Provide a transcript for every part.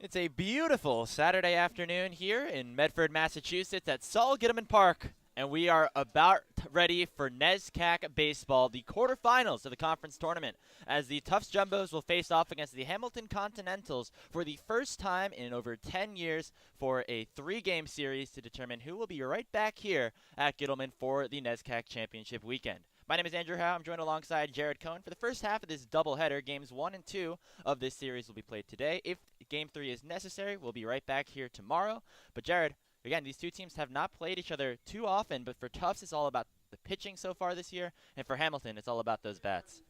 It's a beautiful Saturday afternoon here in Medford, Massachusetts at Saul Gittiman Park, and we are about ready for NESCAC baseball, the quarterfinals of the conference tournament, as the Tufts Jumbos will face off against the Hamilton Continentals for the first time in over 10 years for a 3-game series to determine who will be right back here at Gittleman for the NESCAC Championship weekend. My name is Andrew Howe. I'm joined alongside Jared Cohn for the first half of this doubleheader. Games 1 and 2 of this series will be played today. If Game 3 is necessary, we'll be right back here tomorrow. But Jared, again, these two teams have not played each other too often, but for Tufts, it's all about the pitching so far this year, and for Hamilton, it's all about those bats.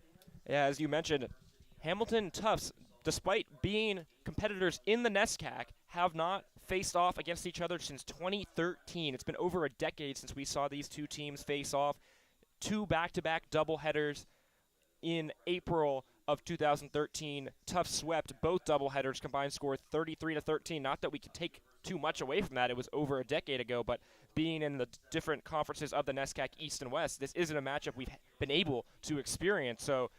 Yeah, as you mentioned, Hamilton and Tufts, despite being competitors in the NESCAC, have not faced off against each other since 2013. It's been over a decade since we saw these two teams face off. 2 back-to-back doubleheaders in April of 2013. Tufts swept both doubleheaders, combined score 33-13. Not that we could take too much away from that. It was over a decade ago, but being in the different conferences of the NESCAC East and West, this isn't a matchup we've been able to experience. So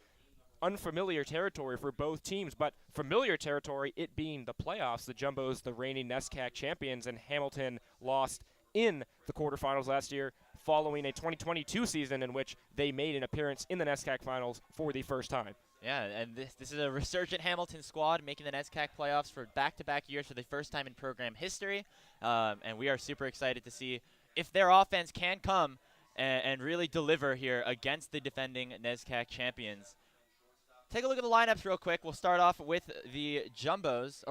unfamiliar territory for both teams, but familiar territory, it being the playoffs. The Jumbos, the reigning NESCAC champions, and Hamilton lost in the quarterfinals last year following a 2022 season in which they made an appearance in the NESCAC finals for the first time. Yeah, and this is a resurgent Hamilton squad making the NESCAC playoffs for back-to-back years for the first time in program history, and we are super excited to see if their offense can come and really deliver here against the defending NESCAC champions. Take a look at the lineups real quick. We'll start off with the Jumbos,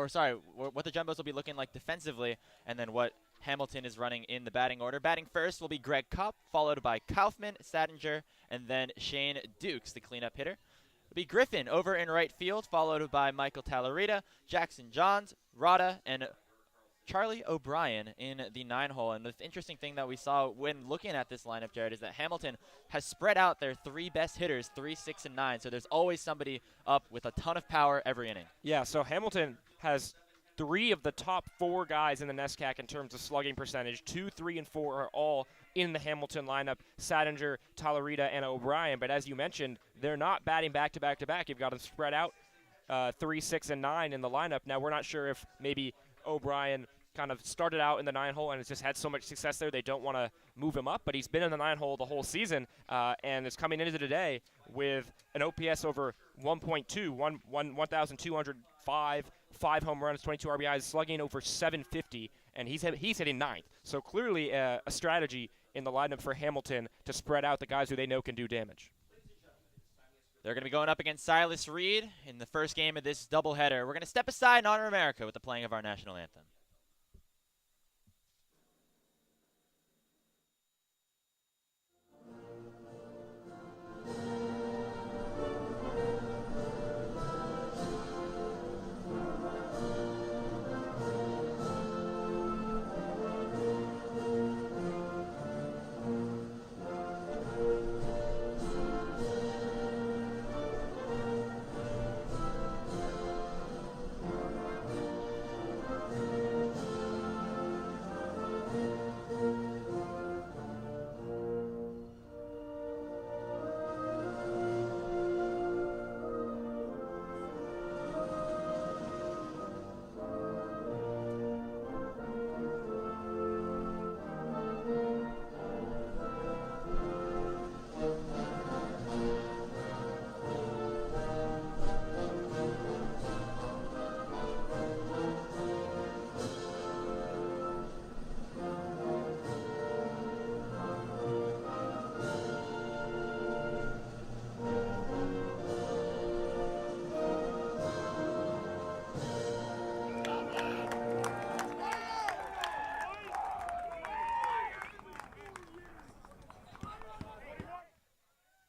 what the Jumbos will be looking like defensively, and then what Hamilton is running in the batting order. Batting first will be Greg Kopp, followed by Kaufman, Sadinger, and then Shane Dukes, the cleanup hitter. It'll be Griffin over in right field, followed by Michael Talarita, Jackson Johns, Rada, and Charlie O'Brien in the 9-hole. And the interesting thing that we saw when looking at this lineup, Jared, is that Hamilton has spread out their 3 best hitters, 3, 6, and 9. So there's always somebody up with a ton of power every inning. Yeah, so Hamilton has 3 of the top 4 guys in the NESCAC in terms of slugging percentage. 2, 3, and 4 are all in the Hamilton lineup: Sadinger, Talarita, and O'Brien. But as you mentioned, they're not batting back-to-back-to-back. You've got them spread out 3, 6, and 9 in the lineup. Now, we're not sure if maybe O'Brien kind of started out in the 9-hole and has just had so much success there they don't want to move him up, but he's been in the 9-hole the whole season and is coming into today with an OPS over 1.2, 1,205, 5 home runs, 22 RBIs, slugging over 750, and he's hitting 9th. So clearly a strategy in the lineup for Hamilton to spread out the guys who they know can do damage. They're going to be going up against Silas Reed in the first game of this doubleheader. We're going to step aside and honor America with the playing of our national anthem.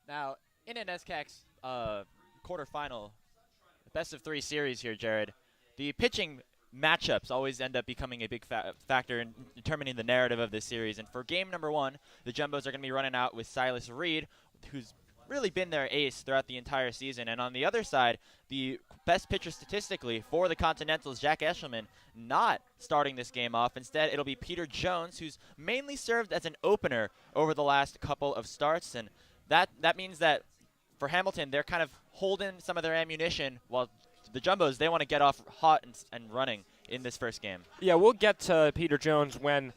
Now, in a NESCAC's quarterfinal, best-of-3 series here, Jared, the pitching matchups always end up becoming a big factor in determining the narrative of this series. And for game number 1, the Jumbos are going to be running out with Silas Reed, who's really been their ace throughout the entire season. And on the other side, the best pitcher statistically for the Continentals, Jack Eshelman, not starting this game off. Instead, it'll be Peter Jones, who's mainly served as an opener over the last couple of starts. And that means that for Hamilton, they're kind of holding some of their ammunition while the Jumbos, they want to get off hot and running in this first game. Yeah, we'll get to Peter Jones when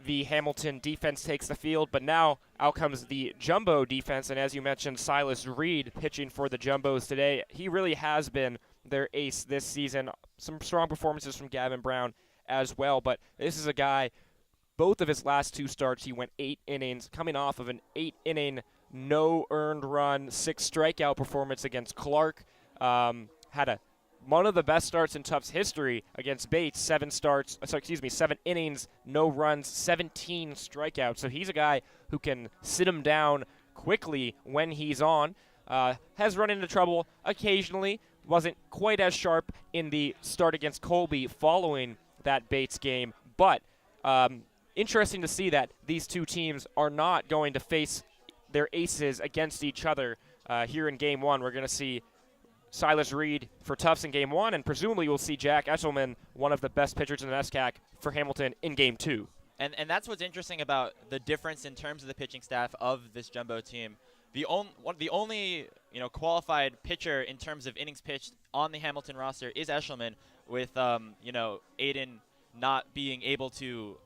the Hamilton defense takes the field, but now out comes the Jumbo defense, and as you mentioned, Silas Reed pitching for the Jumbos today. He really has been their ace this season. Some strong performances from Gavin Brown as well, but this is a guy, both of his last 2 starts, he went 8 innings, coming off of an 8-inning, no earned run, 6 strikeout performance against Clark. Had one of the best starts in Tufts history against Bates, 7 innings, no runs, 17 strikeouts. So he's a guy who can sit him down quickly when he's on. Has run into trouble occasionally, wasn't quite as sharp in the start against Colby following that Bates game, but interesting to see that these two teams are not going to face their aces against each other here in Game 1. We're going to see Silas Reed for Tufts in Game 1, and presumably we'll see Jack Eshelman, one of the best pitchers in the NESCAC, for Hamilton in Game 2. And that's what's interesting about the difference in terms of the pitching staff of this Jumbo team. The only qualified pitcher in terms of innings pitched on the Hamilton roster is Eshelman, with Aiden not being able to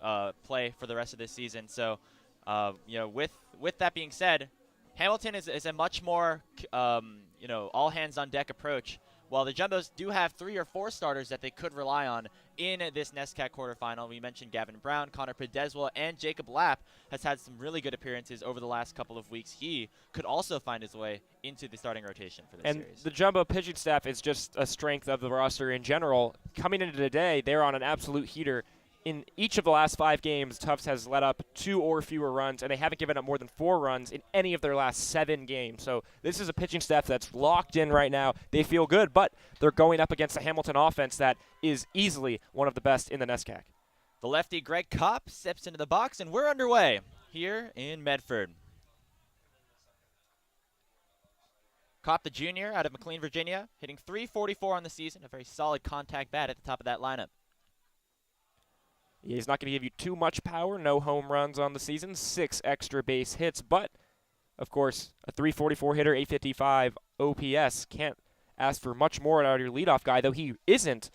play for the rest of this season. So with that being said, Hamilton is a much more all hands on deck approach, while the Jumbos do have 3 or 4 starters that they could rely on in this NESCAC quarterfinal. We mentioned Gavin Brown, Connor Pedeswell, and Jacob Lapp has had some really good appearances over the last couple of weeks. He could also find his way into the starting rotation for this series. And the Jumbo pitching staff is just a strength of the roster in general. Coming into today, they're on an absolute heater. In each of the last 5 games, Tufts has let up 2 or fewer runs, and they haven't given up more than 4 runs in any of their last 7 games. So this is a pitching staff that's locked in right now. They feel good, but they're going up against a Hamilton offense that is easily one of the best in the NESCAC. The lefty Greg Kopp steps into the box, and we're underway here in Medford. Kopp, the junior out of McLean, Virginia, hitting .344 on the season, a very solid contact bat at the top of that lineup. He's not going to give you too much power, no home runs on the season, 6 extra base hits, but, of course, a .344 hitter, .855 OPS. Can't ask for much more out of your leadoff guy, though he isn't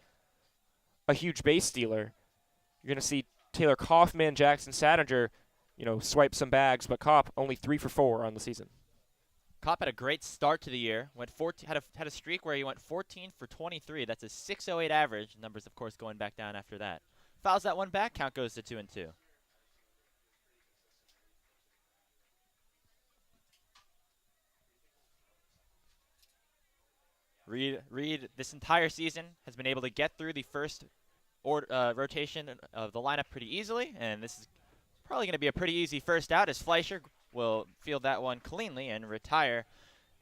a huge base stealer. You're going to see Taylor Kaufman, Jackson Sadinger, swipe some bags, but Kopp only 3 for 4 on the season. Kopp had a great start to the year. Had a streak where he went 14 for 23. That's a .608 average. Numbers, of course, going back down after that. Fouls that one back, count goes to 2-2. Reed, this entire season, has been able to get through the first rotation of the lineup pretty easily, and this is probably going to be a pretty easy first out, as Fleischer will field that one cleanly and retire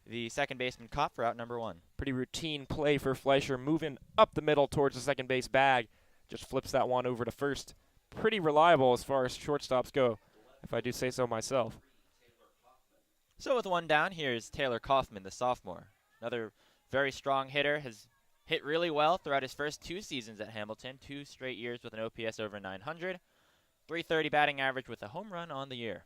the second baseman Kopp for out number 1. Pretty routine play for Fleischer, moving up the middle towards the second base bag. Just flips that one over to first. Pretty reliable as far as shortstops go, if I do say so myself. So with one down, here's Taylor Kaufman, the sophomore. Another very strong hitter, has hit really well throughout his first 2 seasons at Hamilton, 2 straight years with an OPS over 900, .330 batting average with a home run on the year.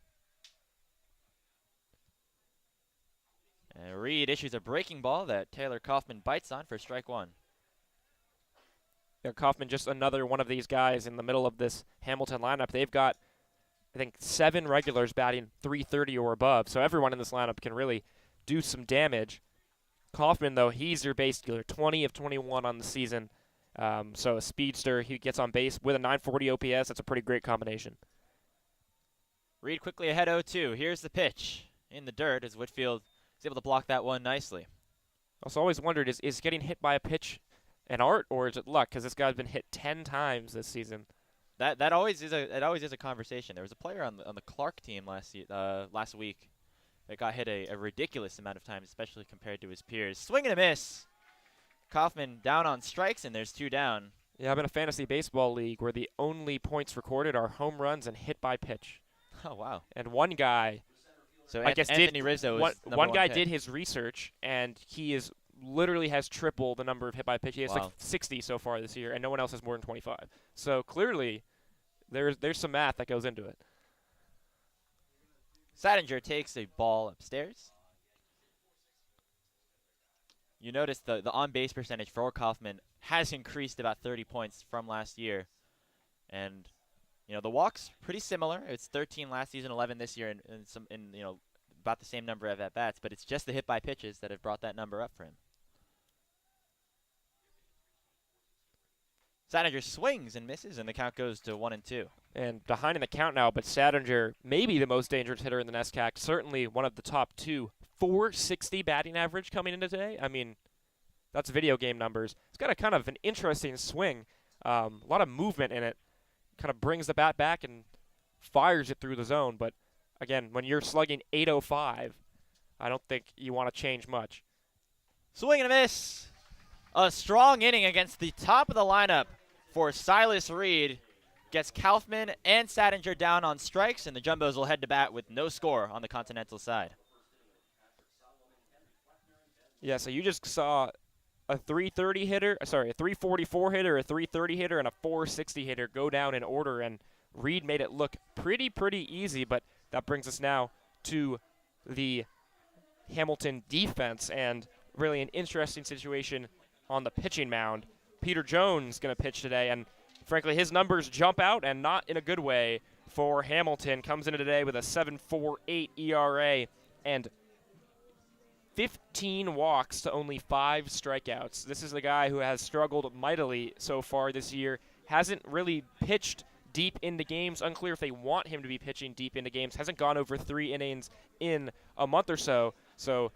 And Reed issues a breaking ball that Taylor Kaufman bites on for strike 1. Kaufman, just another one of these guys in the middle of this Hamilton lineup. They've got, I think, 7 regulars batting .330 or above, so everyone in this lineup can really do some damage. Kaufman, though, he's your base stealer, 20 of 21 on the season. So a speedster, he gets on base with a 940 OPS. That's a pretty great combination. Reed quickly ahead 0-2. Here's the pitch in the dirt as Whitfield is able to block that one nicely. Also always wondered, is getting hit by a pitch an art, or is it luck? Because this guy's been hit 10 times this season. That always is a conversation. There was a player on the Clark team last week that got hit a ridiculous amount of times, especially compared to his peers. Swing and a miss. Kaufman down on strikes, and there's 2 down. Yeah, I'm in a fantasy baseball league where the only points recorded are home runs and hit by pitch. Oh wow! And one guy, so I guess Anthony Rizzo is one guy did his research, and he is literally has triple the number of hit by pitch. He has like 60 so far this year, and no one else has more than 25. So clearly, there's some math that goes into it. Sadinger takes a ball upstairs. You notice the on-base percentage for Kaufman has increased about 30 points from last year. And, you know, the walks, pretty similar. It's 13 last season, 11 this year, and you know, about the same number of at-bats. But it's just the hit by pitches that have brought that number up for him. Sadinger swings and misses, and the count goes to 1-2. And behind in the count now, but Sadinger, maybe the most dangerous hitter in the NESCAC, certainly one of the top two. 460 batting average coming into today. I mean, that's video game numbers. It's got a kind of an interesting swing, a lot of movement in it. Kind of brings the bat back and fires it through the zone. But again, when you're slugging 805, I don't think you want to change much. Swing and a miss. A strong inning against the top of the lineup for Silas Reed. Gets Kaufman and Sadinger down on strikes, and the Jumbos will head to bat with no score on the Continental side. Yeah, so you just saw a 330 hitter, sorry, a 344 hitter, a 330 hitter, and a 460 hitter go down in order, and Reed made it look pretty easy, but that brings us now to the Hamilton defense, and really an interesting situation on the pitching mound. Peter Jones going to pitch today, and frankly, his numbers jump out, and not in a good way for Hamilton. Comes into today with a 7.48 ERA and 15 walks to only 5 strikeouts. This is the guy who has struggled mightily so far this year. Hasn't really pitched deep into games. Unclear if they want him to be pitching deep into games. Hasn't gone over 3 innings in a month or so. So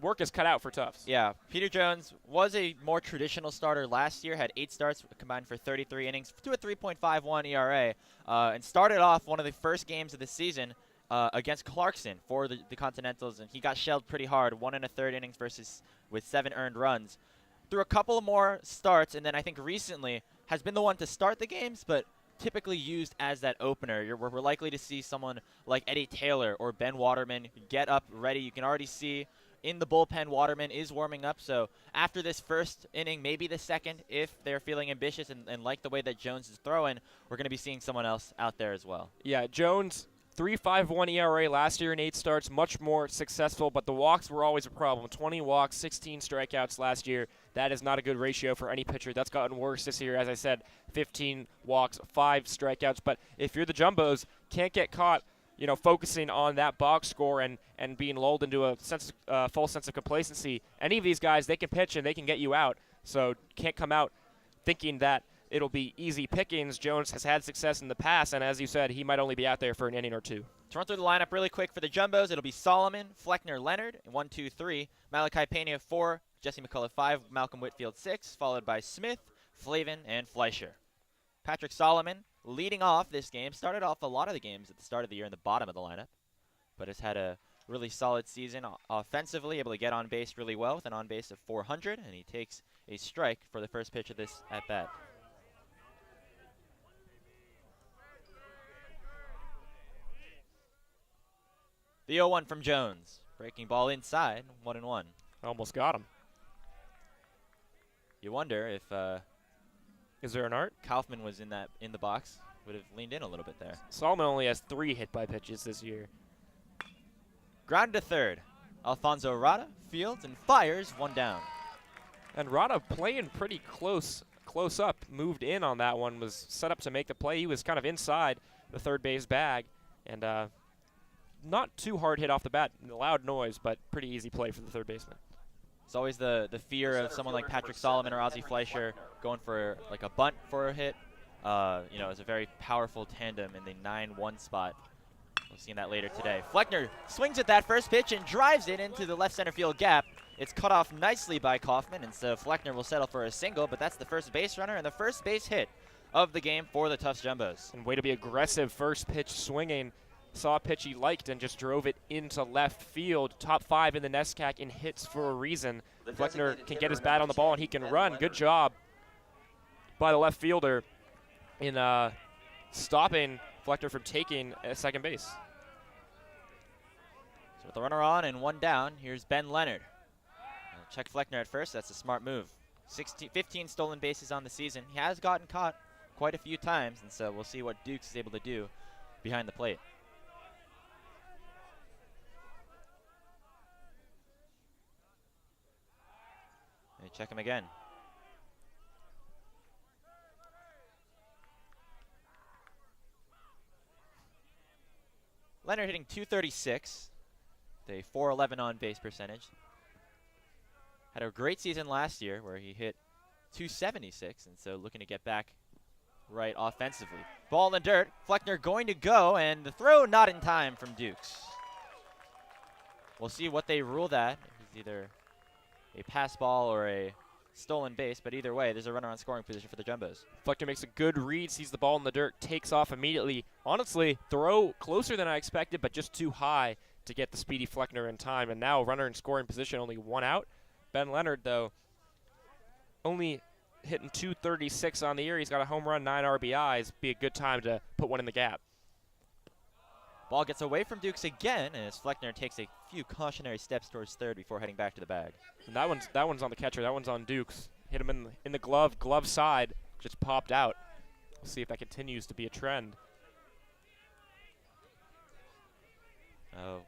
work is cut out for Tufts. Yeah, Peter Jones was a more traditional starter last year, had 8 starts combined for 33 innings to a 3.51 ERA, and started off one of the first games of the season against Clarkson for the Continentals, and he got shelled pretty hard, 1 1/3 innings with 7 earned runs. Through a couple of more starts, and then I think recently has been the one to start the games, but typically used as that opener. We're likely to see someone like Eddie Taylor or Ben Waterman get up ready. You can already see in the bullpen, Waterman is warming up, so after this first inning, maybe the second, if they're feeling ambitious and like the way that Jones is throwing, we're going to be seeing someone else out there as well. Yeah, Jones, 3.51 ERA last year in 8 starts, much more successful, but the walks were always a problem. 20 walks, 16 strikeouts last year. That is not a good ratio for any pitcher. That's gotten worse this year. As I said, 15 walks, 5 strikeouts. But if you're the Jumbos, can't get caught, you know, focusing on that box score and being lulled into a false sense of complacency. Any of these guys, they can pitch and they can get you out. So can't come out thinking that it'll be easy pickings. Jones has had success in the past, and as you said, he might only be out there for an inning or 2. To run through the lineup really quick for the Jumbos, it'll be Solomon, Fleckner, Leonard, 1, 2, 3. Malachi Pena, 4. Jesse McCullough, 5. Malcolm Whitfield, 6. Followed by Smith, Flavin, and Fleischer. Patrick Solomon leading off this game. Started off a lot of the games at the start of the year in the bottom of the lineup, but has had a really solid season offensively, able to get on base really well with an on base of 400, and he takes a strike for the first pitch of this at-bat. The 0-1 from Jones. Breaking ball inside, 1-1. Almost got him. You wonder if is there an art? Kaufman was in the box, would have leaned in a little bit there. Solomon only has 3 hit by pitches this year. Grounded to third. Alfonso Rada fields and fires, 1 down. And Rada playing pretty close up, moved in on that one, was set up to make the play. He was kind of inside the third base bag, and not too hard hit off the bat, loud noise, but pretty easy play for the third baseman. It's always the fear of someone like Patrick Solomon or Ozzie Fleischer going for like a bunt for a hit. You know, it's a very powerful tandem in the 9-1 spot. We'll see that later today. Fleckner swings at that first pitch and drives it into the left center field gap. It's cut off nicely by Kaufman, and so Fleckner will settle for a single, but that's the first base runner and the first base hit of the game for the Tufts Jumbos. And way to be aggressive first pitch swinging. Saw a pitch he liked and just drove it into left field. Top 5 in the NESCAC in hits for a reason. Fleckner can get his bat on the ball and he can run. Good job by the left fielder in stopping Fleckner from taking second base. So with the runner on and 1 down, here's Ben Leonard. Check Fleckner at first. That's a smart move. 15 stolen bases on the season. He has gotten caught quite a few times, and so we'll see what Dukes is able to do behind the plate. Check him again. Leonard hitting .236, a .411 on base percentage. Had a great season last year where he hit .276, and so looking to get back right offensively. Ball in the dirt. Fleckner going to go, and the throw not in time from Dukes. We'll see what they rule that. It's either a pass ball or a stolen base, but either way, there's a runner on scoring position for the Jumbos. Fleckner makes a good read, sees the ball in the dirt, takes off immediately. Honestly, throw closer than I expected, but just too high to get the speedy Fleckner in time. And now runner in scoring position, only one out. Ben Leonard, though, only hitting .236 on the year. He's got a home run, 9 RBIs. Be a good time to put one in the gap. Ball gets away from Dukes again, as Fleckner takes a few cautionary steps towards third before heading back to the bag. And that one's on the catcher. That one's on Dukes. Hit him in the glove side, just popped out. We'll see if that continues to be a trend.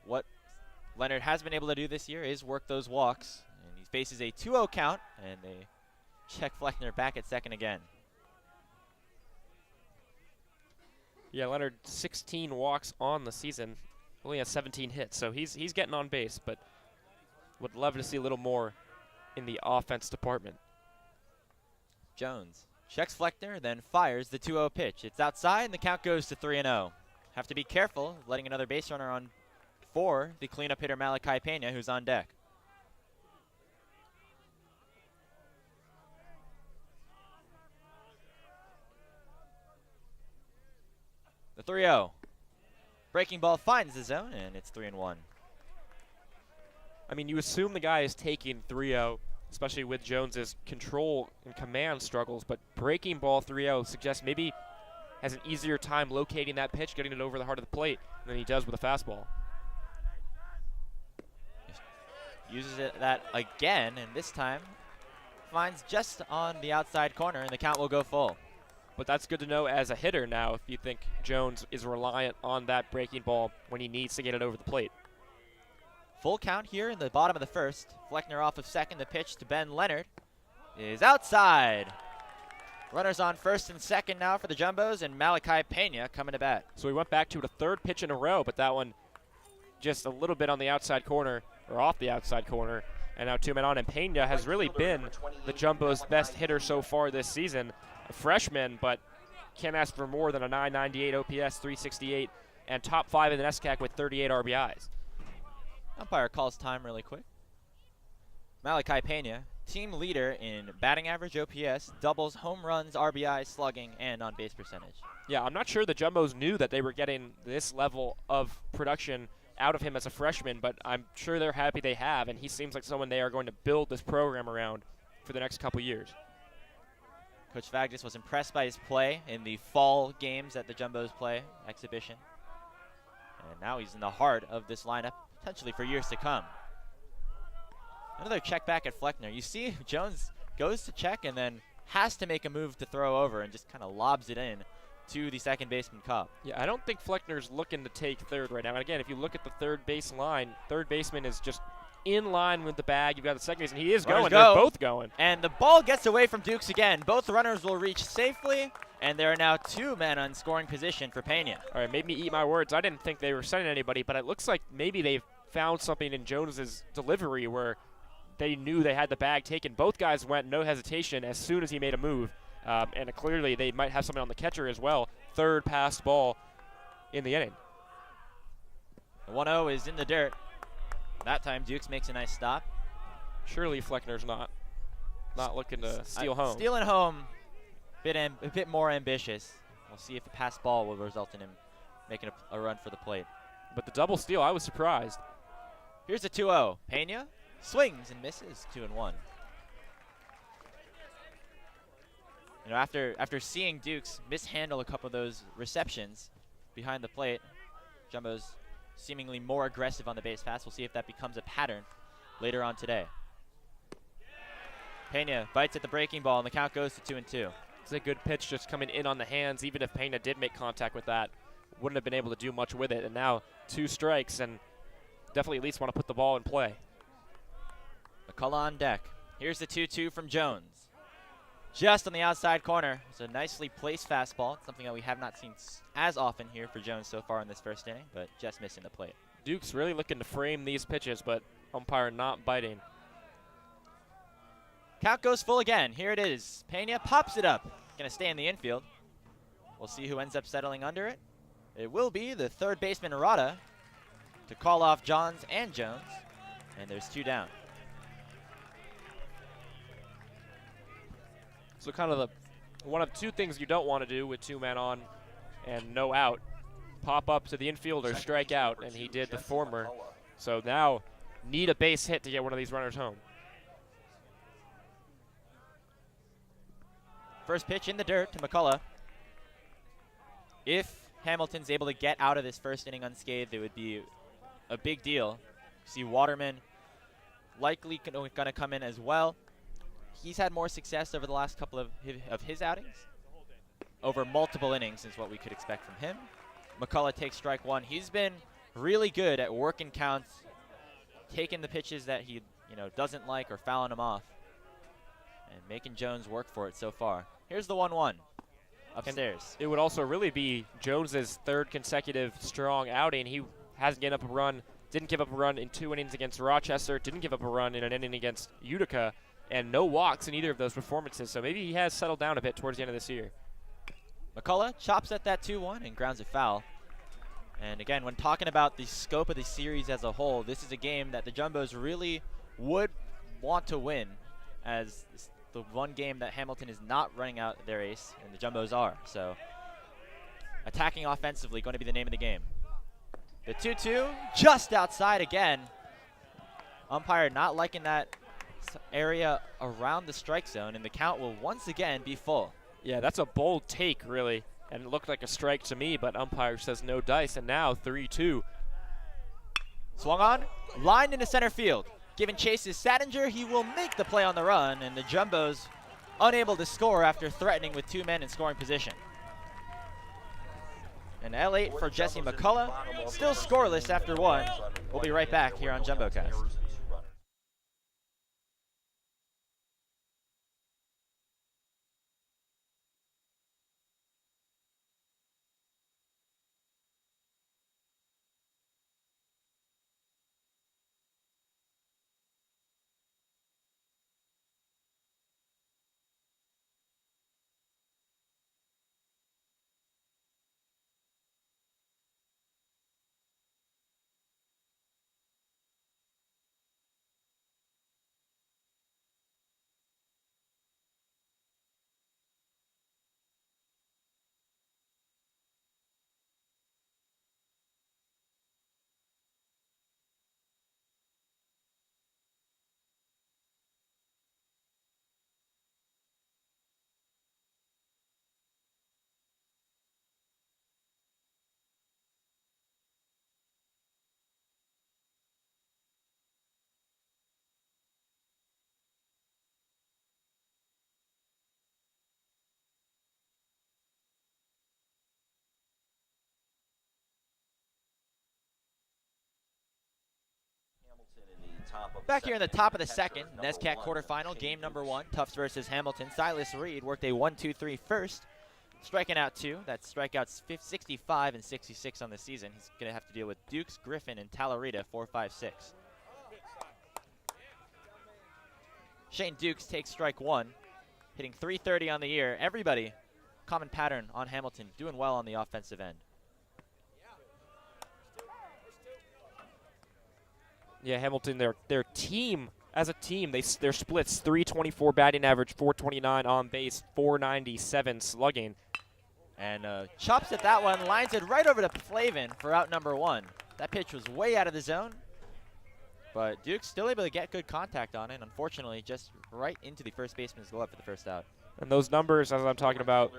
What Leonard has been able to do this year is work those walks, and he faces a 2-0 count, and they check Fleckner back at second again. Yeah, Leonard, 16 walks on the season, only has 17 hits, so he's getting on base, but would love to see a little more in the offense department. Jones checks Fleckner, then fires the 2-0 pitch. It's outside, and the count goes to 3-0. Have to be careful letting another base runner on for the cleanup hitter Malachi Pena, who's on deck. The 3-0. Breaking ball finds the zone, and it's 3-1. I mean, you assume the guy is taking 3-0, especially with Jones's control and command struggles, but breaking ball 3-0 suggests maybe has an easier time locating that pitch, getting it over the heart of the plate than he does with a fastball. Uses that again, and this time finds just on the outside corner, and the count will go full. But that's good to know as a hitter now if you think Jones is reliant on that breaking ball when he needs to get it over the plate. Full count here in the bottom of the first. Fleckner off of second. The pitch to Ben Leonard is outside. Runners on first and second now for the Jumbos, and Malachi Pena coming to bat. So we went back to it a third pitch in a row, but that one just a little bit on the outside corner, or off the outside corner. And now 2 men on, and Pena has really been the Jumbos' best hitter so far this season. A freshman, but can't ask for more than a 998 OPS, 368, and top 5 in the NESCAC with 38 RBIs. Umpire calls time really quick. Malachi Pena, team leader in batting average, OPS, doubles, home runs, RBIs, slugging, and on base percentage. Yeah, I'm not sure the Jumbos knew that they were getting this level of production out of him as a freshman, but I'm sure they're happy they have, and he seems like someone they are going to build this program around for the next couple years. Coach Vagdis was impressed by his play in the fall games that the Jumbos play, exhibition. And now he's in the heart of this lineup, potentially for years to come. Another check back at Fleckner. You see Jones goes to check and then has to make a move to throw over and just kind of lobs it in to the second baseman Cobb. Yeah, I don't think Fleckner's looking to take third right now. And again, if you look at the third base line, third baseman is just in line with the bag. You've got the second baseman. He is going. They're both going. And the ball gets away from Dukes again. Both runners will reach safely, and there are now 2 men on scoring position for Pena. All right, made me eat my words. I didn't think they were sending anybody, but it looks like maybe they've found something in Jones's delivery where they knew they had the bag taken. Both guys went no hesitation as soon as he made a move. And clearly they might have something on the catcher as well. Third passed ball in the inning. The 1-0 is in the dirt. That time Dukes makes a nice stop. Surely Fleckner's not looking to steal home. Stealing home, a bit more ambitious. We'll see if the pass ball will result in him making a run for the plate. But the double steal, I was surprised. Here's a 2-0. Pena swings and misses, 2-1. You know, after seeing Dukes mishandle a couple of those receptions behind the plate, Jumbo's seemingly more aggressive on the base pass. We'll see if that becomes a pattern later on today. Pena bites at the breaking ball, and the count goes to 2-2. It's a good pitch just coming in on the hands. Even if Pena did make contact with that, wouldn't have been able to do much with it. And now 2 strikes, and definitely at least want to put the ball in play. McCullough on deck. Here's the 2-2 from Jones. Just on the outside corner. It's a nicely placed fastball, something that we have not seen as often here for Jones so far in this first inning, but just missing the plate. Duke's really looking to frame these pitches, but umpire not biting. Count goes full again. Here it is. Pena pops it up. Going to stay in the infield. We'll see who ends up settling under it. It will be the third baseman, Arata, to call off Johns and Jones. And there's 2 down. So kind of one of 2 things you don't want to do with 2 men on and no out. Pop up to the infielder, strike out, and he did the former. So now need a base hit to get one of these runners home. First pitch in the dirt to McCullough. If Hamilton's able to get out of this first inning unscathed, it would be a big deal. See Waterman likely going to come in as well. He's had more success over the last couple of his outings. Over multiple innings is what we could expect from him. McCullough takes strike 1. He's been really good at working counts, taking the pitches that he doesn't like or fouling them off, and making Jones work for it so far. Here's the 1-1 upstairs. And it would also really be Jones's 3rd consecutive strong outing. He hasn't given up a run, didn't give up a run in 2 innings against Rochester, didn't give up a run in an inning against Utica, and no walks in either of those performances. So maybe he has settled down a bit towards the end of this year. McCullough chops at that 2-1 and grounds it foul. And again, when talking about the scope of the series as a whole, this is a game that the Jumbos really would want to win, as the one game that Hamilton is not running out their ace, and the Jumbos are. So attacking offensively going to be the name of the game. The 2-2 just outside again. Umpire not liking that area around the strike zone, and the count will once again be full. Yeah, that's a bold take, really, and it looked like a strike to me, but umpire says no dice, and now 3-2. Swung on, lined into center field. Given chase is Sattinger, he will make the play on the run, and the Jumbos unable to score after threatening with 2 men in scoring position. An L8 for Jesse McCullough, still scoreless after 1. We'll be right back here on JumboCast. Back here in the top of the second, NESCAC quarterfinal, game number 1, Tufts versus Hamilton. Silas Reed worked a 1-2-3 first, striking out 2. That's strikeouts 65 and 66 on the season. He's going to have to deal with Dukes, Griffin, and Talarita, 4-5-6. Shane Dukes takes strike 1, hitting .330 on the year. Everybody, common pattern on Hamilton, doing well on the offensive end. Yeah, Hamilton, their team, as a team, their splits, 324 batting average, 429 on base, 497 slugging. And chops at that one, lines it right over to Flavin for out number 1. That pitch was way out of the zone, but Duke's still able to get good contact on it. Unfortunately, just right into the first baseman's glove for the first out. And those numbers, as I'm talking about,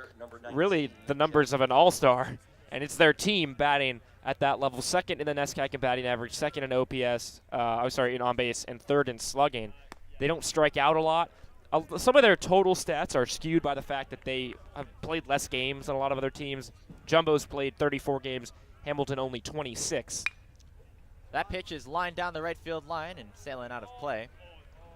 really the numbers of an all-star. And it's their team batting at that level. 2nd in the NESCAC in batting average, 2nd in OPS, in on base, and 3rd in slugging. They don't strike out a lot. Some of their total stats are skewed by the fact that they have played less games than a lot of other teams. Jumbo's played 34 games, Hamilton only 26. That pitch is lined down the right field line and sailing out of play.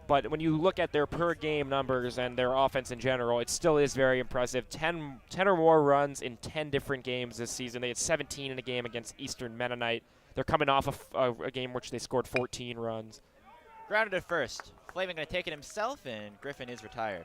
But when you look at their per-game numbers and their offense in general, it still is very impressive. 10 or more runs in 10 different games this season. They had 17 in a game against Eastern Mennonite. They're coming off a game which they scored 14 runs. Grounded at first. Flavin going to take it himself, and Griffin is retired.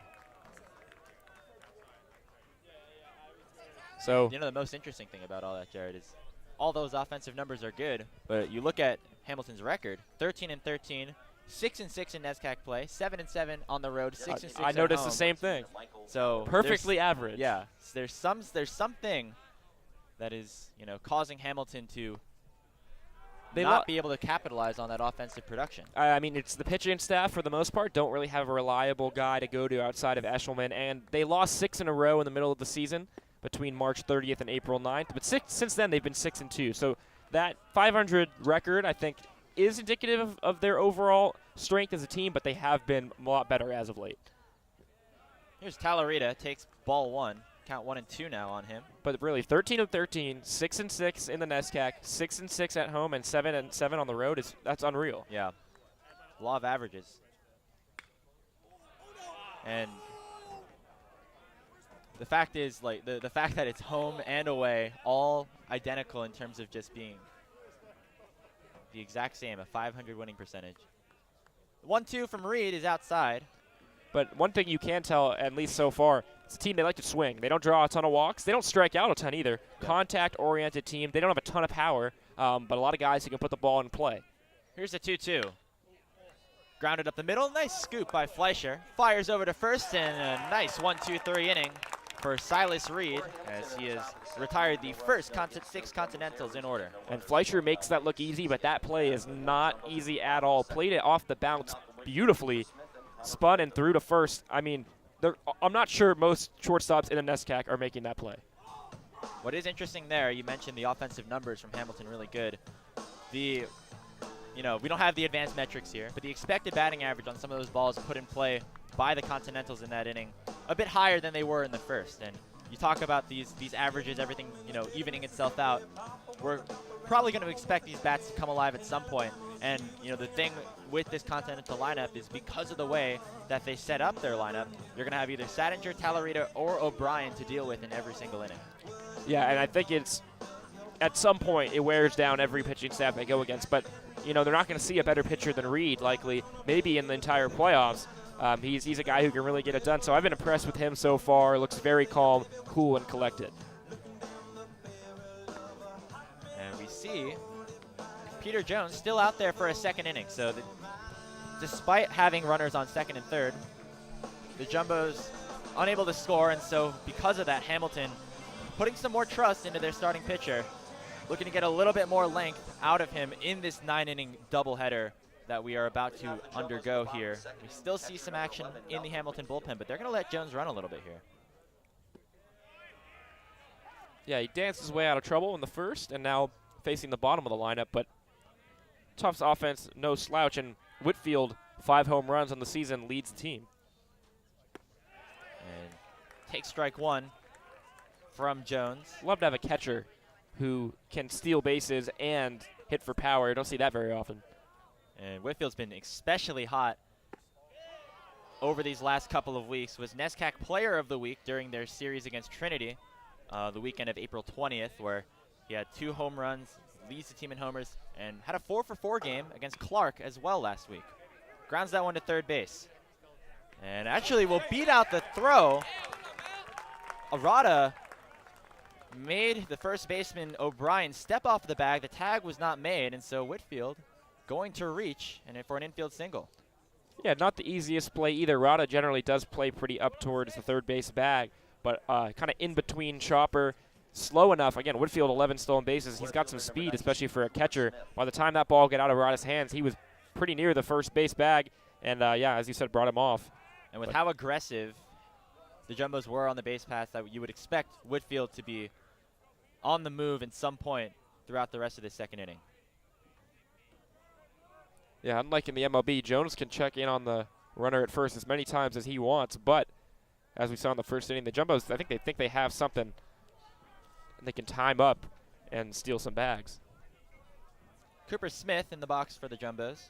So, you know, the most interesting thing about all that, Jared, is all those offensive numbers are good, but you look at Hamilton's record, 13-13, 6-6 in NESCAC play, 7-7 on the road, 6-6 I at noticed home. the same thing. So perfectly average. Yeah, so there's something that is, you know, causing Hamilton to not be able to capitalize on that offensive production. I mean, it's the pitching staff for the most part don't really have a reliable guy to go to outside of Eshelman, and they lost 6 in a row in the middle of the season between March 30th and April 9th. But since then, they've been 6-2. So that 500 record, I think, is indicative of their overall strength as a team, but they have been a lot better as of late. Here's Talarita, takes ball 1. Count 1 and 2 now on him. But really, 13-13, 6-6 in the NESCAC, 6-6 at home, and 7-7 on the road that's unreal. Yeah, law of averages. And the fact is, like, the fact that it's home and away, all identical in terms of just being the exact same, a 500 winning percentage. 1-2 from Reed is outside. But one thing you can tell, at least so far, it's a team they like to swing. They don't draw a ton of walks. They don't strike out a ton either. Yeah. Contact-oriented team. They don't have a ton of power, but a lot of guys who can put the ball in play. Here's a 2-2. Grounded up the middle. Nice scoop by Fleischer. Fires over to first, and a nice 1-2-3 inning for Silas Reed, as he has retired the first 6 Continentals in order. And Fleischer makes that look easy, but that play is not easy at all. Played it off the bounce beautifully. Spun and threw to first. I mean, I'm not sure most shortstops in the NESCAC are making that play. What is interesting there, you mentioned the offensive numbers from Hamilton really good. You know, we don't have the advanced metrics here, but the expected batting average on some of those balls put in play by the Continentals in that inning, a bit higher than they were in the first. And you talk about these averages, everything, you know, evening itself out. We're probably going to expect these bats to come alive at some point. And, you know, the thing with this Continental lineup is because of the way that they set up their lineup, you're going to have either Sadinger, Talarita, or O'Brien to deal with in every single inning. Yeah, and I think it's at some point it wears down every pitching staff they go against. But, you know, they're not going to see a better pitcher than Reed, likely, maybe in the entire playoffs. He's a guy who can really get it done. So I've been impressed with him so far. Looks very calm, cool, and collected. And we see Peter Jones still out there for a second inning. So despite having runners on second and third, the Jumbos unable to score. And so because of that, Hamilton putting some more trust into their starting pitcher, looking to get a little bit more length out of him in this 9-inning doubleheader that we are about to undergo here. We still see some action in the Hamilton bullpen, but they're going to let Jones run a little bit here. Yeah, he danced his way out of trouble in the first, and now facing the bottom of the lineup. But Tufts offense, no slouch, and Whitfield, 5 home runs on the season, leads the team. And takes strike 1 from Jones. Love to have a catcher who can steal bases and hit for power. Don't see that very often. And Whitfield's been especially hot over these last couple of weeks. Was NESCAC Player of the Week during their series against Trinity, the weekend of April 20th, where he had 2 home runs, leads the team in homers, and had a 4-for-4 game against Clark as well last week. Grounds that one to third base. And actually will beat out the throw. Arata made the first baseman O'Brien step off the bag. The tag was not made, and so Whitfield going to reach and for an infield single. Yeah, not the easiest play either. Rada generally does play pretty up towards the third base bag, but kind of in between chopper, slow enough. Again, Whitfield 11 stolen bases. He's got some speed, especially for a catcher. By the time that ball got out of Rada's hands, he was pretty near the first base bag, and yeah, as you said, brought him off. And with how aggressive the Jumbos were on the base paths, that you would expect Whitfield to be on the move at some point throughout the rest of the second inning. Yeah, unlike in the MLB, Jones can check in on the runner at first as many times as he wants, but as we saw in the first inning, the Jumbos, I think they have something. They can time up and steal some bags. Cooper Smith in the box for the Jumbos.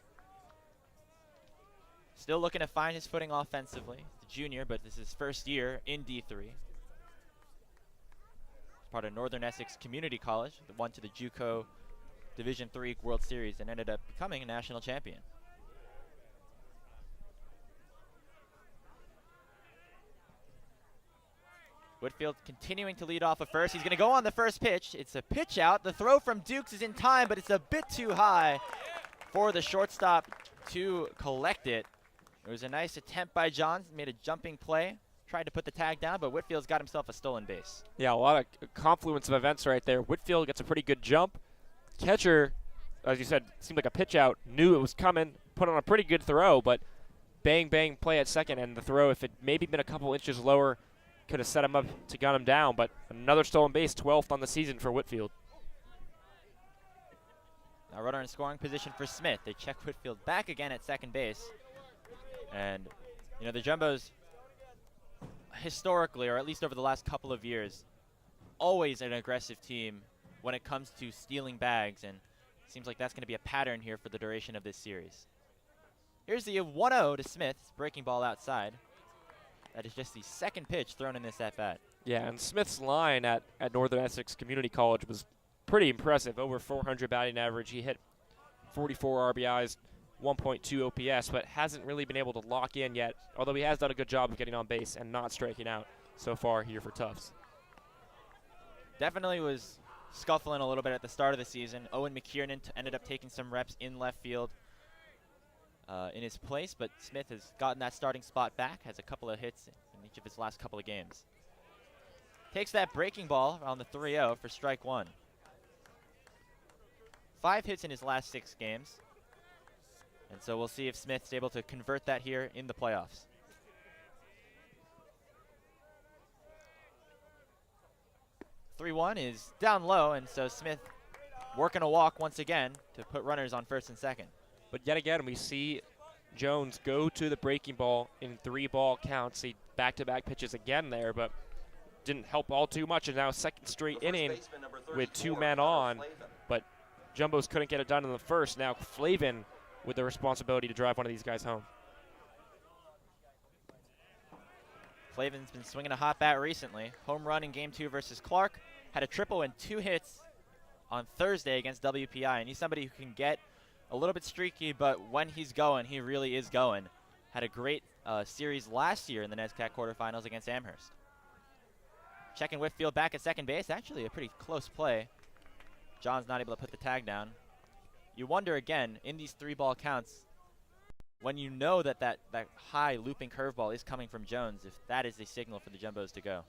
Still looking to find his footing offensively. The junior, but this is his first year in D3. Part of Northern Essex Community College, that won to the JUCO Division III World Series and ended up becoming a national champion. Whitfield continuing to lead off at first. He's going to go on the first pitch. It's a pitch out. The throw from Dukes is in time, but it's a bit too high for the shortstop to collect it. It was a nice attempt by Johns. Made a jumping play. Tried to put the tag down, but Whitfield's got himself a stolen base. Yeah, a lot of confluence of events right there. Whitfield gets a pretty good jump. Catcher, as you said, seemed like a pitch out. Knew it was coming. Put on a pretty good throw, but bang, bang play at second. And the throw, if it maybe been a couple inches lower, could have set him up to gun him down, but another stolen base, 12th on the season for Whitfield. Now runner in scoring position for Smith. They check Whitfield back again at second base. And, you know, the Jumbos, historically, or at least over the last couple of years, always an aggressive team when it comes to stealing bags, and it seems like that's going to be a pattern here for the duration of this series. Here's the 1-0 to Smith, breaking ball outside. That is just the second pitch thrown in this at-bat. Yeah, and Smith's line at Northern Essex Community College was pretty impressive. Over 400 batting average. He hit 44 RBIs, 1.2 OPS, but hasn't really been able to lock in yet, although he has done a good job of getting on base and not striking out so far here for Tufts. Definitely was scuffling a little bit at the start of the season. Owen McKiernan ended up taking some reps in left field in his place, but Smith has gotten that starting spot back, has a couple of hits in each of his last couple of games. Takes that breaking ball on the 3-0 for strike one. 5 hits in his last 6 games. And so we'll see if Smith's able to convert that here in the playoffs. (3-1) is down low, and so Smith working a walk once again to put runners on first and second. But yet again, we see Jones go to the breaking ball in 3-ball counts. He back-to-back pitches again there, but didn't help all too much. And now second straight inning with 2 men on, but Jumbos couldn't get it done in the first. Now Flavin with the responsibility to drive one of these guys home. Flavin's been swinging a hot bat recently. Home run in Game 2 versus Clark. Had a triple and 2 hits on Thursday against WPI. And he's somebody who can get a little bit streaky, but when he's going, he really is going. Had a great series last year in the NESCAC quarterfinals against Amherst. Checking Whitfield back at second base. Actually a pretty close play. John's not able to put the tag down. You wonder again, in these 3-ball counts, when you know that that high looping curveball is coming from Jones, if that is a signal for the Jumbos to go.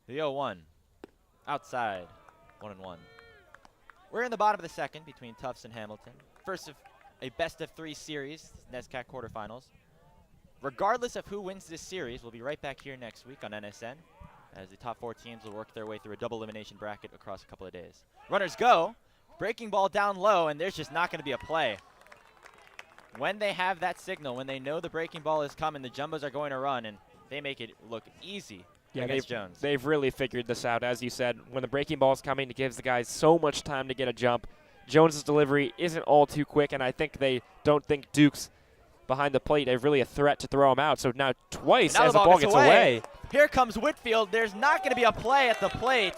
The 0-1, outside, 1-1. We're in the bottom of the second between Tufts and Hamilton. First of a best-of-3 series, NESCAC quarterfinals. Regardless of who wins this series, we'll be right back here next week on NSN as the top 4 teams will work their way through a double elimination bracket across a couple of days. Runners go, breaking ball down low, and there's just not going to be a play. When they have that signal, when they know the breaking ball is coming, the Jumbos are going to run, and they make it look easy against Jones. They've really figured this out, as you said. When the breaking ball is coming, it gives the guys so much time to get a jump. Jones's delivery isn't all too quick, and I think they don't think Duke's behind the plate is really a threat to throw him out. So now twice as the ball gets away. Here comes Whitfield. There's not going to be a play at the plate.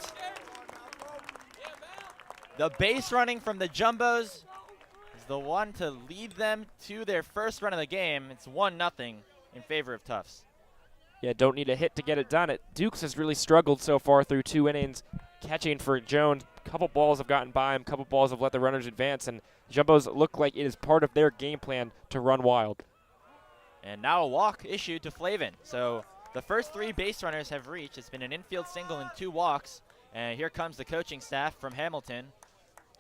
The base running from the Jumbos is the one to lead them to their first run of the game. It's 1-0 in favor of Tufts. Yeah, don't need a hit to get it done. Dukes has really struggled so far through 2 innings, catching for Jones. Couple balls have gotten by him, couple balls have let the runners advance, and Jumbos look like it is part of their game plan to run wild. And now a walk issued to Flavin. So the first 3 base runners have reached. It's been an infield single and 2 walks. And here comes the coaching staff from Hamilton.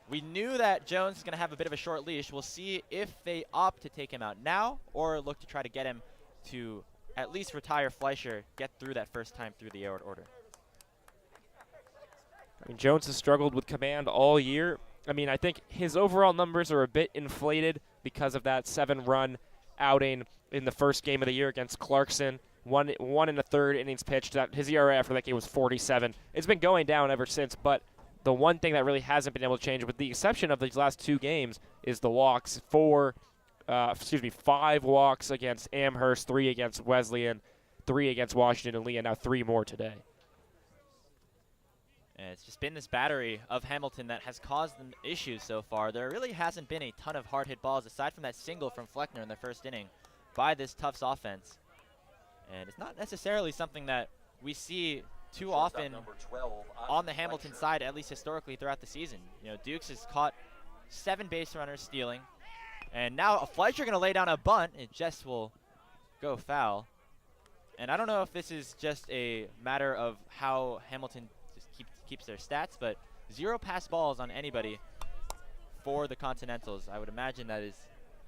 We knew that Jones is going to have a bit of a short leash. We'll see if they opt to take him out now or look to try to get him to at least retire Fleischer, get through that first time through the order. I mean, Jones has struggled with command all year. I mean, I think his overall numbers are a bit inflated because of that 7-run outing in the first game of the year against Clarkson. one in the third innings pitched. His ERA after that game was 47. It's been going down ever since, but the one thing that really hasn't been able to change, with the exception of these last 2 games, is the walks. 5 walks against Amherst, 3 against Wesleyan, 3 against Washington and Lee, and now 3 more today. And it's just been this battery of Hamilton that has caused them issues so far. There really hasn't been a ton of hard hit balls aside from that single from Fleckner in the first inning by this Tufts offense. And it's not necessarily something that we see too often on the Hamilton side, at least historically throughout the season. You know, Dukes has caught 7 base runners stealing. And now Fleischer going to lay down a bunt. It just will go foul. And I don't know if this is just a matter of how Hamilton just keeps their stats, but 0 pass balls on anybody for the Continentals. I would imagine that is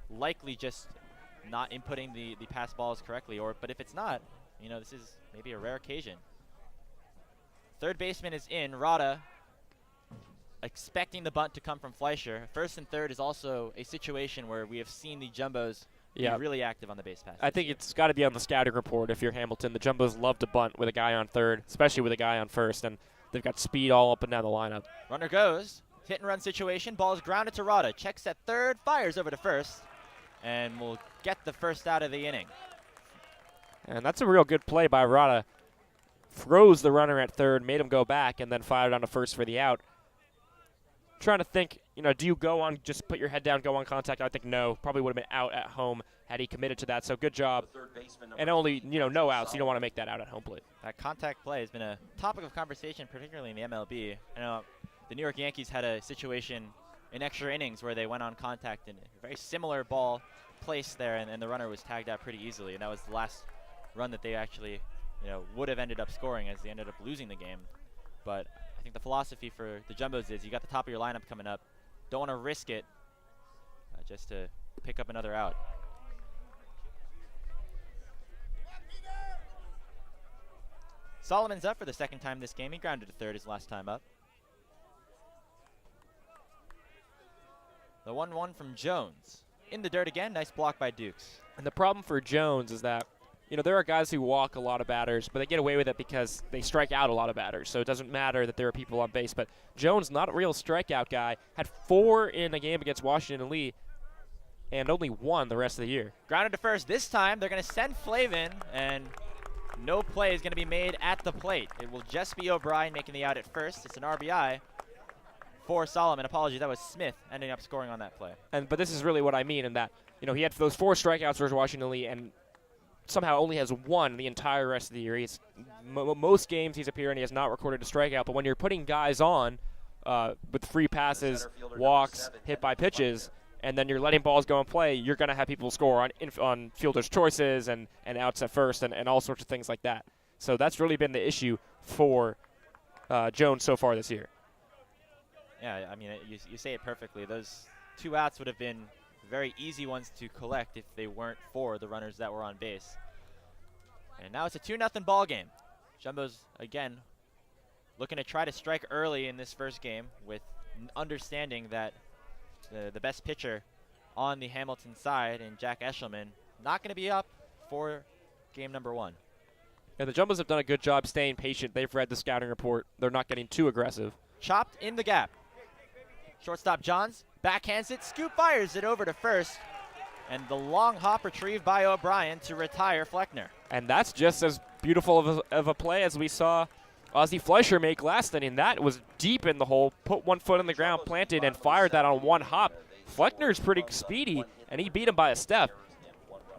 likely just not inputting the pass balls correctly. But if it's not, you know, this is maybe a rare occasion. Third baseman is in. Rada expecting the bunt to come from Fleischer. First and third is also a situation where we have seen the Jumbos be really active on the base pass. I think it's got to be on the scouting report if you're Hamilton. The Jumbos love to bunt with a guy on third, especially with a guy on first, and they've got speed all up and down the lineup. Runner goes. Hit and run situation. Ball is grounded to Rada. Checks at third, fires over to first, and will get the first out of the inning. And that's a real good play by Rada. Froze the runner at third, made him go back, and then fired on to first for the out. Trying to think, you know, do you go on, just put your head down, go on contact? I think no. Probably would have been out at home had he committed to that. So good job. And only, you know, no outs. You don't want to make that out at home plate. That contact play has been a topic of conversation, particularly in the MLB. I know the New York Yankees had a situation in extra innings where they went on contact and a very similar ball placed there, and the runner was tagged out pretty easily. And that was the last run that they actually, you know, would have ended up scoring, as they ended up losing the game. But I think the philosophy for the Jumbos is you got the top of your lineup coming up. Don't want to risk it just to pick up another out. Solomon's up for the second time this game. He grounded to third his last time up. The 1-1 from Jones. In the dirt again. Nice block by Dukes. And the problem for Jones is that, you know, there are guys who walk a lot of batters, but they get away with it because they strike out a lot of batters. So it doesn't matter that there are people on base. But Jones, not a real strikeout guy, had 4 in a game against Washington and Lee, and only 1 the rest of the year. Grounded to first. This time they're going to send Flavin, and no play is going to be made at the plate. It will just be O'Brien making the out at first. It's an RBI for Solomon. Apologies, that was Smith ending up scoring on that play. But this is really what I mean in that, you know, he had those 4 strikeouts versus Washington and Lee, and somehow only has 1 the entire rest of the year. He's most games he's appeared in, he has not recorded a strikeout. But when you're putting guys on with free passes, walks, hit by pitches, and then you're letting balls go and play, you're going to have people score on fielders' choices and outs at first and all sorts of things like that. So that's really been the issue for Jones so far this year. Yeah, I mean, you say it perfectly. Those 2 outs would have been very easy ones to collect if they weren't for the runners that were on base. And now it's a 2-0 ball game. Jumbos, again, looking to try to strike early in this first game with understanding that the best pitcher on the Hamilton side, and Jack Eshelman, not going to be up for game number 1. Yeah, the Jumbos have done a good job staying patient. They've read the scouting report. They're not getting too aggressive. Chopped in the gap. Shortstop Johns backhands it, scoop fires it over to first, and the long hop retrieved by O'Brien to retire Fleckner. And that's just as beautiful of a play as we saw Ozzie Fleischer make last inning. That was deep in the hole, put 1 foot in the ground, planted, and fired that on 1 hop. Fleckner's pretty speedy, and he beat him by a step.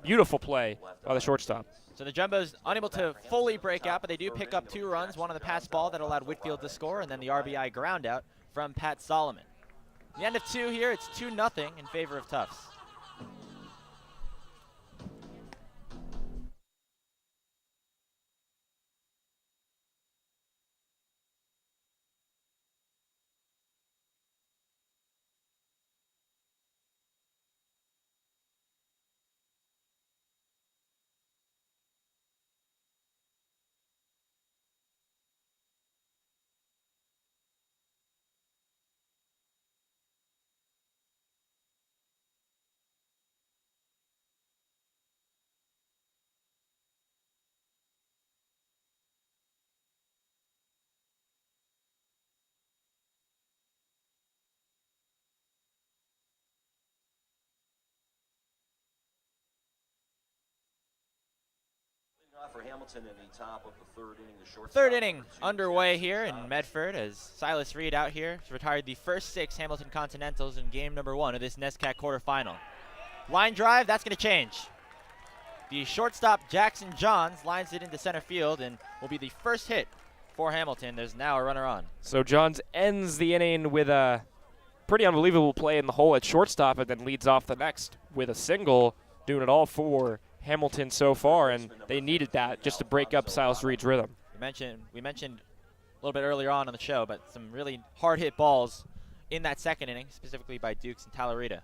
Beautiful play by the shortstop. So the Jumbos unable to fully break out, but they do pick up 2 runs, 1 on the pass ball that allowed Whitfield to score, and then the RBI ground out from Pat Solomon. The end of 2 here, it's 2-0 in favor of Tufts. Hamilton in the top of the third inning. The shortstop, Third inning underway here in Medford as Silas Reed out here has retired the first 6 Hamilton Continentals in game number 1 of this NESCAC quarterfinal. Line drive, that's going to change. The shortstop, Jackson Johns, lines it into center field and will be the first hit for Hamilton. There's now a runner on. So Johns ends the inning with a pretty unbelievable play in the hole at shortstop and then leads off the next with a single, doing it all for Hamilton so far, and they needed that just to break up Silas Reed's rhythm. We mentioned a little bit earlier on the show, but some really hard hit balls in that second inning, specifically by Dukes and Talarita.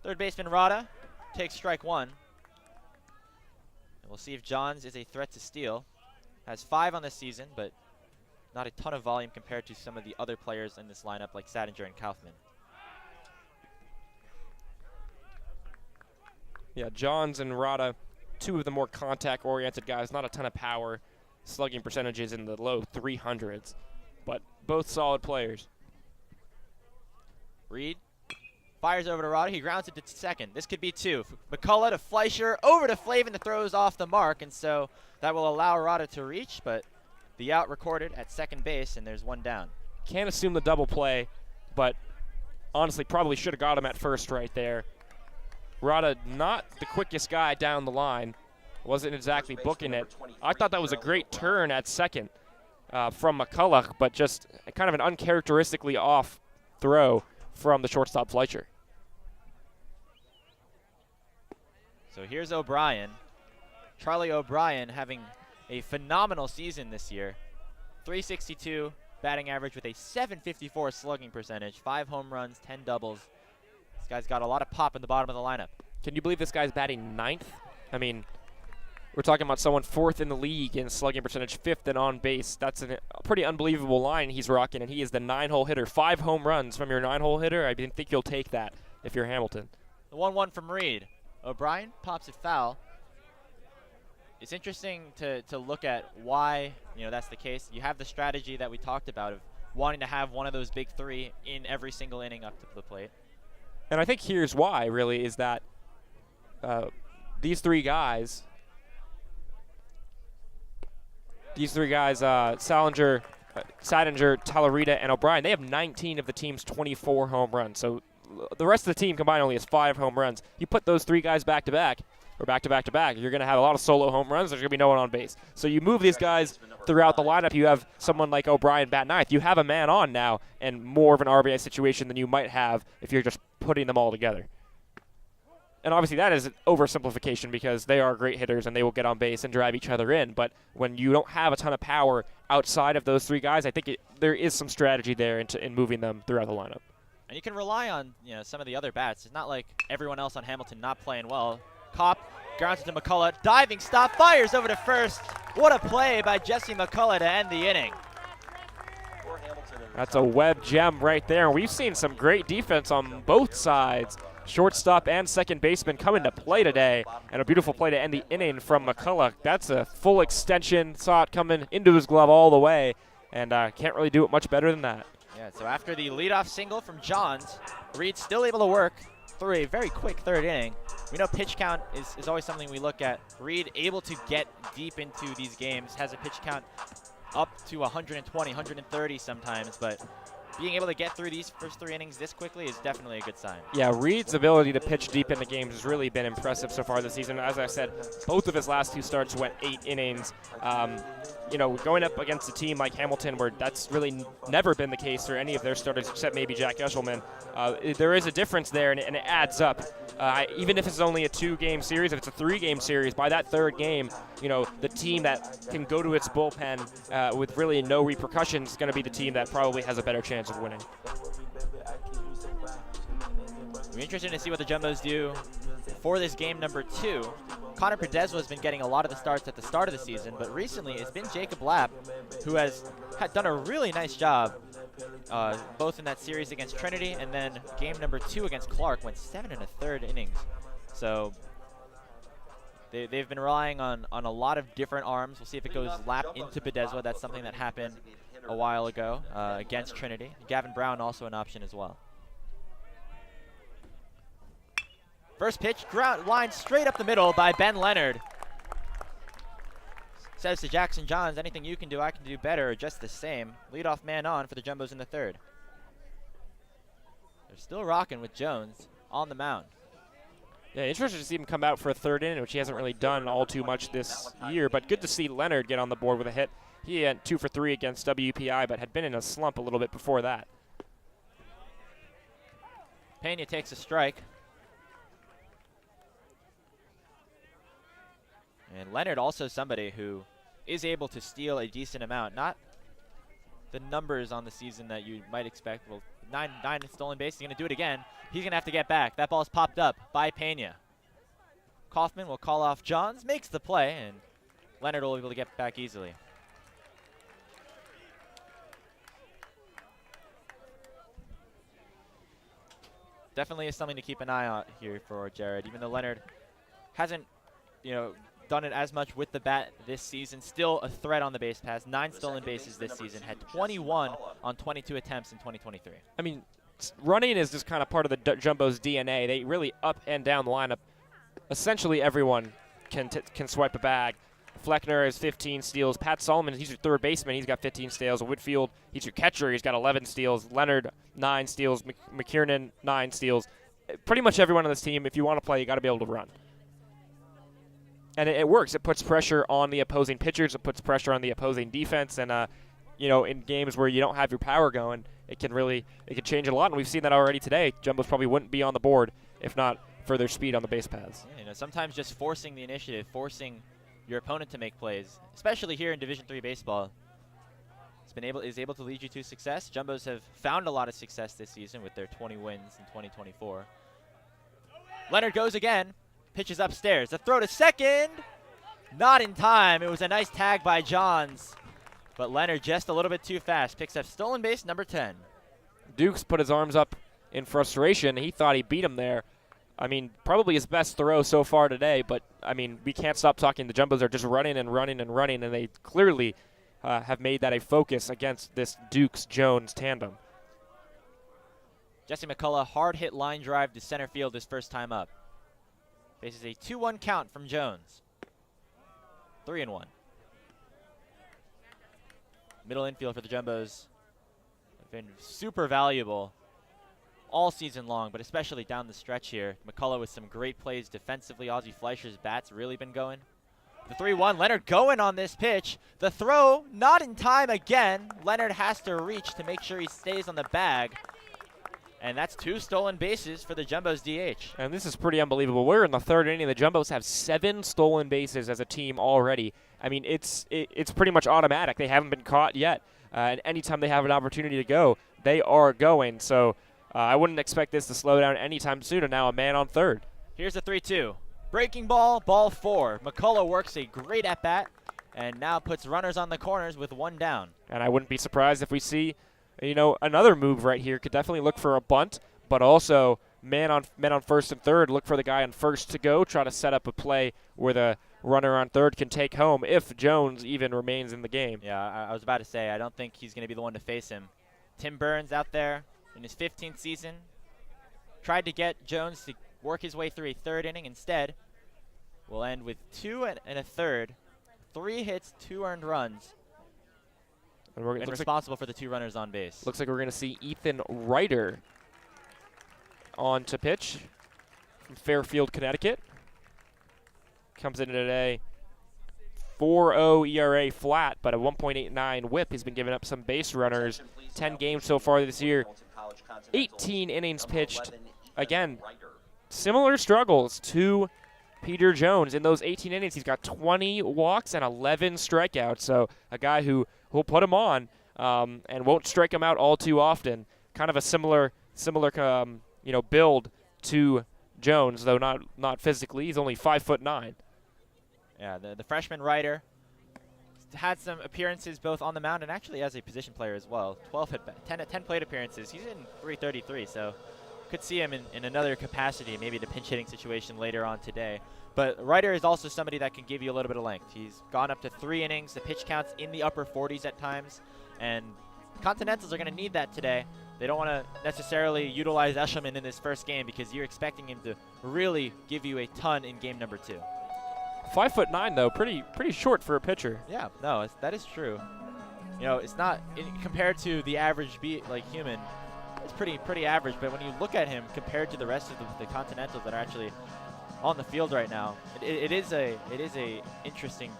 Third baseman Rada takes strike 1. And we'll see if Johns is a threat to steal. Has 5 on this season, but not a ton of volume compared to some of the other players in this lineup like Sadinger and Kaufman. Yeah, Johns and Rada, 2 of the more contact-oriented guys, not a ton of power, slugging percentages in the low 300s, but both solid players. Reed fires over to Rada. He grounds it to second. This could be 2. McCullough to Fleischer, over to Flavin. The throw is off the mark, and so that will allow Rada to reach, but the out recorded at second base, and there's 1 down. Can't assume the double play, but honestly probably should have got him at first right there. Rada, not the quickest guy down the line, wasn't exactly booking it. I thought that was a great turn at second from McCullough, but just kind of an uncharacteristically off throw from the shortstop Fleischer. So here's O'Brien. Charlie O'Brien having a phenomenal season this year. 362 batting average with a 754 slugging percentage, 5 home runs, 10 doubles. This guy's got a lot of pop in the bottom of the lineup. Can you believe this guy's batting 9th? I mean, we're talking about someone 4th in the league in slugging percentage, 5th in on base. That's a pretty unbelievable line he's rocking, and he is the 9-hole hitter. 5 home runs from your 9-hole hitter. I think you'll take that if you're Hamilton. The 1-1 from Reed. O'Brien pops it foul. It's interesting to look at why that's the case. You have the strategy that we talked about of wanting to have one of those big 3 in every single inning up to the plate. And I think here's why, really, is that these three guys, Salinger, Talarita, and O'Brien, they have 19 of the team's 24 home runs. So the rest of the team combined only has 5 home runs. You put those 3 guys back to back, or back to back to back, you're going to have a lot of solo home runs. There's going to be no one on base. So you move these guys throughout the lineup. You have someone like O'Brien bat 9th. You have a man on now and more of an RBI situation than you might have if you're just putting them all together. And obviously that is an oversimplification because they are great hitters and they will get on base and drive each other in. But when you don't have a ton of power outside of those 3 guys, I think there is some strategy there in moving them throughout the lineup. And you can rely on some of the other bats. It's not like everyone else on Hamilton not playing well. Kopp grounds it to McCullough. Diving stop, fires over to first. What a play by Jesse McCullough to end the inning. That's a web gem right there. We've seen some great defense on both sides. Shortstop and second baseman come into play today. And a beautiful play to end the inning from McCullough. That's a full extension. Saw it coming into his glove all the way. And can't really do it much better than that. Yeah, so after the leadoff single from Johns, Reed's still able to work through a very quick 3rd inning. We know pitch count is always something we look at. Reed able to get deep into these games, has a pitch count up to 120, 130 sometimes, but being able to get through these first 3 innings this quickly is definitely a good sign. Yeah, Reed's ability to pitch deep into games has really been impressive so far this season. As I said, both of his last 2 starts went 8 innings. Going up against a team like Hamilton where that's really never been the case for any of their starters except maybe Jack Eshelman, there is a difference there and it adds up. Even if it's only a 2-game series, if it's a 3-game series, by that 3rd game, the team that can go to its bullpen with really no repercussions is going to be the team that probably has a better chance of winning. It'll be interesting to see what the Jumbos do for this game number 2. Connor Pedezzo has been getting a lot of the starts at the start of the season, but recently it's been Jacob Lapp who had done a really nice job both in that series against Trinity and then game number 2 against Clark, went 7 1/3 innings. So they've been relying on a lot of different arms. We'll see if it goes Lapp into Pedezzo. That's something that happened a while ago against Trinity. Gavin Brown also an option as well. First pitch, ground line straight up the middle by Ben Leonard. Says to Jackson Johns, anything you can do, I can do better, or just the same. Leadoff man on for the Jumbos in the third. They're still rocking with Jones on the mound. Yeah, interesting to see him come out for a third inning, which he hasn't really done all too much this year, but good to see Leonard get on the board with a hit. He had 2 for 3 against WPI, but had been in a slump a little bit before that. Pena takes a strike. And Leonard also somebody who is able to steal a decent amount. Not the numbers on the season that you might expect. Well, 9 stolen bases. He's going to do it again. He's going to have to get back. That ball's popped up by Pena. Kaufman will call off Johns, makes the play, and Leonard will be able to get back easily. Definitely is something to keep an eye on here for Jared. Even though Leonard hasn't, done it as much with the bat this season, still a threat on the base paths. 9 stolen bases this season, had 21 on 22 attempts in 2023. I mean, running is just kind of part of the Jumbo's DNA. They really up and down the lineup. Essentially everyone can swipe a bag. Fleckner has 15 steals. Pat Solomon, he's your third baseman. He's got 15 steals. Whitfield, he's your catcher. He's got 11 steals. Leonard, 9 steals. McKiernan, 9 steals. Pretty much everyone on this team, if you want to play, you got to be able to run. And it works. It puts pressure on the opposing pitchers. It puts pressure on the opposing defense. And, in games where you don't have your power going, it can change it a lot. And we've seen that already today. Jumbos probably wouldn't be on the board if not for their speed on the base paths. Yeah, sometimes just forcing the initiative, forcing your opponent to make plays, especially here in Division III baseball, is able to lead you to success. Jumbos have found a lot of success this season with their 20 wins in 2024. Leonard goes again. Pitches upstairs. The throw to second. Not in time. It was a nice tag by Johns. But Leonard just a little bit too fast. Picks up stolen base number 10. Dukes put his arms up in frustration. He thought he beat him there. I mean, probably his best throw so far today. But, I mean, we can't stop talking. The Jumbos are just running and running and running. And they clearly have made that a focus against this Dukes-Jones tandem. Jesse McCullough, hard hit line drive to center field his first time up. Faces a 2-1 count from Jones. 3-1. Middle infield for the Jumbos have been super valuable all season long, but especially down the stretch here. McCullough with some great plays defensively. Ozzie Fleischer's bat's really been going. The 3-1, Leonard going on this pitch. The throw, not in time again. Leonard has to reach to make sure he stays on the bag. And that's 2 stolen bases for the Jumbos DH. And this is pretty unbelievable. We're in the third inning. The Jumbos have 7 stolen bases as a team already. I mean, it's pretty much automatic. They haven't been caught yet. And anytime they have an opportunity to go, they are going. So I wouldn't expect this to slow down anytime soon. And now a man on third. Here's the 3-2. Breaking ball, ball 4. McCullough works a great at-bat and now puts runners on the corners with 1 down. And I wouldn't be surprised if we see another move right here. Could definitely look for a bunt, but also man on first and third. Look for the guy on first to go. Try to set up a play where the runner on third can take home if Jones even remains in the game. Yeah, I was about to say, I don't think he's going to be the one to face him. Tim Burns out there in his 15th season. Tried to get Jones to work his way through a third inning. Instead, we'll end with 2 and a third. 3 hits, 2 earned runs. And responsible for the 2 runners on base. Looks like we're going to see Ethan Ryder on to pitch from Fairfield, Connecticut. Comes in today, 4.0 ERA flat, but a 1.89 whip. He's been giving up some base runners. 10 games so far this year. 18 innings pitched. Again, similar struggles to Peter Jones. In those 18 innings, he's got 20 walks and 11 strikeouts. So a guy who will put him on and won't strike him out all too often. Kind of a similar build to Jones, though not physically. He's only 5'9". Yeah, the freshman Ryder had some appearances both on the mound and actually as a position player as well. 10 plate appearances. He's in 333, so could see him in another capacity, maybe the pinch hitting situation later on today. But Ryder is also somebody that can give you a little bit of length. He's gone up to 3 innings. The pitch count's in the upper 40s at times, and Continentals are going to need that today they don't want to necessarily utilize Eshelman in this first game because you're expecting him to really give you a ton in game number 2. 5'9" though, pretty short for a pitcher. Yeah, no, that is true. You know, it's not compared to the average human. It's pretty average, but when you look at him compared to the rest of the Continentals that are actually on the field right now, it is a interesting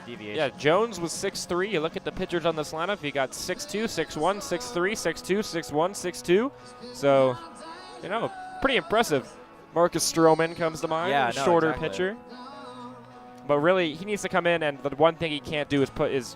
deviation. Yeah, Jones was 6'3". You look at the pitchers on this lineup. He got 6'2", 6'1", 6'3", 6'2", 6'1", 6'2". So, you know, pretty impressive. Marcus Stroman comes to mind. Yeah, shorter exactly. pitcher. But really, he needs to come in, and the one thing he can't do is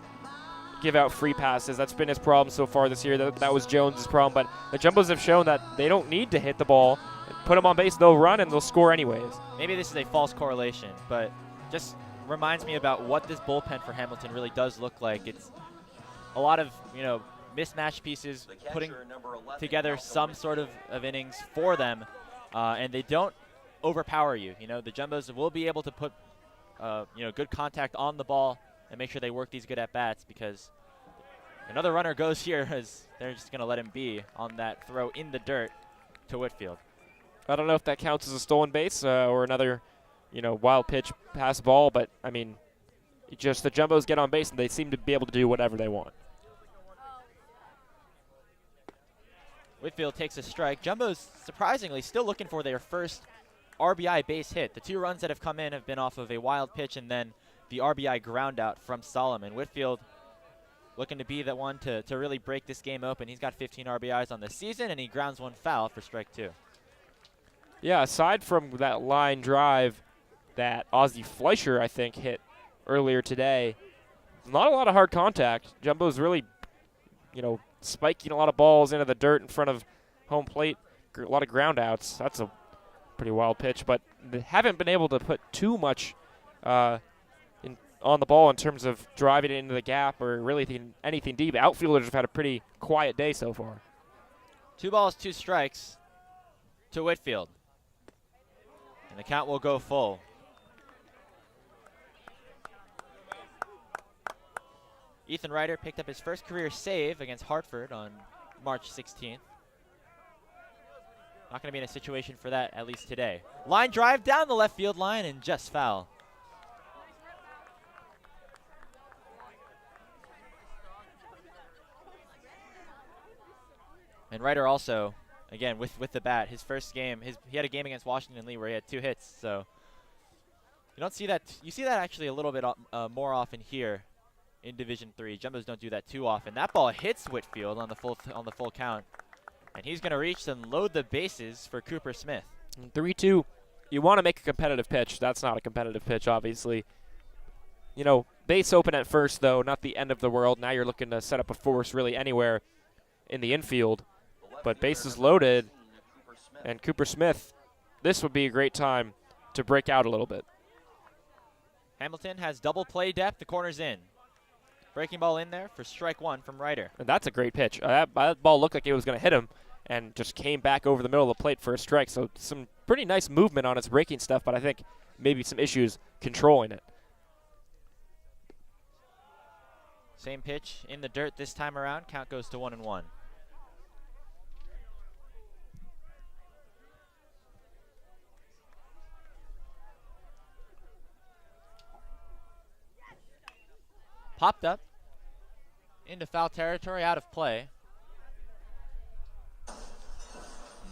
give out free passes. That's been his problem so far this year. That was Jones' problem. But the Jumbos have shown that they don't need to hit the ball. Put them on base, they'll run, and they'll score anyways. Maybe this is a false correlation, but just reminds me about what this bullpen for Hamilton really does look like. It's a lot of, you know, mismatched pieces, putting together some sort of innings for them, and they don't overpower you. You know, the Jumbos will be able to put, you know, good contact on the ball and make sure they work these good at-bats, because another runner goes here as they're just going to let him be on that throw in the dirt to Whitfield. I don't know if that counts as a stolen base or another, you know, wild pitch pass ball, but, I mean, just the Jumbos get on base and they seem to be able to do whatever they want. Whitfield takes a strike. Jumbos, surprisingly, still looking for their first RBI base hit. The 2 runs that have come in have been off of a wild pitch and then the RBI ground out from Solomon. Whitfield looking to be the one to really break this game open. He's got 15 RBIs on the season, and he grounds 1 foul for strike 2. Yeah, aside from that line drive that Ozzie Fleischer, I think, hit earlier today, not a lot of hard contact. Jumbo's really, you know, spiking a lot of balls into the dirt in front of home plate. A lot of ground outs. That's a pretty wild pitch, but they haven't been able to put too much on the ball in terms of driving it into the gap or really anything deep. Outfielders have had a pretty quiet day so far. 2 balls, 2 strikes to Whitfield. And the count will go full. Ethan Ryder picked up his first career save against Hartford on March 16th. Not going to be in a situation for that, at least today. Line drive down the left field line and just foul. And Ryder also, again, with the bat, his first game, he had a game against Washington Lee where he had 2 hits. So you don't see that. You see that actually a little bit more often here in Division III. Jumbos don't do that too often. That ball hits Whitfield on the full count, and he's going to reach and load the bases for Cooper Smith. 3-2. You want to make a competitive pitch. That's not a competitive pitch, obviously. You know, base open at first, though, not the end of the world. Now you're looking to set up a force really anywhere in the infield. But bases loaded, and Cooper Smith, this would be a great time to break out a little bit. Hamilton has double play depth. The corner's in. Breaking ball in there for strike 1 from Ryder. And that's a great pitch. That ball looked like it was going to hit him and just came back over the middle of the plate for a strike. So some pretty nice movement on its breaking stuff, but I think maybe some issues controlling it. Same pitch in the dirt this time around. Count goes to 1-1. Popped up into foul territory, out of play. And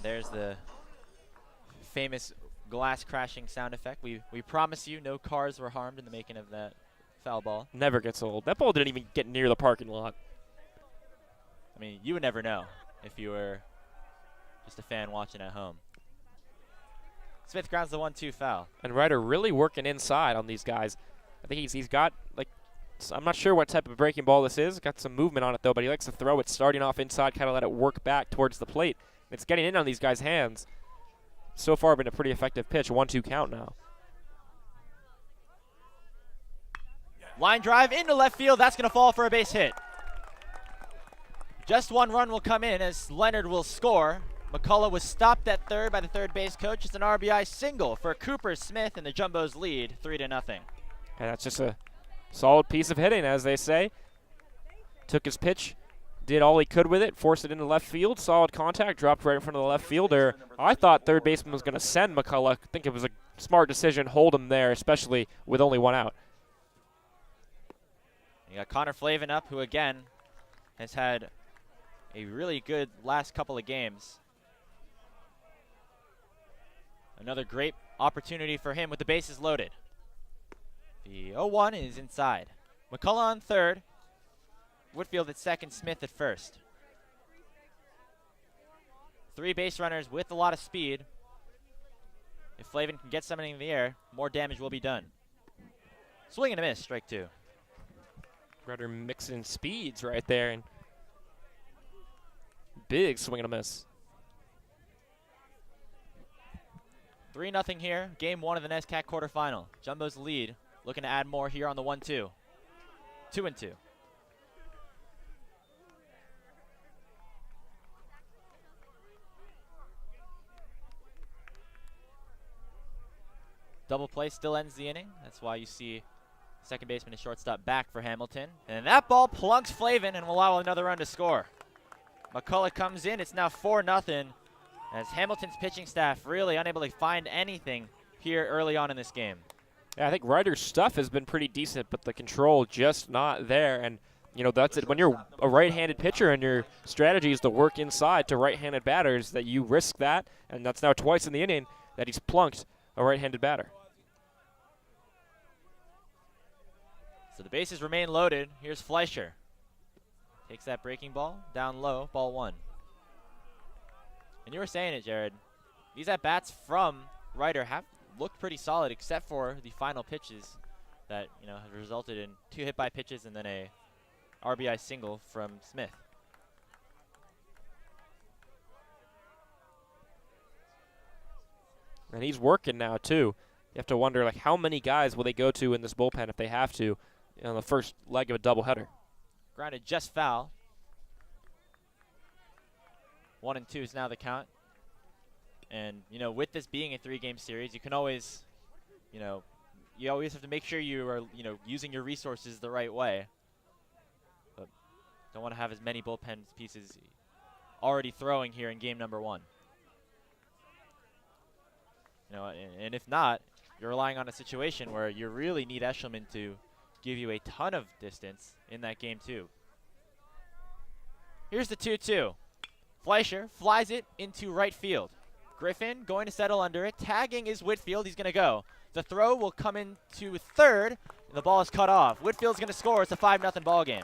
there's the famous glass crashing sound effect. We promise you no cars were harmed in the making of that foul ball. Never gets old. That ball didn't even get near the parking lot. I mean, you would never know if you were just a fan watching at home. Smith grounds the 1-2 foul. And Ryder really working inside on these guys. I think he's got, like, I'm not sure what type of breaking ball this is. Got some movement on it, though, but he likes to throw it starting off inside, kind of let it work back towards the plate. It's getting in on these guys' hands. So far, been a pretty effective pitch. 1-2 count now. Line drive into left field. That's going to fall for a base hit. Just 1 run will come in as Leonard will score. McCullough was stopped at third by the third base coach. It's an RBI single for Cooper Smith, and the Jumbos lead 3-0. And that's just a solid piece of hitting, as they say. Took his pitch did all he could with it, forced it into left field, solid contact, dropped right in front of the left fielder. I thought third baseman was going to send McCullough. I think it was a smart decision, hold him there, especially with only one out. You got Connor Flavin up, who again has had a really good last couple of games. Another great opportunity for him with the bases loaded. The 0-1 is inside. McCullough on third. Whitfield at second, Smith at first. 3 base runners with a lot of speed. If Flavin can get something in the air, more damage will be done. Swing and a miss, strike 2. Rudder mixing speeds right there, and big swing and a miss. 3-0 here, game 1 of the NESCAC quarterfinal. Jumbo's lead, looking to add more here on the 1-2. 2-2. Double play still ends the inning. That's why you see second baseman and shortstop back for Hamilton. And that ball plunks Flavin and will allow another run to score. McCullough comes in. It's now 4-0 as Hamilton's pitching staff really unable to find anything here early on in this game. Yeah, I think Ryder's stuff has been pretty decent, but the control just not there. And, you know, that's it. When you're a right-handed pitcher and your strategy is to work inside to right-handed batters, that you risk that. And that's now twice in the inning that he's plunked a right-handed batter. So the bases remain loaded. Here's Fleischer. Takes that breaking ball, down low, ball 1. And you were saying it, Jared. These at-bats from Ryder have looked pretty solid, except for the final pitches that, you know, have resulted in 2 hit-by pitches and then a RBI single from Smith. And he's working now, too. You have to wonder, like, how many guys will they go to in this bullpen if they have to on the first leg of a doubleheader? Grounded just foul. 1-2 is now the count. And, you know, with this being a 3-game series, you can always, you know, you always have to make sure you are, you know, using your resources the right way. But don't want to have as many bullpen pieces already throwing here in game number 1. You know, and if not, you're relying on a situation where you really need Eshelman to give you a ton of distance in that game too. Here's the 2-2. Fleischer flies it into right field. Griffin going to settle under it. Tagging is Whitfield. He's going to go. The throw will come into third. And the ball is cut off. Whitfield's going to score. It's a 5-0 ball game.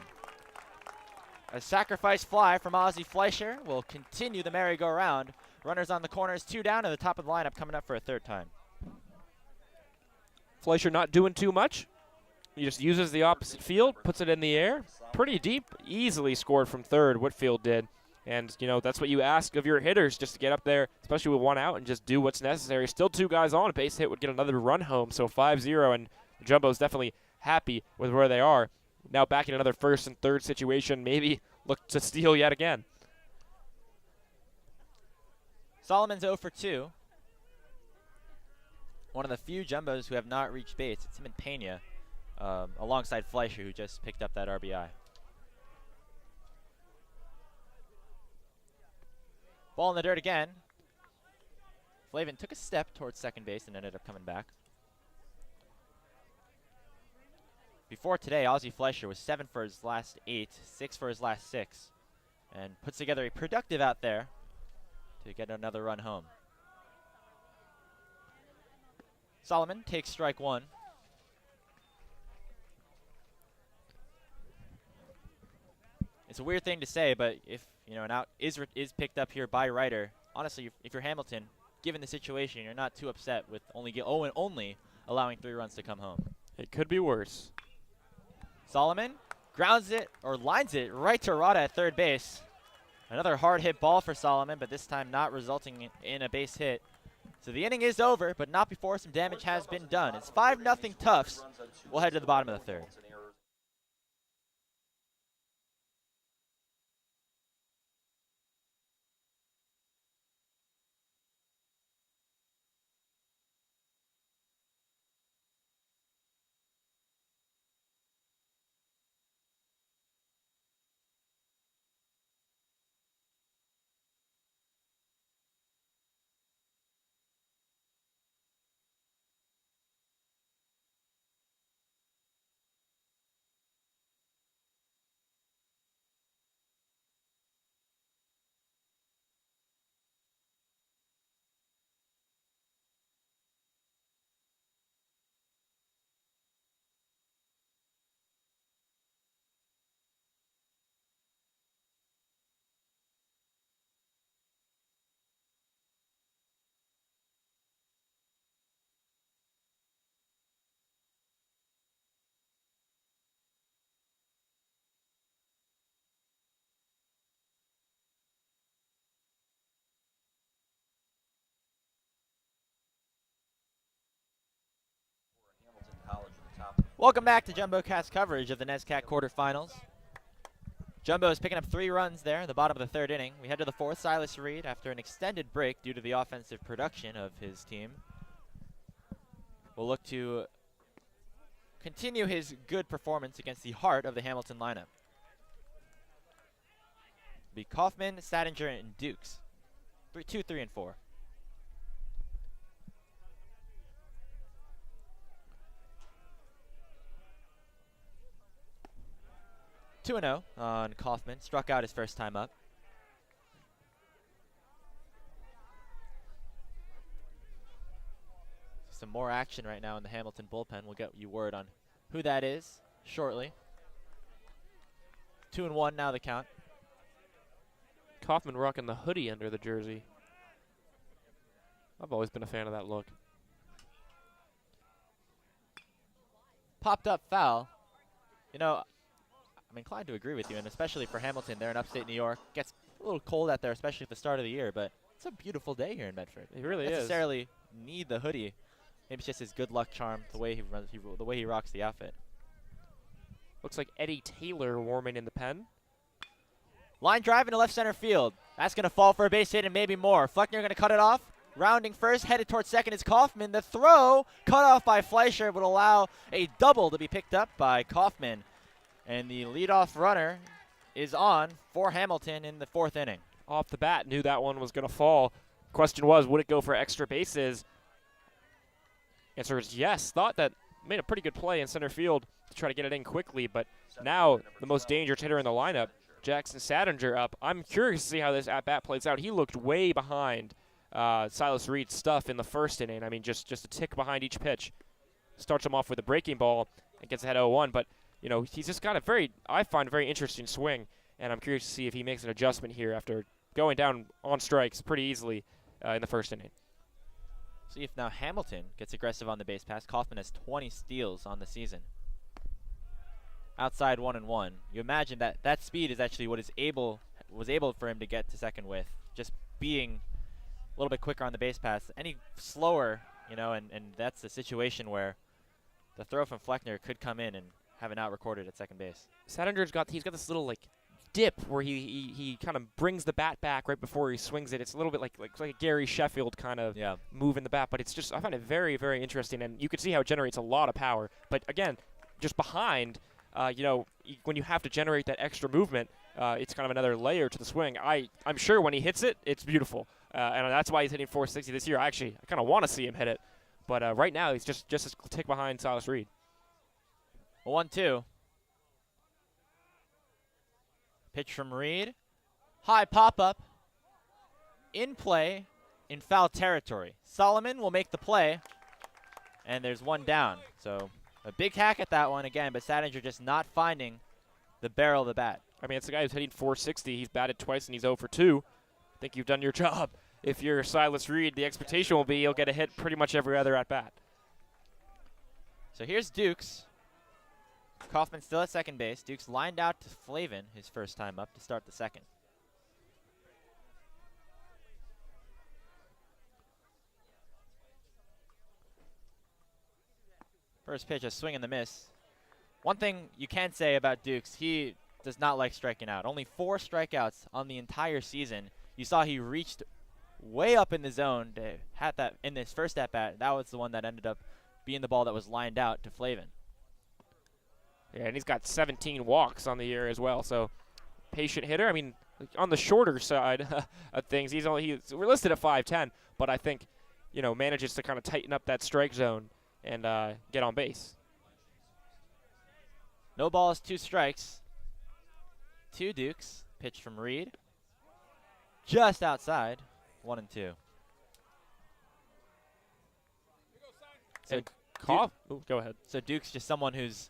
A sacrifice fly from Ozzie Fleischer will continue the merry-go-round. Runners on the corners, 2 down, and the top of the lineup coming up for a 3rd time. Fleischer not doing too much. He just uses the opposite field, puts it in the air. Pretty deep, easily scored from third, Whitfield did. And, you know, that's what you ask of your hitters, just to get up there, especially with 1 out, and just do what's necessary. Still 2 guys on. A base hit would get another run home, so 5-0, and Jumbo's definitely happy with where they are. Now back in another 1st and 3rd situation, maybe look to steal yet again. Solomon's 0 for 2. One of the few Jumbos who have not reached base. It's him and Pena, alongside Fleischer, who just picked up that RBI. Ball in the dirt again. Flavin took a step towards second base and ended up coming back. Before today, Ozzie Fleischer was 7 for his last 8, 6 for his last 6, and puts together a productive out there to get another run home. Solomon takes strike 1. It's a weird thing to say, but if, you know, an out is picked up here by Ryder, honestly, if you're Hamilton, given the situation, you're not too upset with only allowing 3 runs to come home. It could be worse. Solomon grounds it, or lines it, right to Rada at third base. Another hard hit ball for Solomon, but this time not resulting in a base hit. So the inning is over, but not before some damage has been done. It's 5-0 Tufts. We'll head to the bottom of the 3rd. Welcome back to JumboCast coverage of the NESCAC quarterfinals. Jumbo is picking up 3 runs there in the bottom of the 3rd inning. We head to the 4th. Silas Reed, after an extended break due to the offensive production of his team, will look to continue his good performance against the heart of the Hamilton lineup. Be Kaufman, Stadinger, and Dukes. 2, 3, and 4. Two and 0 on Kaufman. Struck out his first time up. Some more action right now in the Hamilton bullpen. We'll get you word on who that is shortly. 2-1 now the count. Kaufman rocking the hoodie under the jersey. I've always been a fan of that look. Popped up foul. You know, I'm inclined to agree with you, and especially for Hamilton, they're in upstate New York. Gets a little cold out there, especially at the start of the year, but it's a beautiful day here in Medford. It really Don't is. necessarily need the hoodie. Maybe it's just his good luck charm, the way he runs, the way he rocks the outfit. Looks like Eddie Taylor warming in the pen. Line drive into left center field. That's going to fall for a base hit and maybe more. Fleckner going to cut it off. Rounding first, headed towards second is Kaufman. The throw cut off by Fleischer would allow a double to be picked up by Kaufman. And the leadoff runner is on for Hamilton in the 4th inning. Off the bat, knew that one was going to fall. Question was, would it go for extra bases? Answer is yes. Thought that made a pretty good play in center field to try to get it in quickly, but now the most dangerous hitter in the lineup, Jackson Stadinger, up. I'm curious to see how this at-bat plays out. He looked way behind Silas Reed's stuff in the 1st inning. I mean, just a tick behind each pitch. Starts him off with a breaking ball and gets ahead 0-1, but you know, he's just got a I find, very interesting swing, and I'm curious to see if he makes an adjustment here after going down on strikes pretty easily in the 1st inning. See if now Hamilton gets aggressive on the base pass. Kaufman has 20 steals on the season. Outside 1-1. You imagine that speed is actually what was able for him to get to second with, just being a little bit quicker on the base pass. Any slower, you know, and that's a situation where the throw from Fleckner could come in and have an out recorded at second base. Stadinger's got this little like dip where he kind of brings the bat back right before he swings it. It's a little bit like a Gary Sheffield kind of move in the bat, but it's just, I find it very, very interesting, and you can see how it generates a lot of power. But again, just behind, you know, when you have to generate that extra movement, it's kind of another layer to the swing. I'm sure when he hits it, it's beautiful, and that's why he's hitting 460 this year. I kind of want to see him hit it, but right now he's just a tick behind Silas Reed. 1-2. Pitch from Reed. High pop-up. In play in foul territory. Solomon will make the play, and there's one down. So a big hack at that one again, but Stadinger just not finding the barrel of the bat. I mean, it's a guy who's hitting 460. He's batted twice, and he's 0 for 2. I think you've done your job. If you're Silas Reed, the expectation will be he'll get a hit pretty much every other at-bat. So here's Dukes. Kaufman still at second base. Dukes lined out to Flavin his first time up to start the 2nd. First pitch, a swing and the miss. One thing you can say about Dukes, he does not like striking out. Only 4 strikeouts on the entire season. You saw he reached way up in the zone to have that in this first at-bat. That was the one that ended up being the ball that was lined out to Flavin. Yeah, and he's got 17 walks on the year as well, so patient hitter. I mean, on the shorter side of things, we're listed at 5'10", but I think, you know, manages to kind of tighten up that strike zone and get on base. No balls, 2 strikes. 2 Dukes. Pitch from Reed. Just outside. 1-2. So go ahead. So Duke's just someone who's,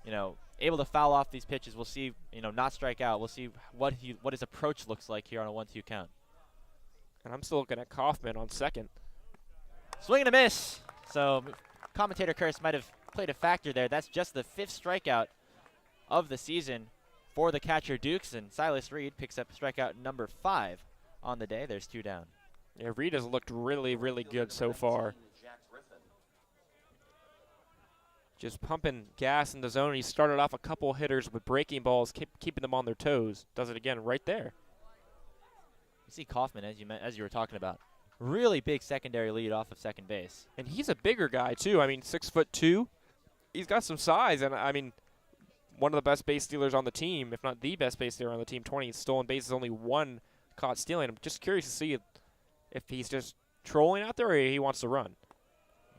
you know, able to foul off these pitches. We'll see, you know, not strike out. We'll see what his approach looks like here on a 1-2 count. And I'm still looking at Kaufman on second. Swing and a miss. So commentator curse might have played a factor there. That's just the 5th strikeout of the season for the catcher Dukes, and Silas Reed picks up strikeout number 5 on the day. There's 2 down. Yeah, Reed has looked really, really good so far. just pumping gas in the zone. He started off a couple hitters with breaking balls, keeping them on their toes. Does it again right there. You see Kaufman, as you were talking about, really big secondary lead off of second base. And he's a bigger guy, too. I mean, 6'2". He's got some size, and I mean, one of the best base stealers on the team, if not the best base stealer on the team. 20 stolen bases, only one caught stealing. I'm just curious to see if he's just trolling out there or he wants to run.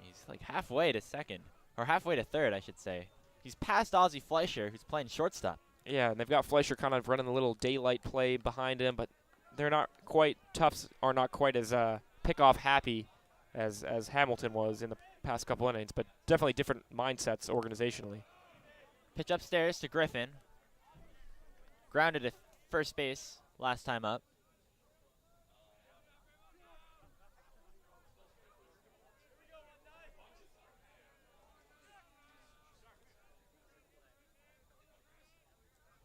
He's like halfway to second, or halfway to third, I should say. He's past Ozzie Fleischer, who's playing shortstop. Yeah, and they've got Fleischer kind of running a little daylight play behind him, but they're not quite, Tufts are not quite as pickoff happy as Hamilton was in the past couple innings, but definitely different mindsets organizationally. Pitch upstairs to Griffin. Grounded at first base last time up.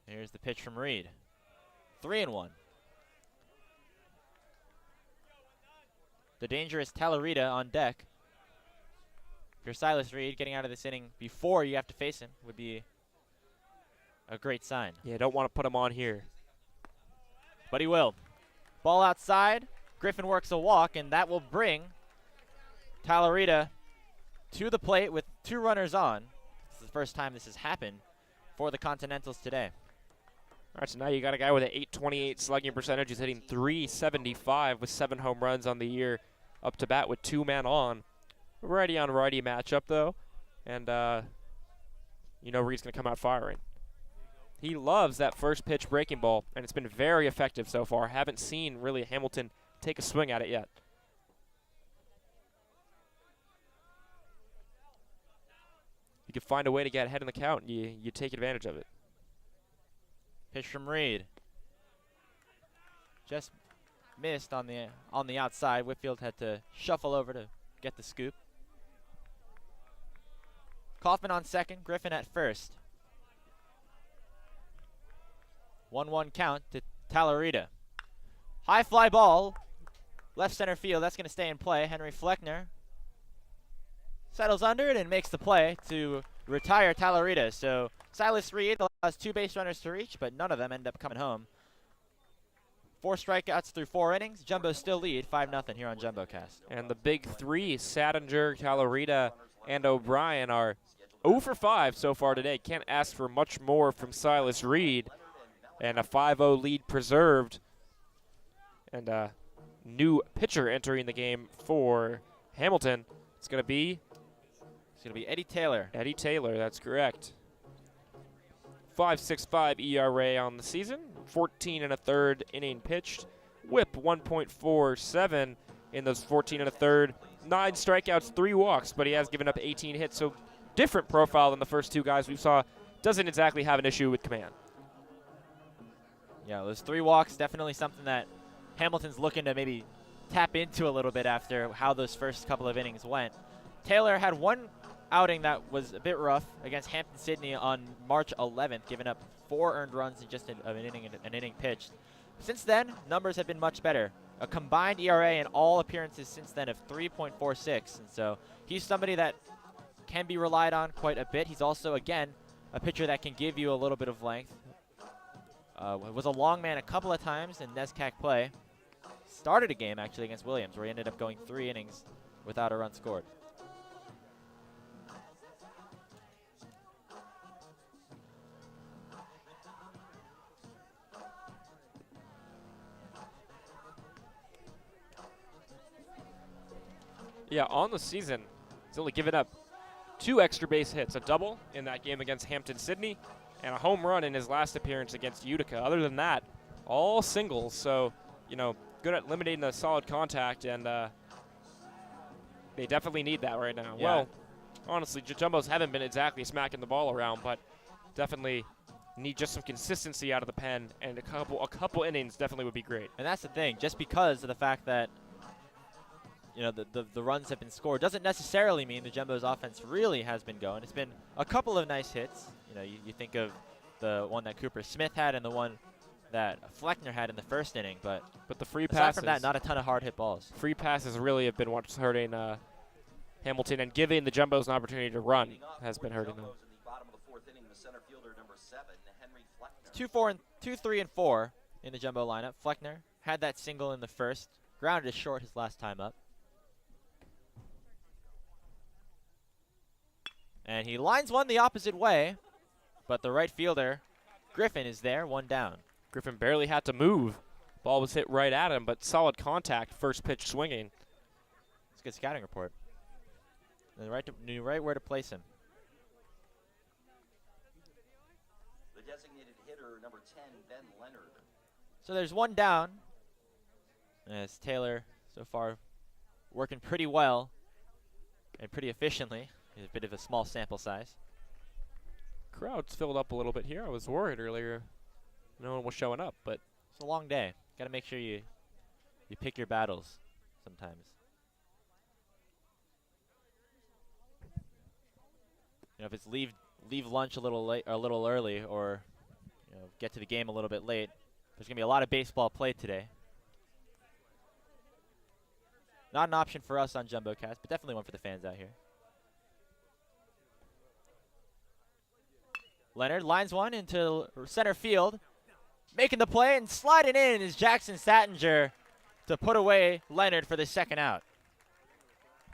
Here's the pitch from Reed. 3-1. The dangerous Talarita on deck. If you're Silas Reed, getting out of this inning before you have to face him would be a great sign. Yeah, don't want to put him on here. But he will. Ball outside. Griffin works a walk, and that will bring Talarita to the plate with 2 runners on. This is the first time this has happened for the Continentals today. All right, so now you got a guy with an .828 slugging percentage. He's hitting .375 with 7 home runs on the year, up to bat with 2 men on. Righty-on-righty matchup, though, and you know Reed's going to come out firing. He loves that first pitch breaking ball, and it's been very effective so far. Haven't seen, really, Hamilton take a swing at it yet. You can find a way to get ahead in the count, and you take advantage of it. Pitch from Reed. Just missed on the outside. Whitfield had to shuffle over to get the scoop. Kaufman on second, Griffin at first. 1-1 count to Talarita. High fly ball, left center field. That's going to stay in play. Henry Fleckner settles under it and makes the play to retire Talarita. So Silas Reed allows 2 base runners to reach, but none of them end up coming home. 4 strikeouts through 4 innings. Jumbo still lead 5-0 here on JumboCast. And the big 3, Sadinger, Talarita, and O'Brien, are 0 for 5 so far today. Can't ask for much more from Silas Reed. And a 5-0 lead preserved. And a new pitcher entering the game for Hamilton. It's going to be Eddie Taylor. Eddie Taylor, that's correct. 5.65 ERA on the season. 14 1/3 inning pitched. Whip 1.47 in those 14 1/3. 9 strikeouts, 3 walks, but he has given up 18 hits. So different profile than the first 2 guys we saw. Doesn't exactly have an issue with command. Yeah, those 3 walks, definitely something that Hamilton's looking to maybe tap into a little bit after how those first couple of innings went. Taylor had 1 outing that was a bit rough against Hampton-Sydney on March 11th, giving up 4 earned runs in just an inning pitched. Since then, numbers have been much better. A combined ERA in all appearances since then of 3.46, and so he's somebody that can be relied on quite a bit. He's also, again, a pitcher that can give you a little bit of length. Was a long man a couple of times in NESCAC play. Started a game, actually, against Williams, where he ended up going 3 innings without a run scored. Yeah, on the season, he's only given up 2 extra base hits, a double in that game against Hampton-Sydney, and a home run in his last appearance against Utica. Other than that, all singles. So, you know, good at limiting the solid contact, and they definitely need that right now. Yeah. Well, honestly, Jumbos haven't been exactly smacking the ball around, but definitely need just some consistency out of the pen, and a couple innings definitely would be great. And that's the thing, just because of the fact that the runs have been scored doesn't necessarily mean the Jumbo's offense really has been going. It's been a couple of nice hits. You know, you think of the one that Cooper Smith had and the one that Fleckner had in the first inning, but the free aside passes, from that, not a ton of hard hit balls. free passes really have been what's hurting Hamilton and giving the Jumbos an opportunity to run has been hurting them. 2, 3, and 4 in the Jumbo lineup. Fleckner had that single in the first, grounded it short his last time up. And he lines one the opposite way, but the right fielder, Griffin, is there, one down. Griffin barely had to move. Ball was hit right at him, but solid contact, first pitch swinging. It's a good scouting report. Knew right where to place him. The designated hitter, number 10, Ben Leonard. So there's one down, as Taylor so far working pretty well and pretty efficiently. A bit of a small sample size. Crowd's filled up a little bit here. I was worried earlier no one was showing up, but It's a long day. Got to make sure you pick your battles sometimes. You know, if it's leave lunch a little late, or a little early, or get to the game a little bit late, there's gonna be a lot of baseball played today. Not an option for us on JumboCast, but definitely one for the fans out here. Leonard lines one into center field. Making the play and sliding in is Jackson Sattinger to put away Leonard for the second out.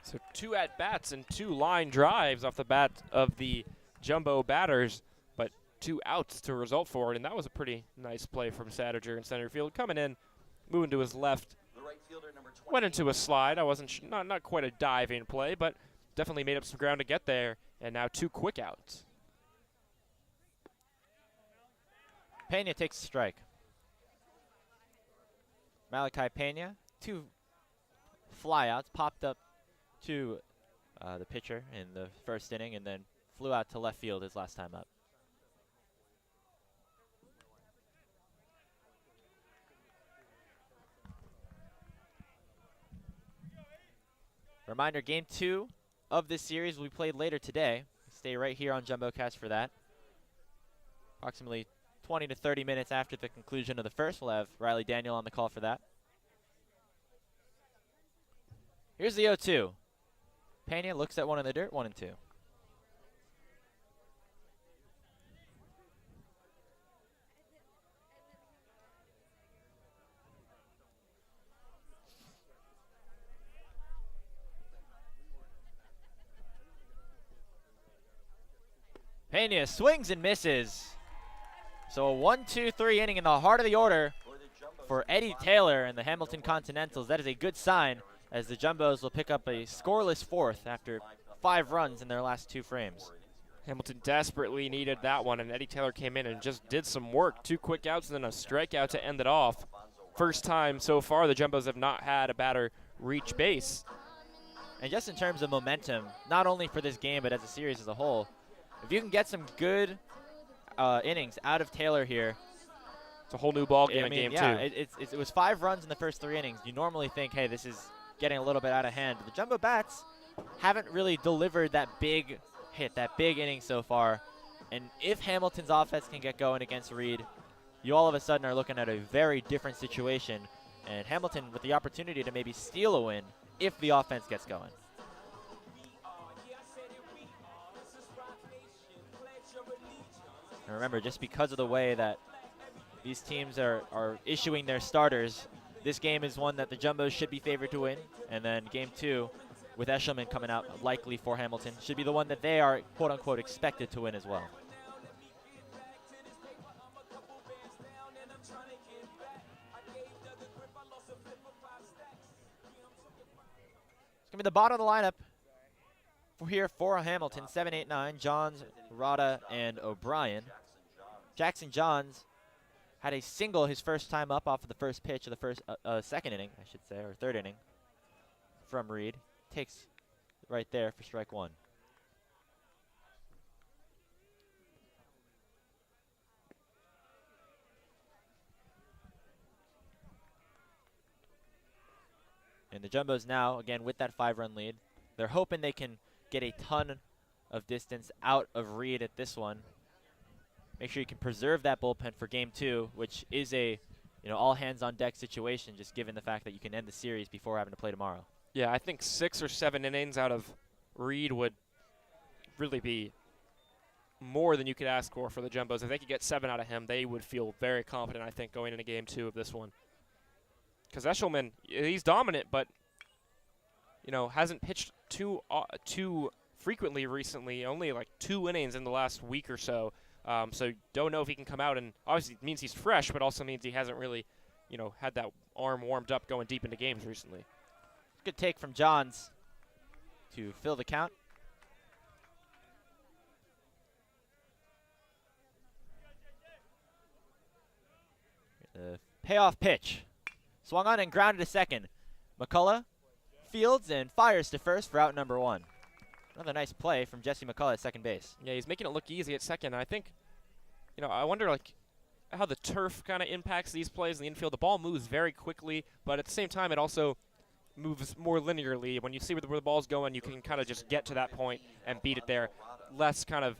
So 2 at-bats and 2 line drives off the bat of the Jumbo batters, but 2 outs to result for it, and that was a pretty nice play from Sattinger in center field. Coming in, moving to his left, The right fielder, number 20. went into a slide. I wasn't not quite a diving play, but definitely made up some ground to get there, and now 2 quick outs. Pena takes a strike. Malachi Pena, 2 flyouts, popped up to the pitcher in the first inning and then flew out to left field his last time up. Reminder, Game 2 of this series will be played later today. Stay right here on JumboCast for that. Approximately 20 to 30 minutes after the conclusion of the first, we'll have Riley Daniel on the call for that. Here's the 0-2. Pena looks at one in the dirt, 1-2. Pena swings and misses. So a 1-2-3 inning in the heart of the order for Eddie Taylor and the Hamilton Continentals. That is a good sign, as the Jumbos will pick up a scoreless fourth after 5 runs in their last 2 frames. Hamilton desperately needed that one, and Eddie Taylor came in and just did some work. 2 quick outs and then a strikeout to end it off. First time so far the Jumbos have not had a batter reach base. And just in terms of momentum, not only for this game but as a series as a whole, if you can get some good innings out of Taylor here, it's a whole new ball game in game 2. It was 5 runs in the first 3 innings. You normally think, hey, this is getting a little bit out of hand. The Jumbo bats haven't really delivered that big hit, that big inning so far. And if Hamilton's offense can get going against Reed, you all of a sudden are looking at a very different situation. And Hamilton with the opportunity to maybe steal a win if the offense gets going. And remember, just because of the way that these teams are issuing their starters, this game is one that the Jumbos should be favored to win. And then game 2, with Eshelman coming out likely for Hamilton, should be the one that they are, quote-unquote, expected to win as well. It's going to be the bottom of the lineup for Hamilton. 7, 8, 9, Johns, Rada, and O'Brien. Jackson Johns had a single his first time up off of the first pitch of the second inning, I should say, or third inning from Reed. Takes right there for strike 1. And the Jumbos now, again, with that 5-run lead, they're hoping they can get a ton of distance out of Reed at this one. Make sure you can preserve that bullpen for game 2, which is a all hands on deck situation, just given the fact that you can end the series before having to play tomorrow. Yeah, I think 6 or 7 innings out of read would really be more than you could ask for the Jumbos. If they could get 7 out of him, they would feel very confident, I think, going into game 2 of this one. Because Eshelman, he's dominant, but hasn't pitched too frequently recently. Only like 2 innings in the last week or so. So don't know if he can come out, and obviously it means he's fresh, but also means he hasn't really, had that arm warmed up going deep into games recently. Good take from Johns to fill the count. The payoff pitch. Swung on and grounded to second. McCullough fields and fires to first for out number 1. Another nice play from Jesse McCullough at second base. Yeah, he's making it look easy at second. I think, I wonder how the turf kind of impacts these plays in the infield. The ball moves very quickly, but at the same time, it also moves more linearly. When you see where the ball's going, you can kind of just get to that point and beat it there. Less kind of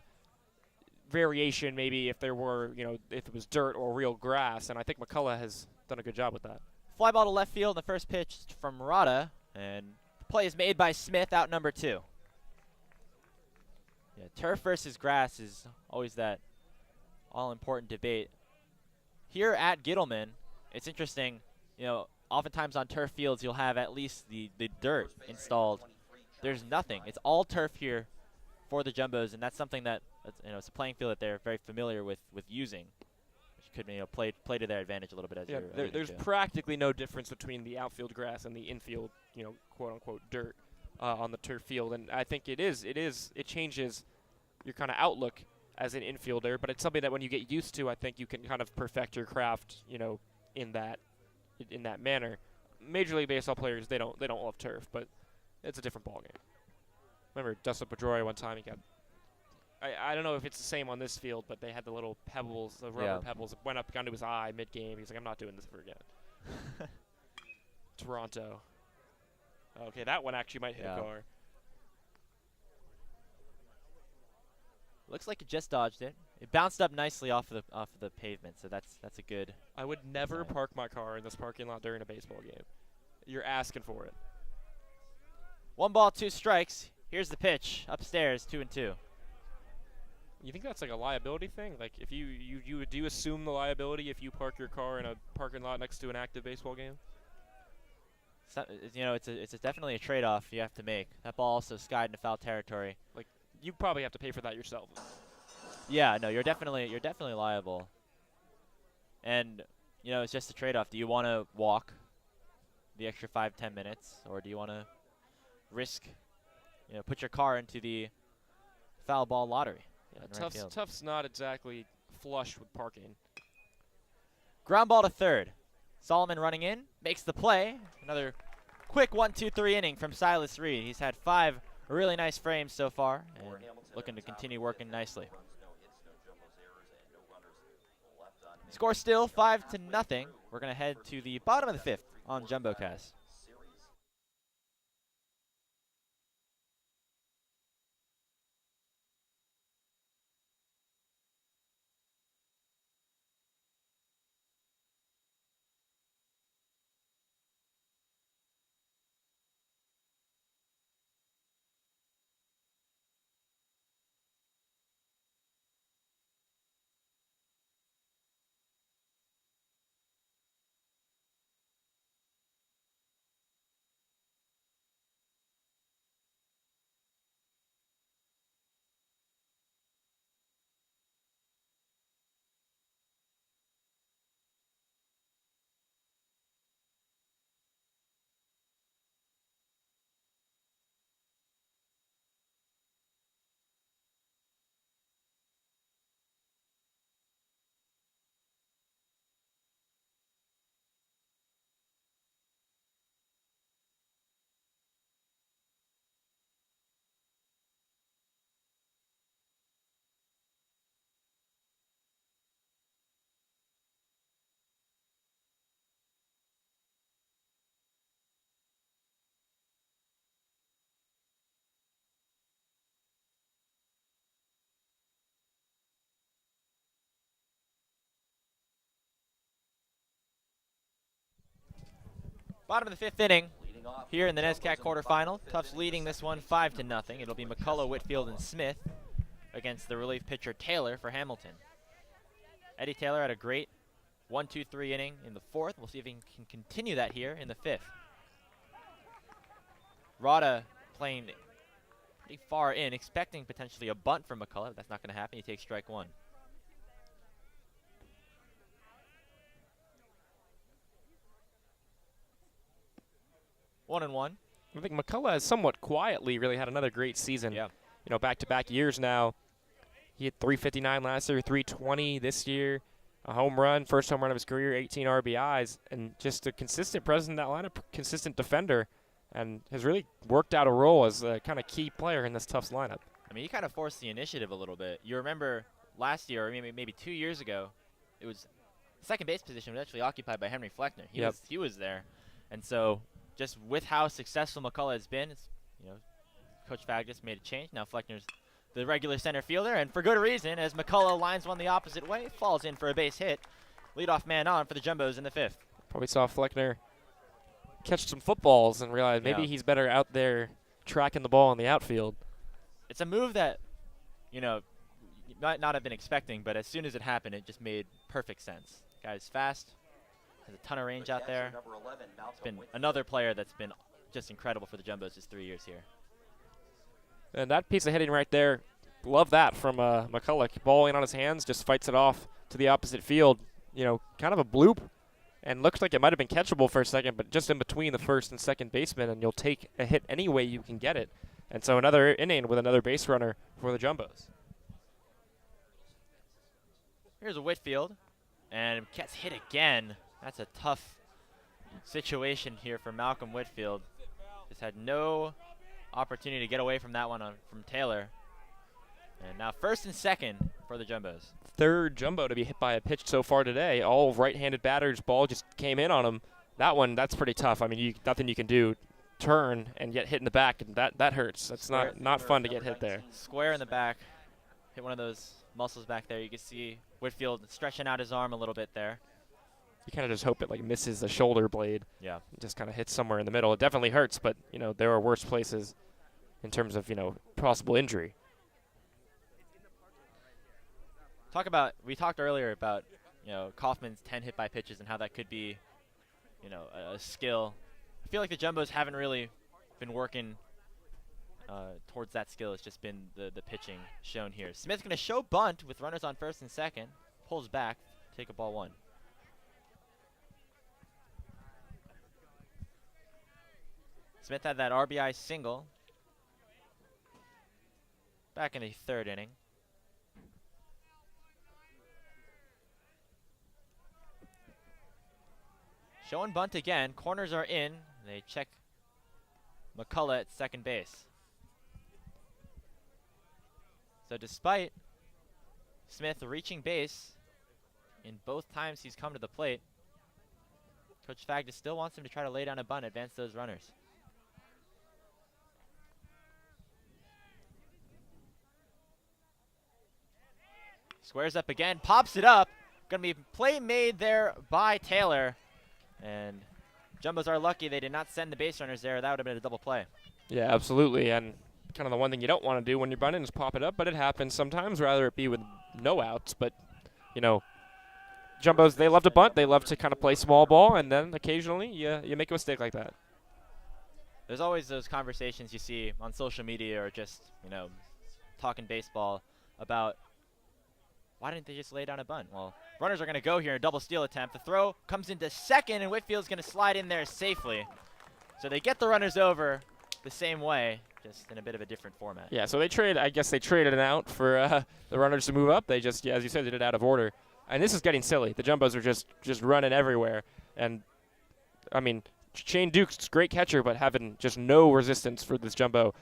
variation maybe if there were, if it was dirt or real grass, and I think McCullough has done a good job with that. Fly ball to left field, the first pitch from Murata, and play is made by Smith, out number 2. Yeah, turf versus grass is always that all-important debate. Here at Gittleman, it's interesting, oftentimes on turf fields you'll have at least the dirt installed. There's nothing. It's all turf here for the Jumbos, and that's something that it's a playing field that they're very familiar with using, which could play to their advantage a little bit. As there's practically no difference between the outfield grass and the infield, quote unquote dirt on the turf field, and I think it changes your kind of outlook as an infielder, but it's something that when you get used to, I think you can kind of perfect your craft, in that manner. Major League Baseball players, they don't love turf, but it's a different ballgame. Remember Dustin Pedroia one time, he got, I don't know if it's the same on this field, but they had the little pebbles, the rubber pebbles, went up, got into his eye mid-game. He's like, I'm not doing this ever again. Toronto. Okay, that one actually might hit a car. Looks like it just dodged it. It bounced up nicely off of the pavement, so that's a good. I would never park my car in this parking lot during a baseball game. You're asking for it. 1 ball, 2 strikes. Here's the pitch upstairs, 2-2. You think that's like a liability thing? Like if you do you assume the liability if you park your car in a parking lot next to an active baseball game? So, it's definitely a trade-off you have to make. That ball also skied into foul territory. Like you probably have to pay for that yourself. Yeah, no, you're definitely liable. And it's just a trade-off. Do you want to walk the extra 5-10 minutes, or do you want to risk, put your car into the foul ball lottery? Yeah, Tufts not exactly flush with parking. Ground ball to third. Solomon running in, makes the play. Another quick 1-2-3 inning from Silas Reed. He's had 5 really nice frames so far, and looking to continue working nicely. Score still 5-0. We're going to head to the bottom of the 5th on JumboCast. Bottom of the 5th inning. Leading off here in the Jumbos NESCAC the quarterfinal. fifth Tufts inning, leading the this second one baseman. 5-0. It'll be McCullough, Whitfield, and Smith against the relief pitcher Taylor for Hamilton. Eddie Taylor had a great 1-2-3 inning in the fourth. We'll see if he can continue that here in the fifth. Rada playing pretty far in, expecting potentially a bunt from McCullough. That's not going to happen. He takes strike one. One and one. I think McCullough has somewhat quietly really had another great season. Yeah. You know, back-to-back years now. He had 359 last year, 320 this year, a home run, first home run of his career, 18 RBIs, and just a consistent presence in that lineup, consistent defender, and has really worked out a role as a kind of key player in this Tufts lineup. I mean, he kind of forced the initiative a little bit. You remember last year, or maybe 2 years ago, it was the second base position was actually occupied by Henry Fleckner. He was there, and so just with how successful McCullough has been, Coach Fag just made a change. Now Fleckner's the regular center fielder, and for good reason, as McCullough lines one the opposite way, falls in for a base hit. Leadoff man on for the Jumbos in the fifth. Probably saw Fleckner catch some footballs and realize maybe Yeah. he's better out there tracking the ball in the outfield. It's a move that, you might not have been expecting, but as soon as it happened, it just made perfect sense. Guy's fast, has a ton of range out there. Number 11, It's been another player that's been just incredible for the Jumbos his 3 years here. And that piece of hitting right there, love that from McCullough. Ball in on his hands, just fights it off to the opposite field. You know, kind of a bloop, and looks like it might have been catchable for a second, but just in between the first and second baseman, and you'll take a hit any way you can get it. And so another inning with another base runner for the Jumbos. Here's a Whitfield, and gets hit again. That's a tough situation here for Malcolm Whitfield. Just had no opportunity to get away from that one from Taylor. And now first and second for the Jumbos. Third Jumbo to be hit by a pitch so far today. All right-handed batters. Ball just came in on him. That one, that's pretty tough. I mean, nothing you can do. Turn and get hit in the back, and that hurts. That's not fun to get hit there. Square in the back. Hit one of those muscles back there. You can see Whitfield stretching out his arm a little bit there. You kind of just hope it misses the shoulder blade. Yeah. It just kind of hits somewhere in the middle. It definitely hurts, but there are worse places in terms of possible injury. We talked earlier about Kaufman's 10 hit by pitches and how that could be a skill. I feel like the Jumbos haven't really been working towards that skill. It's just been the pitching shown here. Smith's going to show bunt with runners on first and second. Pulls back, take a ball one. Smith had that RBI single back in the third inning. Showing bunt again. Corners are in. They check McCullough at second base. So despite Smith reaching base in both times he's come to the plate, Coach Fagda still wants him to try to lay down a bunt, advance those runners. Squares up again, pops it up. Gonna be play made there by Taylor. And Jumbos are lucky they did not send the base runners there. That would have been a double play. Yeah, absolutely. And kind of the one thing you don't want to do when you're bunting is pop it up, but it happens sometimes, rather it be with no outs. But, Jumbos, they love to bunt. They love to kind of play small ball, and then occasionally you make a mistake like that. There's always those conversations you see on social media or just, talking baseball about why didn't they just lay down a bunt? Well, runners are going to go here in a double steal attempt. The throw comes into second, and Whitfield's going to slide in there safely. So they get the runners over the same way, just in a bit of a different format. Yeah, so they traded an out for the runners to move up. They just, as you said, they did it out of order. And this is getting silly. The Jumbos are just running everywhere. And, I mean, Shane Duke's a great catcher, but having just no resistance for this Jumbo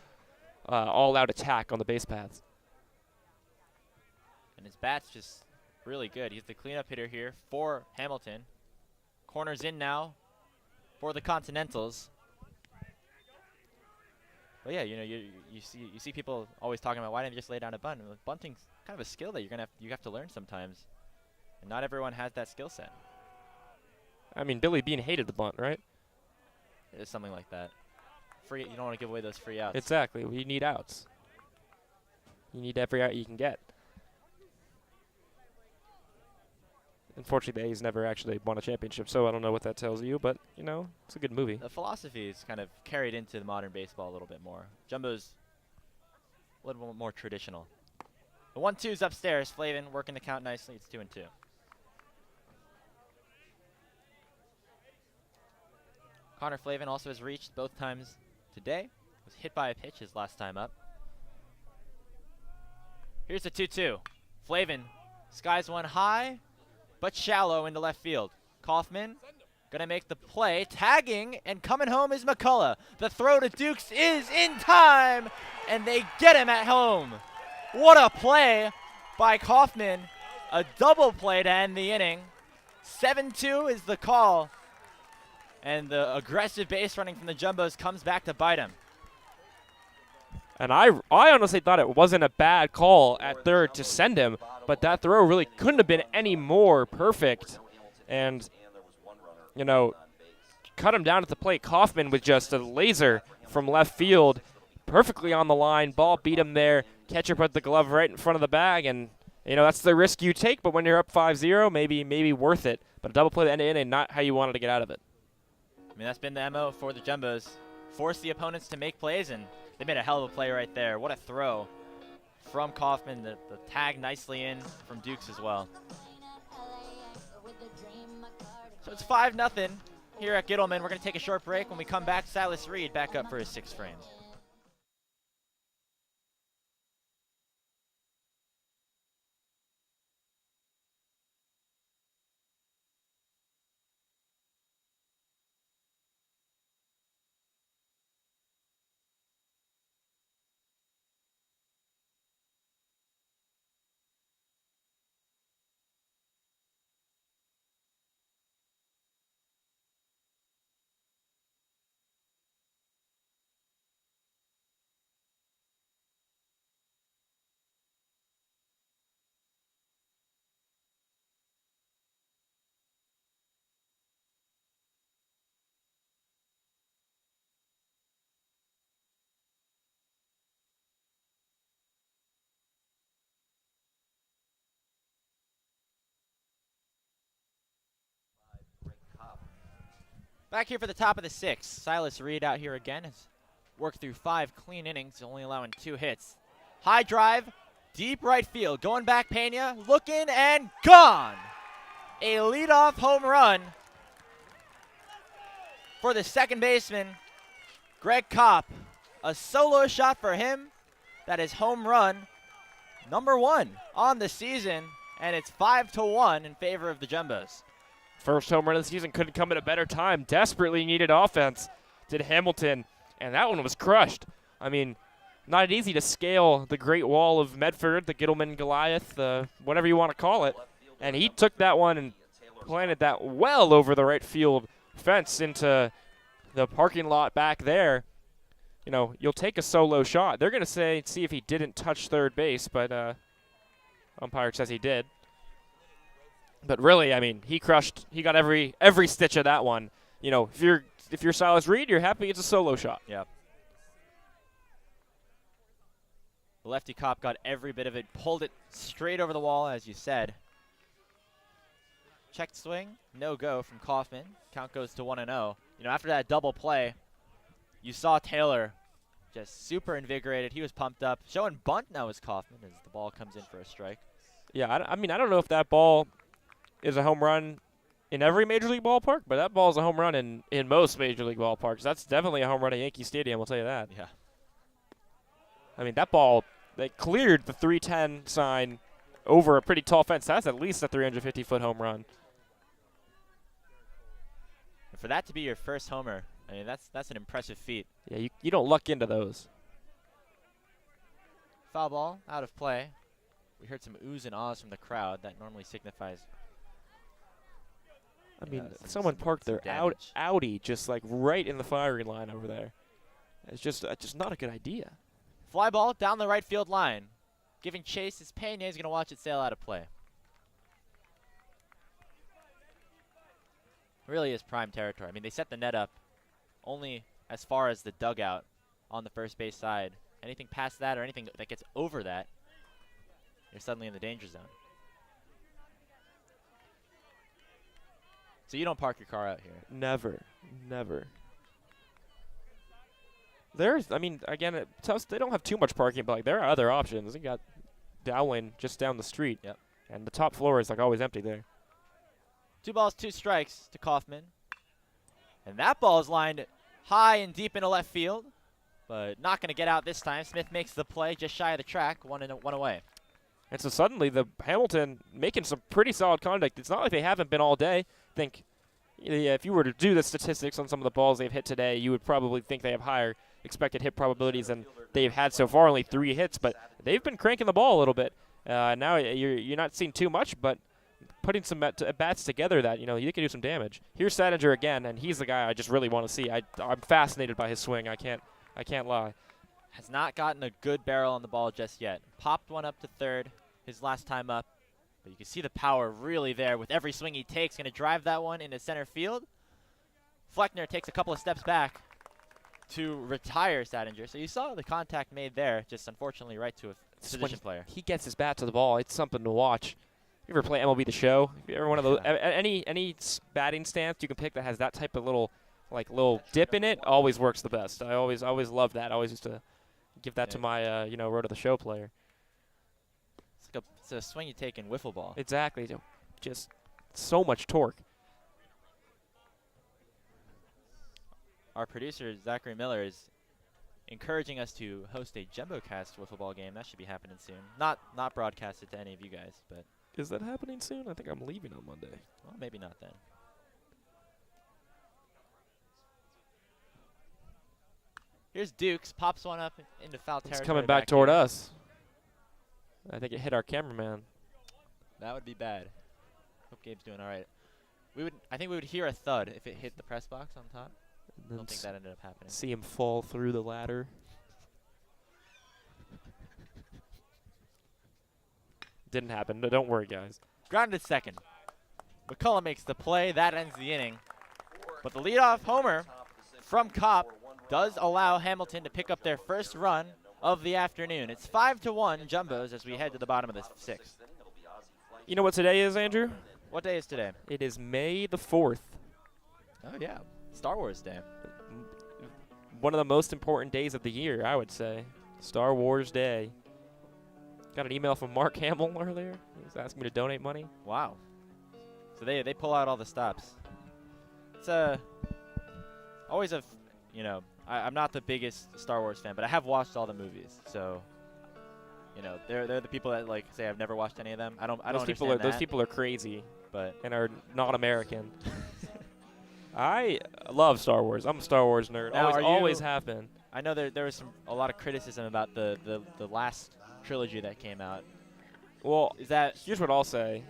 all-out attack on the base paths. And his bat's just really good. He's the cleanup hitter here for Hamilton. Corners in now for the Continentals. But yeah, you see people always talking about why didn't they just lay down a bunt? Well, bunting's kind of a skill that you have to learn sometimes, and not everyone has that skill set. I mean, Billy Bean hated the bunt, right? It's something like that. Free. You don't want to give away those free outs. Exactly. You need outs. You need every out you can get. Unfortunately, the A's never actually won a championship, so I don't know what that tells you, but, you know, it's a good movie. The philosophy is kind of carried into the modern baseball a little bit more. Jumbo's a little more traditional. The 1-2's upstairs. Flavin working the count nicely. It's 2-2. Connor Flavin also has reached both times today. Was hit by a pitch his last time up. Here's the 2-2. Flavin skies one high, but shallow into left field. Kaufman gonna make the play, tagging, and coming home is McCullough. The throw to Dukes is in time, and they get him at home. What a play by Kaufman. A double play to end the inning. 7-2 is the call, and the aggressive base running from the Jumbos comes back to bite him. And I honestly thought it wasn't a bad call at third to send him, but that throw really couldn't have been any more perfect. And, you know, cut him down at the plate. Kaufman with just a laser from left field, perfectly on the line. Ball beat him there. Catcher put the glove right in front of the bag, and, you know, that's the risk you take, but when you're up 5-0, maybe worth it. But a double play at the end of the inning, not how you wanted to get out of it. I mean, that's been the MO for the Jumbos. Force the opponents to make plays, and they made a hell of a play right there. What a throw from Kaufman. The tag nicely in from Dukes as well. So it's 5-0 here at Gittleman. We're going to take a short break. When we come back, Silas Reed back up for his sixth frame. Back here for the top of the sixth. Silas Reed out here again has worked through 5 clean innings, only allowing 2 hits. High drive, deep right field. Going back, Pena, looking and gone. A leadoff home run for the second baseman, Greg Kopp. A solo shot for him. That is home run number 1 on the season, and it's 5-1 in favor of the Jumbos. First home run of the season couldn't come at a better time. Desperately needed offense did Hamilton, and that one was crushed. I mean, not easy to scale the Great Wall of Medford, the Gittleman Goliath, whatever you want to call it. And he took that one and planted that well over the right field fence into the parking lot back there. You know, you'll take a solo shot. They're going to see if he didn't touch third base, but umpire says he did. But really, I mean, he crushed. He got every stitch of that one. You know, if you're Silas Reed, you're happy it's a solo shot. Yeah. The lefty Kopp got every bit of it, pulled it straight over the wall, as you said. Checked swing, no go from Kaufman. Count goes to 1-0. You know, after that double play, you saw Taylor just super invigorated. He was pumped up. Showing bunt now is Kaufman as the ball comes in for a strike. Yeah, I mean, I don't know if that ball is a home run in every Major League ballpark, but that ball is a home run in most Major League ballparks. That's definitely a home run at Yankee Stadium, I'll tell you that. Yeah. I mean, that ball, they cleared the 310 sign over a pretty tall fence. That's at least a 350-foot home run. And for that to be your first homer, I mean, that's an impressive feat. Yeah, you don't luck into those. Foul ball, out of play. We heard some oohs and ahs from the crowd. That normally signifies. I mean, someone parked their Audi just like right in the firing line over there. It's just not a good idea. Fly ball down the right field line. Giving chase is Pena. He's going to watch it sail out of play. Really is prime territory. I mean, they set the net up only as far as the dugout on the first base side. Anything past that or anything that gets over that, you're suddenly in the danger zone. So you don't park your car out here. Never. Never. I mean, again, at Tufts, they don't have too much parking, but like there are other options. You got Dowling just down the street. Yep. And the top floor is like always empty there. 2 balls, 2 strikes to Kaufman. And that ball is lined high and deep into left field, but not going to get out this time. Smith makes the play just shy of the track, one away. And so suddenly the Hamilton making some pretty solid contact. It's not like they haven't been all day. I think if you were to do the statistics on some of the balls they've hit today, you would probably think they have higher expected hit probabilities than they've had so far, only 3 hits, but they've been cranking the ball a little bit. Now you're not seeing too much, but putting some bats together that, you can do some damage. Here's Sadinger again, and he's the guy I just really want to see. I'm fascinated by his swing. I can't lie. Has not gotten a good barrel on the ball just yet. Popped one up to third his last time up, but you can see the power really there with every swing he takes. Going to drive that one into center field. Fleckner takes a couple of steps back to retire Sadinger. So you saw the contact made there, just unfortunately right to a position player. He gets his bat to the ball. It's something to watch. You ever play MLB The Show? If you ever one of those, any batting stance you can pick that has that type of little dip in it always works the best. I always love that. I always used to give that to my Road to the Show player. It's a swing you take in wiffle ball. Exactly. Just so much torque. Our producer Zachary Miller is encouraging us to host a JumboCast wiffle ball game. That should be happening soon. Not broadcasted to any of you guys, but. Is that happening soon? I think I'm leaving on Monday. Well, maybe not then. Here's Dukes. Pops one up into foul territory. It's coming back toward us. I think it hit our cameraman. That would be bad. Hope Gabe's doing all right. I think we would hear a thud if it hit the press box on top. I don't think that ended up happening. See him fall through the ladder. Didn't happen. No, don't worry, guys. Grounded second. McCullough makes the play. That ends the inning. But the leadoff homer from Kopp does allow Hamilton to pick up their first run of the afternoon. It's 5-1 Jumbos as we head to the bottom of the 6th. You know what today is, Andrew? What day is today? It is May the 4th. Oh, yeah. Star Wars Day. One of the most important days of the year, I would say. Star Wars Day. Got an email from Mark Hamill earlier. He was asking me to donate money. Wow. So they pull out all the stops. It's always I'm not the biggest Star Wars fan, but I have watched all the movies. So, they're the people that say I've never watched any of them. I don't understand that. Those people are crazy, but and are not American. I love Star Wars. I'm a Star Wars nerd. Now, always have been. I know there was a lot of criticism about the last trilogy that came out. Well, here's what I'll say.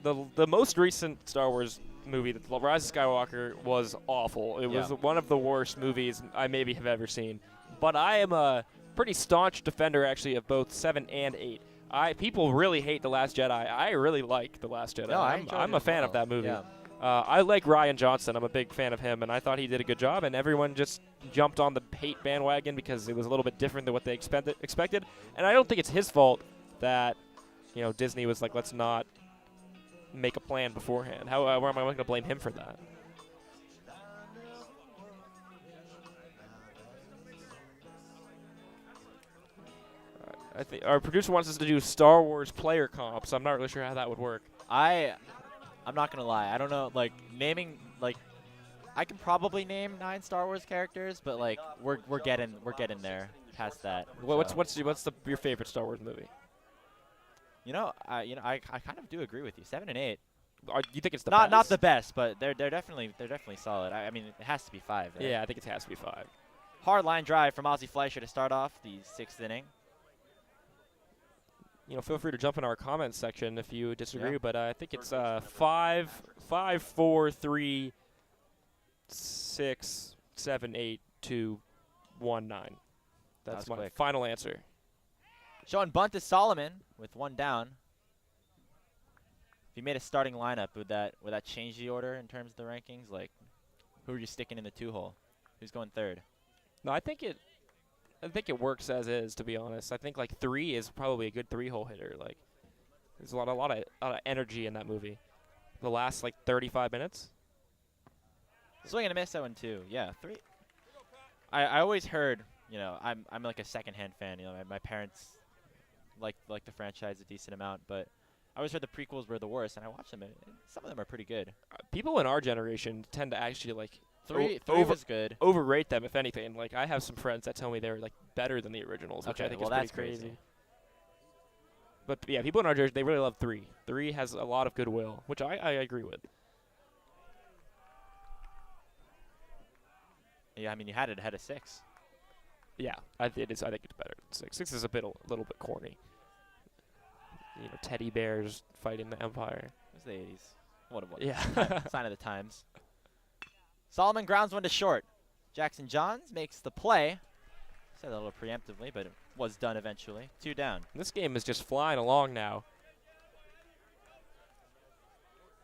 The most recent Star Wars movie, The Rise of Skywalker, was awful. It was one of the worst movies I maybe have ever seen. But I am a pretty staunch defender, actually, of both 7 and 8. People really hate The Last Jedi. I really like The Last Jedi. No, I'm a fan of that movie. Yeah. I like Rian Johnson. I'm a big fan of him, and I thought he did a good job, and everyone just jumped on the hate bandwagon because it was a little bit different than what they expected. And I don't think it's his fault that Disney was like, let's not make a plan beforehand. Where am I going to blame him for that? I think our producer wants us to do Star Wars player comps. I'm not really sure how that would work. I'm not gonna lie. I don't know. Naming I can probably name 9 Star Wars characters, but we're getting there past that. What's your favorite Star Wars movie? I kind of do agree with you. 7 and 8. You think it's the best? Not the best, but they're definitely solid. I mean, it has to be 5. Right? Yeah, I think it has to be 5. Hard line drive from Ozzie Fleischer to start off the 6th inning. Feel free to jump in our comments section if you disagree, Yeah. but I think it's 5, 4, 3, 6, 7, 8, 2, 1, 9. That's my quick. final answer. Showing bunt to Solomon with 1 down. If you made a starting lineup, would that change the order in terms of the rankings? Who are you sticking in the 2 hole? Who's going third? No, I think it works as is, to be honest. I think like 3 is probably a good 3-hole hitter. Like, there's a lot of energy in that movie. The last like 35 minutes. Swing and a miss that one too. Yeah, 3. I always heard, you know, I'm like a secondhand fan. You know, my parents like the franchise a decent amount, but I always heard the prequels were the worst, and I watched them, and some of them are pretty good. People in our generation tend to actually like 3 was good. overrate them, if anything. Like, I have some friends that tell me they're like better than the originals, which I think is pretty crazy. But yeah, people in our generation, they really love 3. 3 has a lot of goodwill, which I agree with. Yeah, I mean, you had it ahead of 6. Yeah, I think it's better than 6. 6 is a little bit corny. You know, teddy bears fighting the Empire. It was the 80s. What? Yeah. Sign of the times. Solomon grounds one to short. Jackson Johns makes the play. Said that a little preemptively, but it was done eventually. 2 down. This game is just flying along now.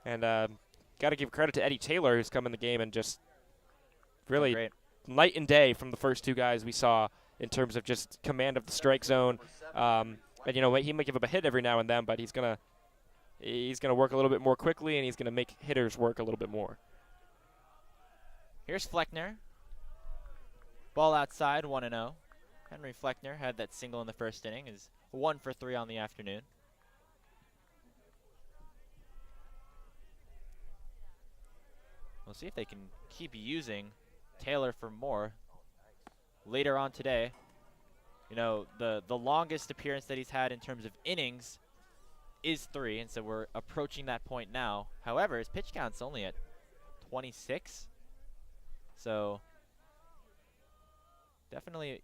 And got to give credit to Eddie Taylor, who's come in the game and just really night and day from the first 2 guys we saw in terms of just command of the strike zone. And you know, he might give up a hit every now and then, but he's gonna work a little bit more quickly, and he's gonna make hitters work a little bit more. Here's Fleckner. Ball outside, 1-0. Henry Fleckner had that single in the first inning. Is 1 for 3 on the afternoon. We'll see if they can keep using Taylor for more later on today. You know, the longest appearance that he's had in terms of innings is 3, and so we're approaching that point now. However, his pitch count's only at 26, so definitely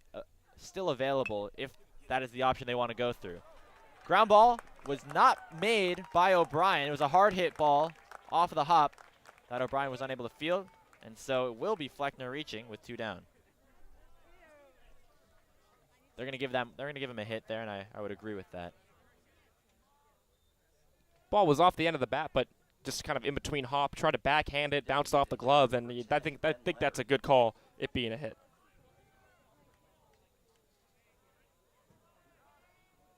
still available if that is the option they want to go through. Ground ball was not made by O'Brien. It was a hard hit ball off of the hop that O'Brien was unable to field, and so it will be Fleckner reaching with 2 down. They're gonna give him a hit there, and I would agree with that. Ball was off the end of the bat, but just kind of in between hop, tried to backhand it, bounced off the glove, and I think that's a good call, it being a hit.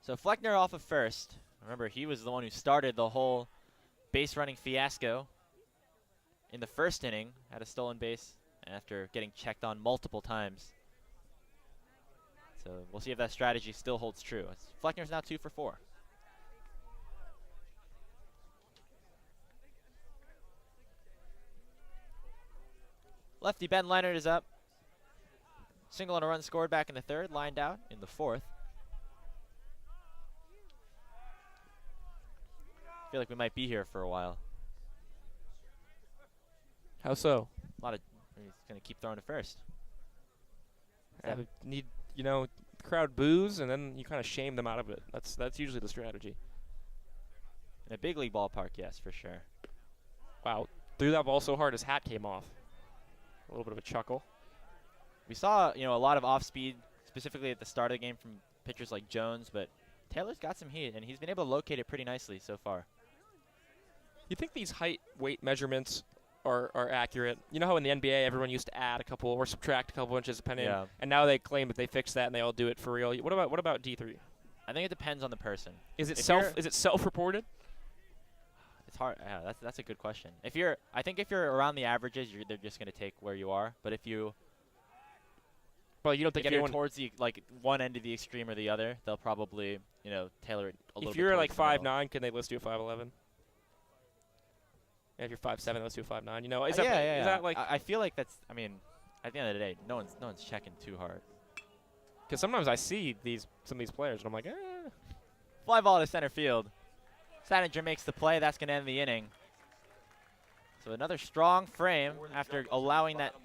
So Fleckner off of first. Remember, he was the one who started the whole base running fiasco in the first inning. Had a stolen base after getting checked on multiple times. So we'll see if that strategy still holds true. Fleckner's now 2 for 4. Lefty Ben Leonard is up. Single and a run scored back in the 3rd, lined out in the 4th. I feel like we might be here for a while. How so? He's going to keep throwing to first. Need, you know, crowd boos, and then you kind of shame them out of it. That's usually the strategy. In a big league ballpark, yes, for sure. Wow, threw that ball so hard his hat came off. A little bit of a chuckle. We saw, you know, a lot of off-speed, specifically at the start of the game from pitchers like Jones, but Taylor's got some heat, and he's been able to locate it pretty nicely so far. You think these height, weight measurements are accurate? You know how in the NBA everyone used to add a couple or subtract a couple inches depending, and now they claim that they fixed that and they all do it for real. What about D3? I think it depends on the person. Is it self-reported? It's hard. Yeah, that's a good question. I think if you're around the averages, they're just going to take where you are. But if you don't think anyone you're towards the one end of the extreme or the other, they'll probably tailor it a little bit. If you're like 5'9", can they list you a 5'11"? If you're 5'7", let's do a 5'9". You know, is that like? I feel like that's. I mean, at the end of the day, no one's checking too hard. Because sometimes I see some of these players and I'm like, Fly ball to center field. Sadinger makes the play. That's going to end the inning. So another strong frame after allowing that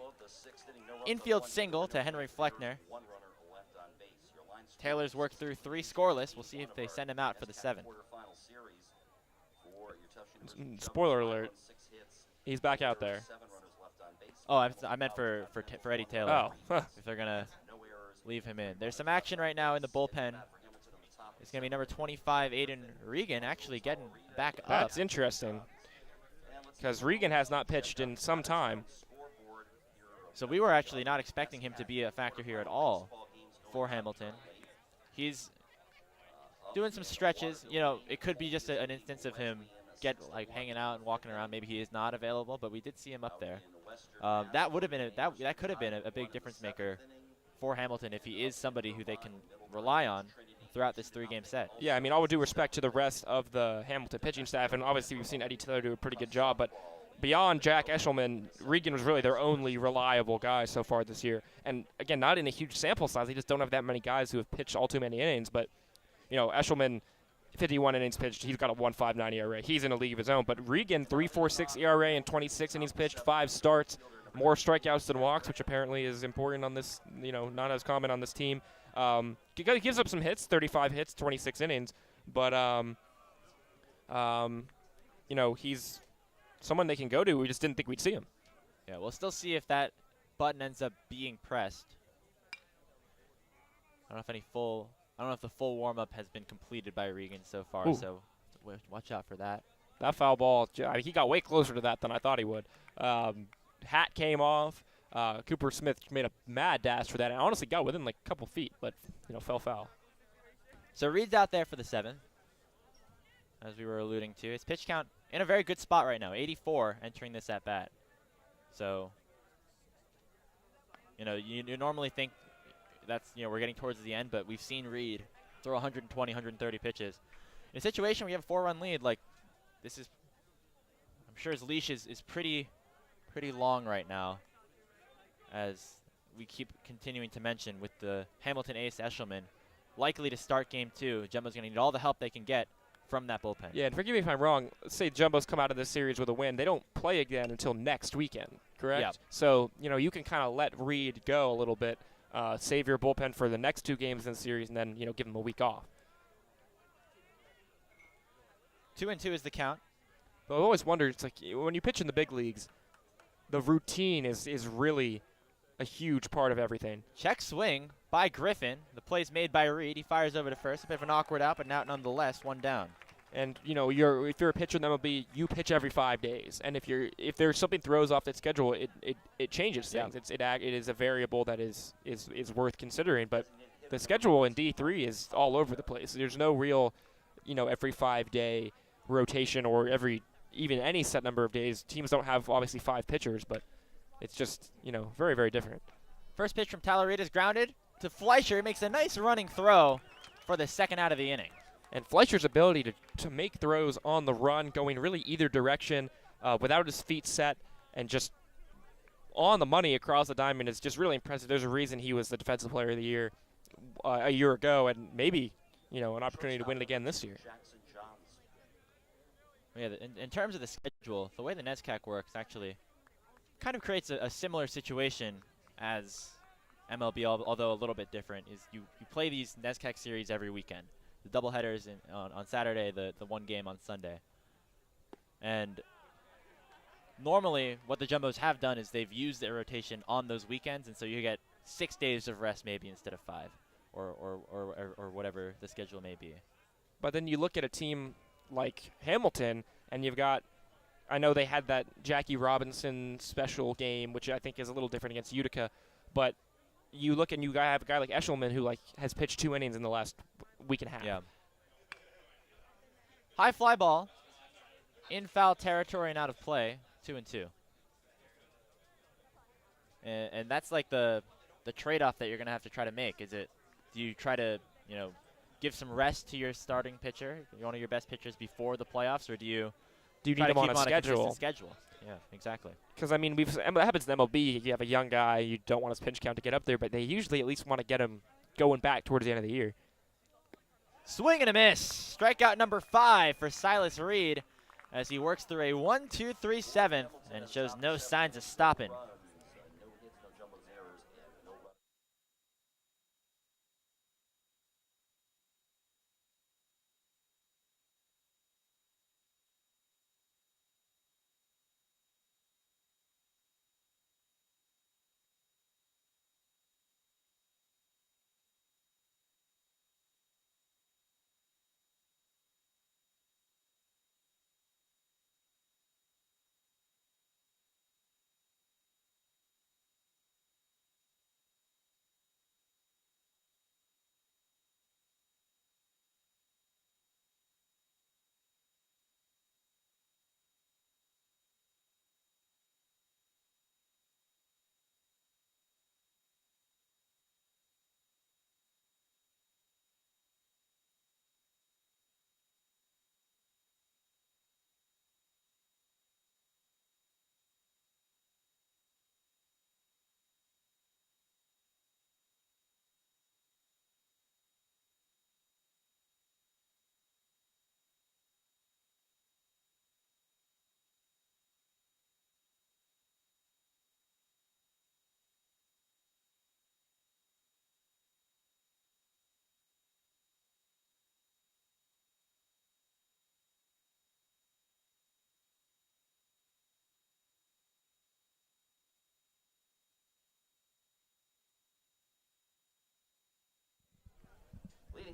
infield single to Henry Fleckner. Taylor's worked through 3 scoreless. We'll see if they send him out for the 7th. Spoiler alert. He's back out there. Oh, I meant for Eddie Taylor. Oh. If they're going to leave him in. There's some action right now in the bullpen. It's going to be number 25, Aiden Regan, actually getting back up. That's interesting. Because Regan has not pitched in some time. So we were actually not expecting him to be a factor here at all for Hamilton. He's doing some stretches. You know, it could be just an instance of him hanging out and walking around. Maybe he is not available, but we did see him up there. That would have been that could have been a big difference maker for Hamilton if he is somebody who they can rely on throughout this 3-game set. Yeah, I mean, all with due respect to the rest of the Hamilton pitching staff, and obviously we've seen Eddie Taylor do a pretty good job, but beyond Jack Eshelman, Regan was really their only reliable guy so far this year. And again, not in a huge sample size. They just don't have that many guys who have pitched all too many innings. But, you know, Eshelman, 51 innings pitched. He's got a 1.59 ERA. He's in a league of his own. But Regan, 3.46 ERA and 26 innings pitched, 5 starts, more strikeouts than walks, which apparently is important on this, you know, not as common on this team. He gives up some hits, 35 hits, 26 innings. But, you know, he's someone they can go to. We just didn't think we'd see him. Yeah, we'll still see if that button ends up being pressed. I don't know if the full warm-up has been completed by Regan so far. Ooh. So watch out for that. That foul ball, I mean, he got way closer to that than I thought he would. Hat came off. Cooper Smith made a mad dash for that, and honestly got within like a couple feet, but you know, fell foul. So Reed's out there for the 7th, as we were alluding to. His pitch count in a very good spot right now, 84 entering this at bat. So, you know, you normally think that's, you know, we're getting towards the end, but we've seen Reed throw 120, 130 pitches. In a situation where you have a 4-run lead, like this is, I'm sure his leash is pretty long right now, as we keep continuing to mention with the Hamilton ace Eshelman likely to start game 2. Jumbo's going to need all the help they can get from that bullpen. Yeah, and forgive me if I'm wrong. Let's say Jumbo's come out of this series with a win. They don't play again until next weekend, correct? Yep. So, you know, you can kind of let Reed go a little bit, save your bullpen for the next 2 games in the series, and then, you know, give him a week off. 2-2 is the count. But I've always wondered, it's like when you pitch in the big leagues, the routine is really a huge part of everything. Check swing by Griffin. The play's made by Reed. He fires over to first. A bit of an awkward out, but now nonetheless, 1 down. And you know, if you're a pitcher in the MLB, you pitch every 5 days. And if there's something throws off that schedule, it changes things. Yeah. It is a variable that is worth considering. But the schedule in D3 is all over the place. There's no real, you know, every 5-day rotation or even any set number of days. Teams don't have obviously 5 pitchers, but it's just, you know, very, very different. First pitch from Talarita is grounded to Fleischer. He makes a nice running throw for the 2nd out of the inning. And Fleischer's ability to make throws on the run, going really either direction without his feet set and just on the money across the diamond is just really impressive. There's a reason he was the Defensive Player of the Year a year ago, and maybe, you know, an opportunity to win it again this year. Yeah, in terms of the schedule, the way the NESCAC works actually kind of creates a similar situation as MLB, although a little bit different, is you play these NESCAC series every weekend. The doubleheaders on Saturday, the 1 game on Sunday. And normally what the Jumbos have done is they've used their rotation on those weekends, and so you get 6 days of rest maybe instead of 5 or whatever the schedule may be. But then you look at a team like Hamilton, and you've got, I know they had that Jackie Robinson special game, which I think is a little different against Utica, but you look and you have a guy like Eshelman who has pitched 2 innings in the last week and a half. Yeah. High fly ball in foul territory and out of play, 2-2. And that's like the trade-off that you're going to have to try to make. Do you try to, you know, give some rest to your starting pitcher, one of your best pitchers before the playoffs, or do you need try to him keep on a consistent schedule? Yeah, exactly. Because, I mean, that happens in MLB. You have a young guy, you don't want his pitch count to get up there, but they usually at least want to get him going back towards the end of the year. Swing and a miss. Strikeout number 5 for Silas Reed as he works through a 1-2-3 7th and shows no signs of stopping.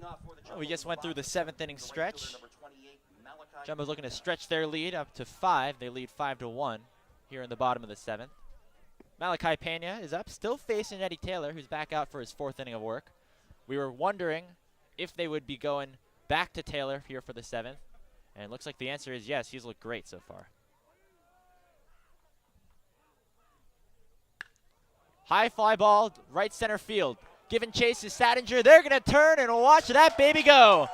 Well, we just went through the 7th inning stretch. Jumbo's looking to stretch their lead up to 5. They lead 5-1 here in the bottom of the 7th. Malachi Pena is up, still facing Eddie Taylor, who's back out for his 4th inning of work. We were wondering if they would be going back to Taylor here for the 7th, and it looks like the answer is yes. He's looked great so far. High fly ball, right center field. Giving chase to Sattinger. They're going to turn and watch that baby go.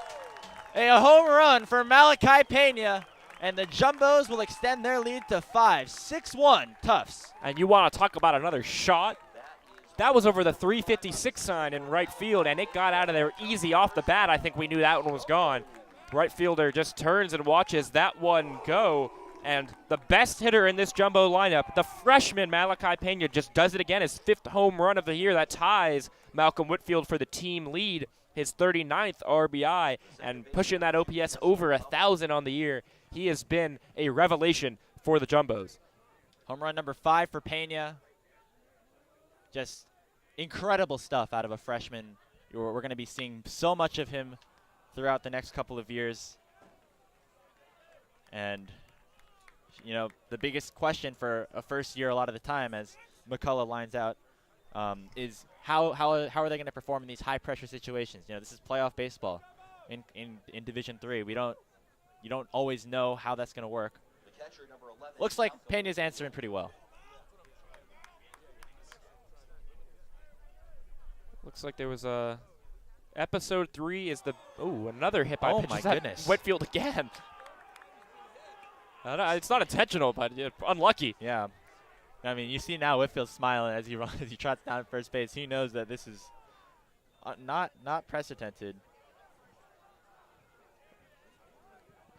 A home run for Malachi Pena, and the Jumbos will extend their lead to 5. 6-1 Tufts. And you want to talk about another shot? That was over the 356 sign in right field, and it got out of there easy off the bat. I think we knew that one was gone. Right fielder just turns and watches that one go. And the best hitter in this Jumbo lineup, the freshman Malachi Pena, just does it again. His 5th home run of the year. That ties Malcolm Whitfield for the team lead, his 39th RBI, and pushing that OPS over 1,000 on the year. He has been a revelation for the Jumbos. Home run number 5 for Pena. Just incredible stuff out of a freshman. We're going to be seeing so much of him throughout the next couple of years. And you know, the biggest question for a first year a lot of the time as McCullough lines out is how are they going to perform in these high pressure situations? You know, this is playoff baseball in Division III. You don't always know how that's going to work. Looks like Pena's answering pretty well. Looks like there was a episode 3 is the another hit by Oh pitch. my Is that goodness. Whitfield again. It's not intentional, but unlucky. Yeah. I mean, you see now Whitfield smiling as he runs, as he trots down at first base. He knows that this is not precedented.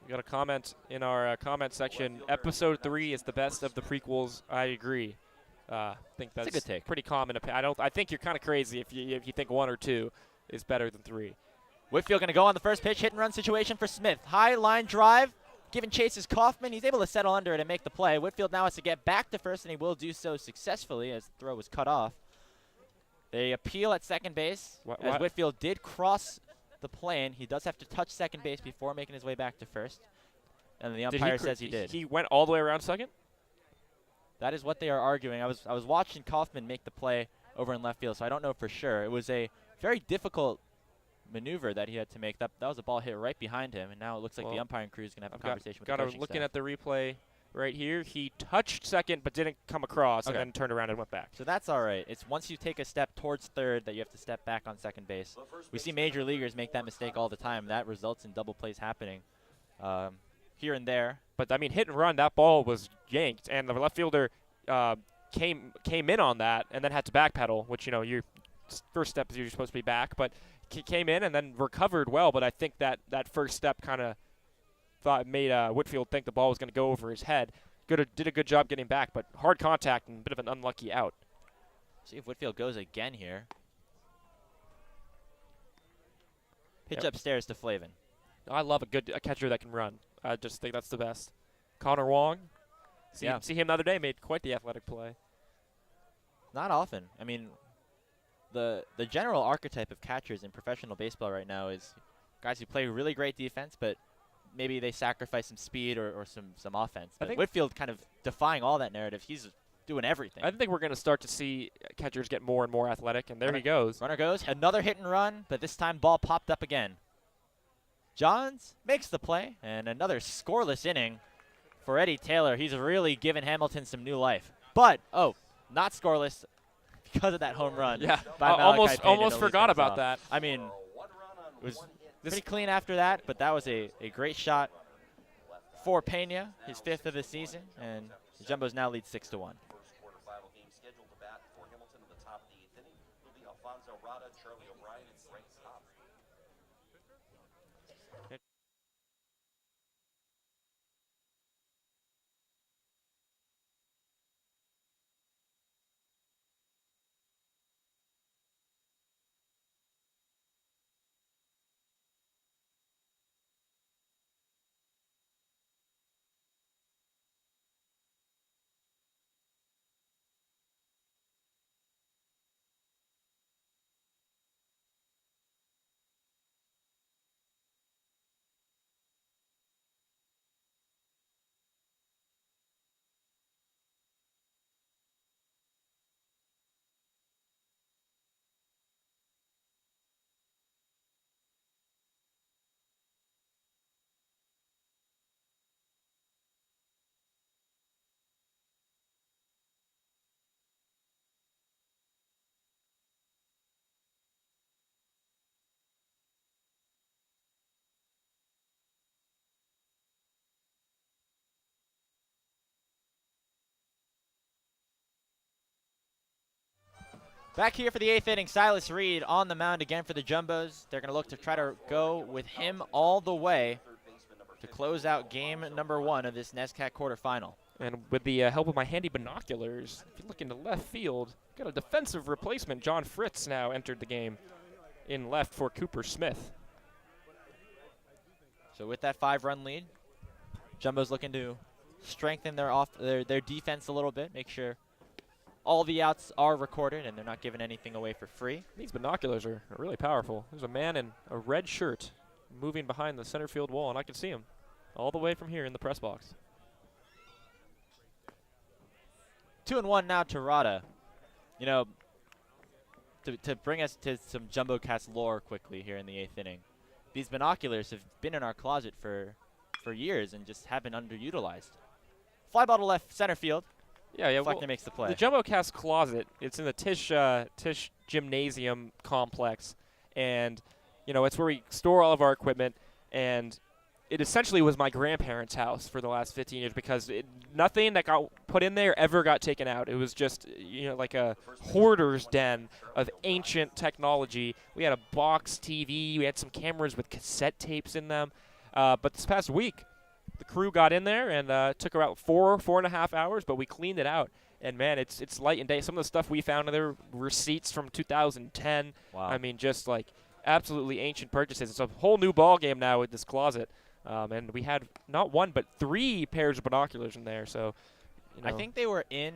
We got a comment in our comment section. Episode 3 is the best of the prequels. I agree. I think that's a good take. Pretty common. I think you're kind of crazy if you think 1 or 2 is better than 3. Whitfield going to go on the first pitch, hit and run situation for Smith. High line drive. Giving chase is Kaufman. He's able to settle under it and make the play. Whitfield now has to get back to first, and he will do so successfully as the throw was cut off. They appeal at second base. As Whitfield did cross the plane, he does have to touch second base before making his way back to first. And the umpire says he did. He went all the way around second? That is what they are arguing. I was watching Kaufman make the play over in left field, so I don't know for sure. It was a very difficult maneuver that he had to make. That was a ball hit right behind him, and now it looks like the umpiring crew is going to have a conversation with the coaching looking staff. at the replay right here. He touched second but didn't come across and then turned around and went back. So that's all right. It's once you take a step towards third that you have to step back on second base. We see major leaguers make that mistake all the time. That results in double plays happening here and there. But, I mean, hit and run, that ball was yanked, and the left fielder came in on that and then had to backpedal, which, you know, your first step is you're supposed to be back. But came in and then recovered well, but I think that first step kind of made Whitfield think the ball was going to go over his head. Did a good job getting back, but hard contact and a bit of an unlucky out. See if Whitfield goes again here. Pitch upstairs to Flavin. I love a catcher that can run. I just think that's the best. Connor Wong, see him the other day, made quite the athletic play. Not often. I mean, the general archetype of catchers in professional baseball right now is guys who play really great defense, but maybe they sacrifice some speed or some offense. But Whitfield kind of defying all that narrative. He's doing everything. I think we're going to start to see catchers get more and more athletic, and there he goes. Runner goes. Another hit and run, but this time ball popped up again. Johns makes the play, and another scoreless inning for Eddie Taylor. He's really given Hamilton some new life. But, not scoreless because of that home run. Yeah, by Malachi Pena almost forgot about that. I mean, it was pretty clean after that, but that was a great shot for Pena, his 5th of the season, and the Jumbos now lead 6-1. Back here for the 8th inning, Silas Reed on the mound again for the Jumbos. They're going to look to try to go with him all the way to close out game number 1 of this NESCAC quarterfinal. And with the help of my handy binoculars, if you look into left field, got a defensive replacement. John Fritz now entered the game in left for Cooper Smith. So with that 5-run lead, Jumbo's looking to strengthen their defense a little bit, make sure all the outs are recorded and they're not giving anything away for free. These binoculars are really powerful. There's a man in a red shirt moving behind the center field wall, and I can see him all the way from here in the press box. 2-1 now to Rada. You know, to bring us to some JumboCast lore quickly here in the 8th inning, these binoculars have been in our closet for years and just have been underutilized. Fly ball to left center field. Yeah. Fleckner makes the play. The JumboCast closet, it's in the Tisch Gymnasium complex, and it's where we store all of our equipment, and it essentially was my grandparents' house for the last 15 years because nothing that got put in there ever got taken out. It was just like a hoarder's den of ancient technology. We had a box TV, we had some cameras with cassette tapes in them, but this past week, the crew got in there and took about 4.5 hours, but we cleaned it out. And, man, it's light and day. Some of the stuff we found in there, receipts from 2010. Wow. I mean, just, like, absolutely ancient purchases. It's a whole new ball game now with this closet. And we had not 1 but 3 pairs of binoculars in there. So, I think they were in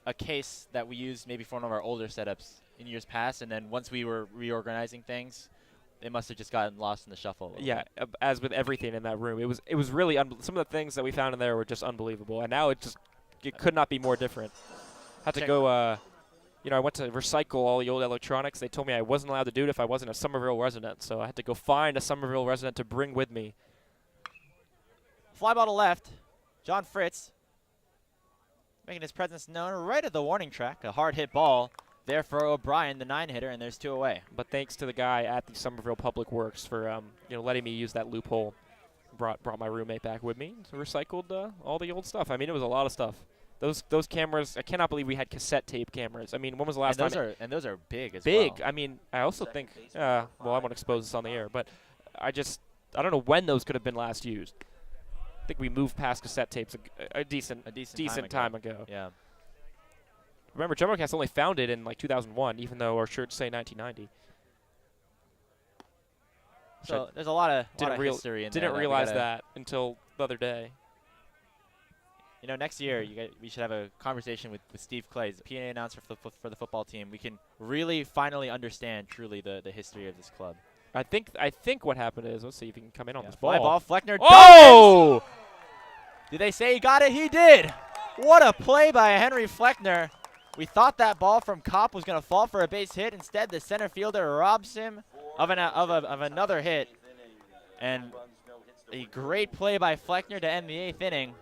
a case that we used maybe for one of our older setups in years past, and then once we were reorganizing things, they must have just gotten lost in the shuffle. Yeah, as with everything in that room, it was really some of the things that we found in there were just unbelievable, and now it could not be more different. Had to go. I went to recycle all the old electronics. They told me I wasn't allowed to do it if I wasn't a Somerville resident, so I had to go find a Somerville resident to bring with me. Fly ball to left. John Fritz making his presence known right at the warning track. A hard hit ball there for O'Brien, the 9-hitter, and there's 2 away. But thanks to the guy at the Somerville Public Works for letting me use that loophole. Brought my roommate back with me. So recycled all the old stuff. I mean, it was a lot of stuff. Those cameras, I cannot believe we had cassette tape cameras. I mean, when was the last time? Those are big as well. Big. I mean, I also think, I won't expose this on the air, but I don't know when those could have been last used. I think we moved past cassette tapes a decent time ago. Yeah. Remember, JumboCast only found it in like 2001, even though our shirts say 1990. So there's a lot of history in there. Didn't realize that until the other day. Next year we should have a conversation with Steve Clay, the PA announcer for the football team. We can really finally understand truly the history of this club. I think what happened is, let's see if he can come in on this Fly ball. Fleckner. Oh! Did they say he got it? He did. What a play by Henry Fleckner. We thought that ball from Kopp was going to fall for a base hit. Instead, the center fielder robs him of another hit. And a great play by Fleckner to end the 8th inning.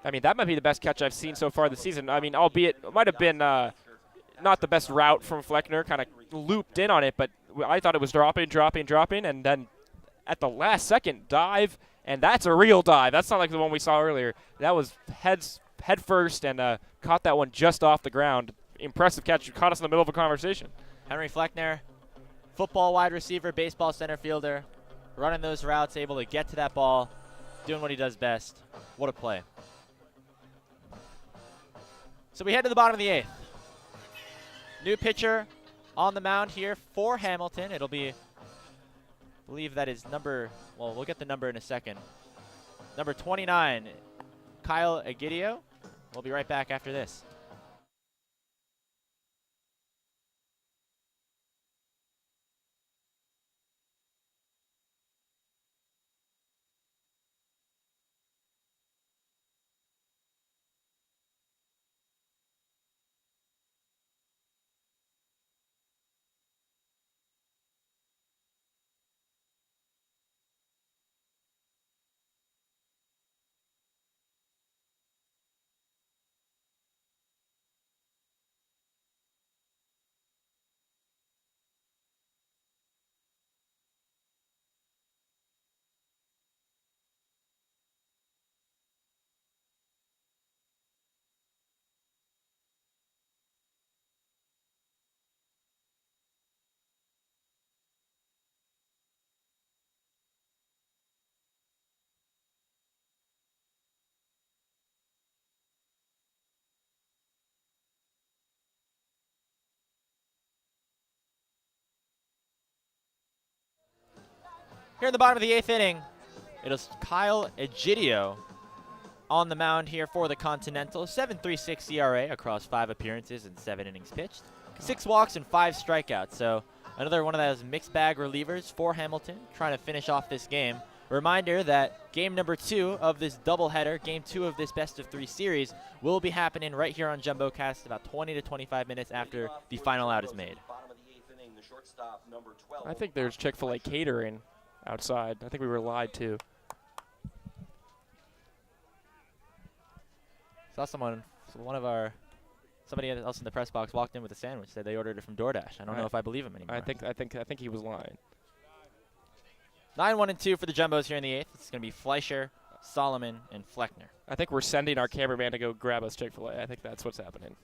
I mean, that might be the best catch I've seen so far this season. I mean, albeit it might have been not the best route from Fleckner, kind of looped in on it, but I thought it was dropping, and then at the last second, dive, and that's a real dive. That's not like the one we saw earlier. That was head first and caught that one just off the ground. Impressive catch. Caught us in the middle of a conversation. Henry Fleckner, football wide receiver, baseball center fielder, running those routes, able to get to that ball, doing what he does best. What a play. So we head to the bottom of the 8th. New pitcher on the mound here for Hamilton. It'll be, I believe that is we'll get the number in a second. Number 29, Kyle Egidio. We'll be right back after this. Here in the bottom of the 8th inning, it is Kyle Egidio on the mound here for the Continental. 7.36 ERA across 5 appearances and 7 innings pitched. 6 walks and 5 strikeouts. So another one of those mixed bag relievers for Hamilton, trying to finish off this game. Reminder that game number 2 of this doubleheader, game 2 of this best of 3 series, will be happening right here on JumboCast about 20 to 25 minutes after the final out is made. I think there's Chick-fil-A catering outside. I think we were lied to. Saw somebody else in the press box walked in with a sandwich, said they ordered it from DoorDash. I don't know if I believe him anymore. I think he was lying. 9-1-2 for the Jumbos here in the 8th. It's going to be Fleischer, Solomon, and Fleckner. I think we're sending our cameraman to go grab us Chick-fil-A. I think that's what's happening.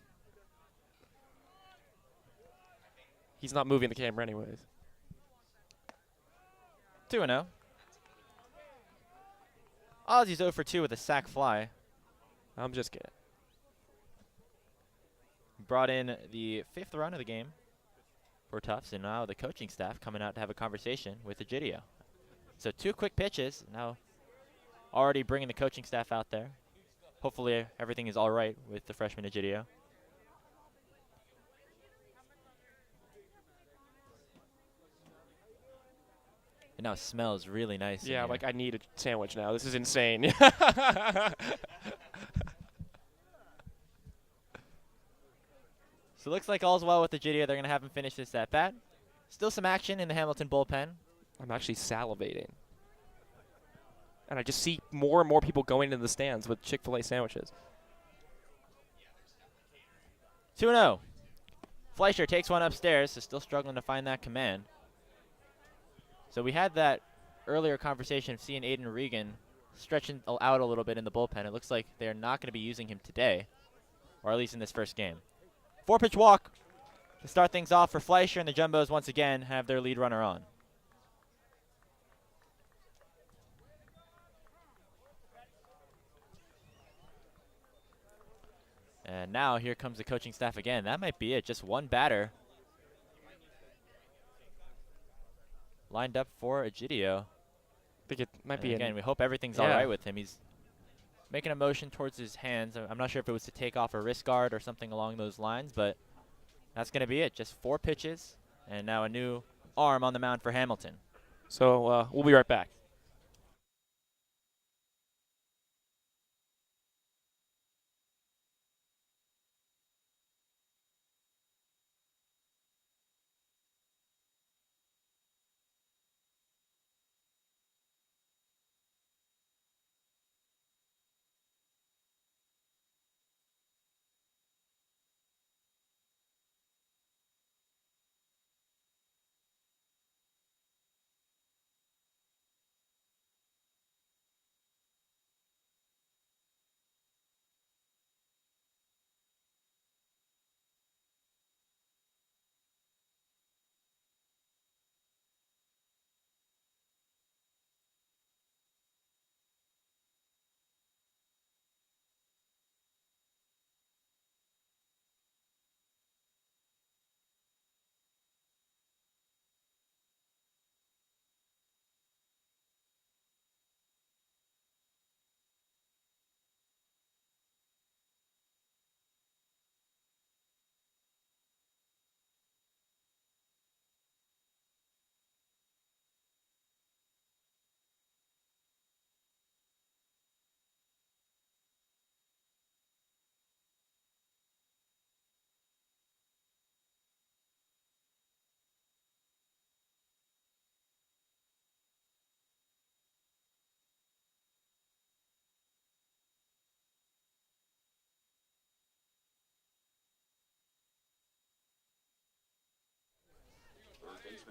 He's not moving the camera anyways. 2-0. Ozzy's 0 for 2 with a sac fly. I'm just kidding. Brought in the 5th run of the game for Tufts, and now the coaching staff coming out to have a conversation with Egidio. So 2 quick pitches. Now already bringing the coaching staff out there. Hopefully everything is all right with the freshman Egidio. It now smells really nice. Yeah, like I need a sandwich now. This is insane. So it looks like all's well with Egidio. They're going to have him finish this at bat. Still some action in the Hamilton bullpen. I'm actually salivating. And I just see more and more people going into the stands with Chick-fil-A sandwiches. 2-0. Fleischer takes one upstairs, so still struggling to find that command. So we had that earlier conversation of seeing Aiden Regan stretching out a little bit in the bullpen. It looks like they're not going to be using him today, or at least in this first game. 4-pitch walk to start things off for Fleischer, and the Jumbos once again have their lead runner on. And now here comes the coaching staff again. That might be it. Just one batter lined up for Egidio. I think it might be. Again, we hope everything's all right with him. He's making a motion towards his hands. I'm not sure if it was to take off a wrist guard or something along those lines, but that's going to be it. Just 4 pitches, and now a new arm on the mound for Hamilton. So we'll be right back.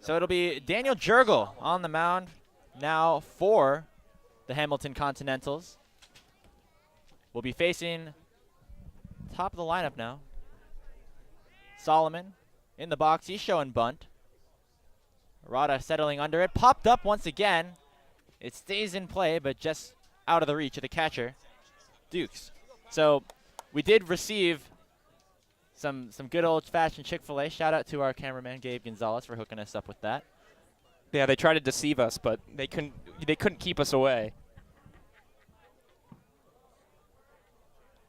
So it'll be Daniel Jurgel on the mound now for the Hamilton Continentals. We'll be facing top of the lineup now. Solomon in the box. He's showing bunt. Arata settling under it. Popped up once again. It stays in play, but just out of the reach of the catcher, Dukes. So we did receive some good old-fashioned Chick-fil-A. Shout out to our cameraman, Gabe Gonzalez, for hooking us up with that. Yeah, they tried to deceive us, but they couldn't keep us away.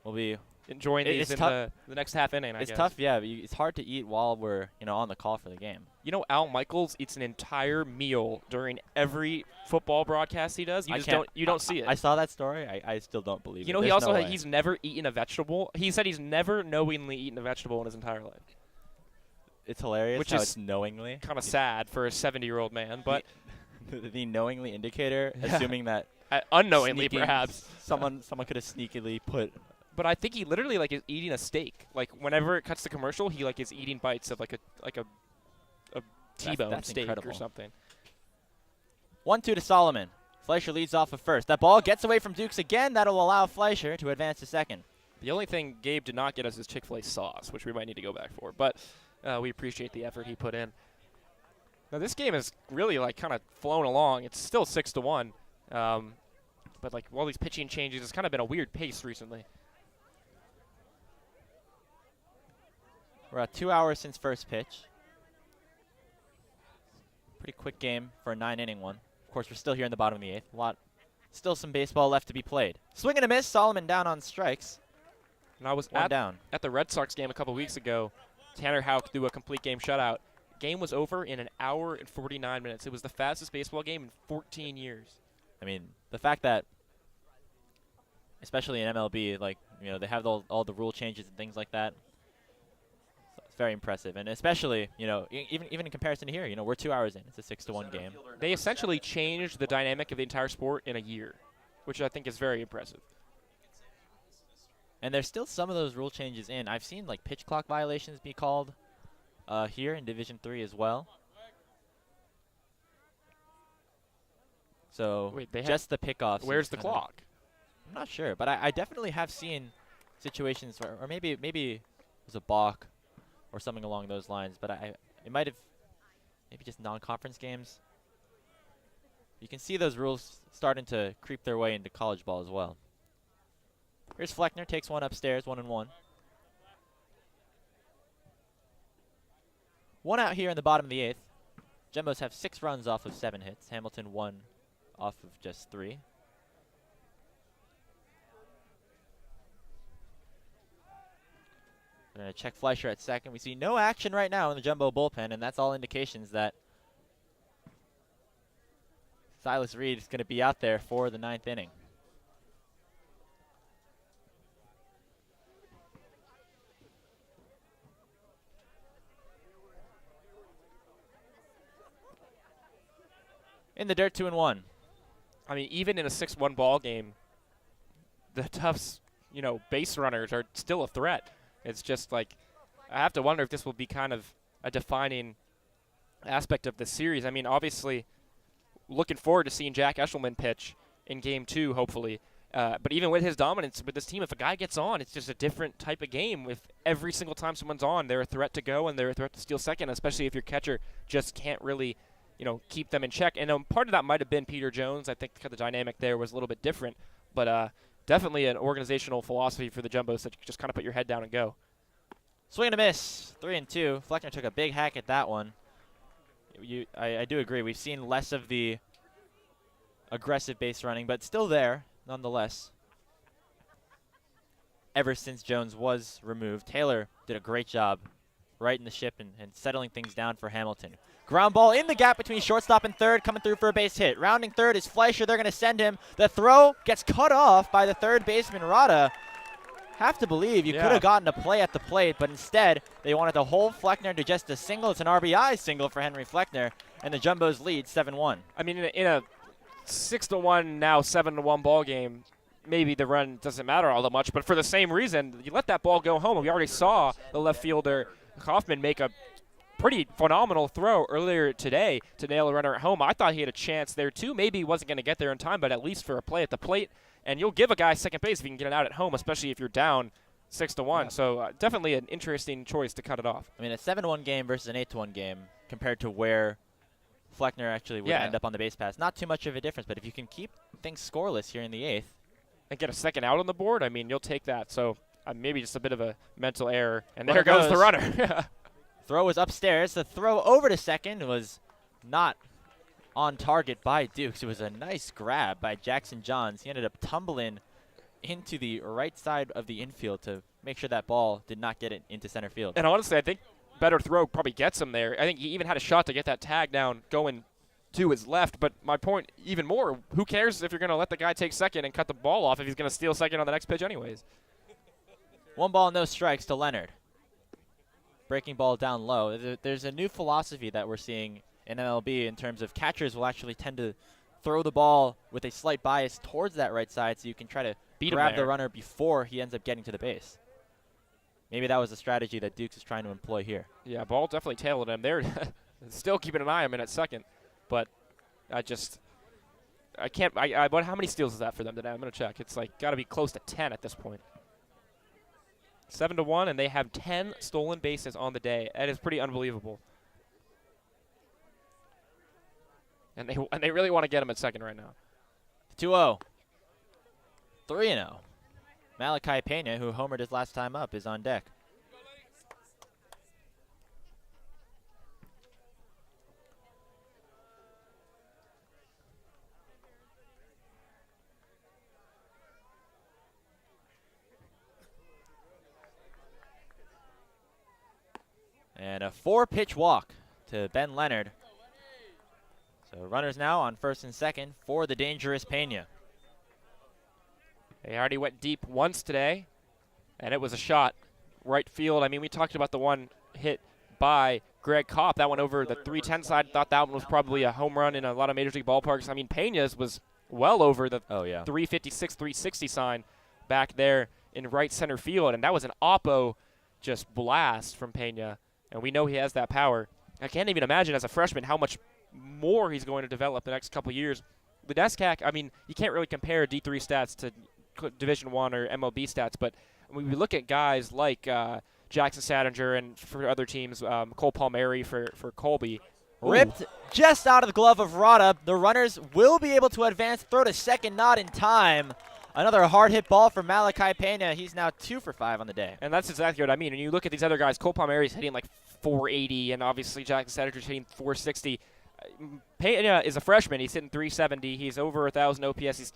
We'll be enjoying these in the next half inning, I guess. It's tough, yeah. But it's hard to eat while we're on the call for the game. You know, Al Michaels eats an entire meal during every football broadcast he does. You don't see it. I saw that story. I still don't believe it. You know, he's never eaten a vegetable. He said he's never knowingly eaten a vegetable in his entire life. It's hilarious. Which how is it's knowingly. Kind of sad for a 70-year-old man, but the knowingly indicator, assuming that unknowingly perhaps someone could have sneakily put. But I think he literally is eating a steak. Like whenever it cuts to commercial, he is eating bites of like a T-bone steak incredible. Or something. 1-2 to Solomon. Fleischer leads off of first. That ball gets away from Dukes again. That'll allow Fleischer to advance to second. The only thing Gabe did not get us is Chick-fil-A sauce, which we might need to go back for. But we appreciate the effort he put in. Now this game is really kind of flown along. It's still 6-1, but all these pitching changes, it's kind of been a weird pace recently. We're at 2 hours since first pitch. Pretty quick game for a 9-inning one. Of course, we're still here in the bottom of the 8th. Still some baseball left to be played. Swing and a miss. Solomon down on strikes. And I was at the Red Sox game a couple weeks ago. Tanner Houck threw a complete game shutout. Game was over in 1 hour and 49 minutes. It was the fastest baseball game in 14 years. I mean, the fact that, especially in MLB, they have all the rule changes and things like that. It's very impressive, and especially, even in comparison to here, we're 2 hours in. It's a 6-1 game. They essentially changed the dynamic of the entire sport in a year, which I think is very impressive. And there's still some of those rule changes in. I've seen pitch clock violations be called here in Division III as well. So just the pickoffs. Where's the clock? I'm not sure, but I definitely have seen situations where, or maybe it was a balk or something along those lines, but it might have maybe just non-conference games. You can see those rules starting to creep their way into college ball as well. Here's Fleckner, takes one upstairs, 1-1. One out here in the bottom of the 8th. Jumbos have 6 runs off of 7 hits. Hamilton 1 off of just 3. We're going to check Fleischer at second. We see no action right now in the Jumbo bullpen, and that's all indications that Silas Reed is going to be out there for the 9th inning. In the dirt, 2-1. I mean, even in a 6-1 ball game, the Tufts, base runners are still a threat. It's just I have to wonder if this will be kind of a defining aspect of the series. I mean, obviously, looking forward to seeing Jack Eshelman pitch in Game 2, hopefully. But even with his dominance with this team, if a guy gets on, it's just a different type of game. If every single time someone's on, they're a threat to go and they're a threat to steal second, especially if your catcher just can't really keep them in check. And part of that might have been Peter Jones. I think the dynamic there was a little bit different. But definitely an organizational philosophy for the Jumbos that you just kind of put your head down and go. Swing and a miss, 3-2. Fleckner took a big hack at that one. I do agree. We've seen less of the aggressive base running, but still there nonetheless. Ever since Jones was removed, Taylor did a great job righting the ship and settling things down for Hamilton. Ground ball in the gap between shortstop and third, coming through for a base hit. Rounding third is Fleischer. They're going to send him. The throw gets cut off by the third baseman, Rada. Have to believe you could have gotten a play at the plate, but instead they wanted to hold Fleckner to just a single. It's an RBI single for Henry Fleckner, and the Jumbos lead 7-1. I mean, in a 6-1, now 7-1 ball game, maybe the run doesn't matter all that much, but for the same reason, you let that ball go home. We already saw the left fielder Kaufman make a pretty phenomenal throw earlier today to nail a runner at home. I thought he had a chance there too. Maybe he wasn't going to get there in time, but at least for a play at the plate. And you'll give a guy second base if you can get it out at home, especially if you're down 6-1. Yeah. So definitely an interesting choice to cut it off. I mean, a 7-1 game versus an 8-1 game compared to where Fleckner actually would end up on the base pass. Not too much of a difference, but if you can keep things scoreless here in the 8th. And get a second out on the board, I mean, you'll take that. So maybe just a bit of a mental error. And there goes the runner. Throw was upstairs. The throw over to second was not on target by Dukes. It was a nice grab by Jackson Johns. He ended up tumbling into the right side of the infield to make sure that ball did not get it into center field. And honestly, I think better throw probably gets him there. I think he even had a shot to get that tag down going to his left. But my point even more, who cares if you're going to let the guy take second and cut the ball off if he's going to steal second on the next pitch anyways? 1 ball, no strikes to Leonard. Breaking ball down low. There's a new philosophy that we're seeing in MLB in terms of catchers will actually tend to throw the ball with a slight bias towards that right side so you can try to grab the runner before he ends up getting to the base. Maybe that was a strategy that Dukes is trying to employ here. Yeah, ball definitely tailed him. They're still keeping an eye on him at second. But I can't. But how many steals is that for them today? I'm going to check. It's like got to be close to 10 at this point. 7-1, and they have 10 stolen bases on the day. That is pretty unbelievable. And they really want to get him at second right now. 2-0. 3-0. Malachi Pena, who homered his last time up, is on deck. And a 4-pitch walk to Ben Leonard. So runners now on first and second for the dangerous Pena. They already went deep once today, and it was a shot right field. I mean, we talked about the one hit by Greg Kopp. That one over the 310 side. Thought that one was probably a home run in a lot of Major League ballparks. I mean, Pena's was well over the 356, 360 sign back there in right center field, and that was an oppo just blast from Pena. And we know he has that power. I can't even imagine as a freshman how much more he's going to develop the next couple years. The NESCAC, I mean, you can't really compare D3 stats to Division I or MLB stats, but when we look at guys like Jackson Sadinger and for other teams, Cole Palmieri for Colby. Ripped just out of the glove of Rada. The runners will be able to advance, throw to second, not in time. Another hard hit ball for Malachi Pena. He's now 2 for 5 on the day. And that's exactly what I mean. And you look at these other guys, Cole Palmieri's hitting like 480, and obviously Jackson Sadinger's hitting 460. Pena is a freshman. He's hitting 370. He's over 1,000 OPS. He's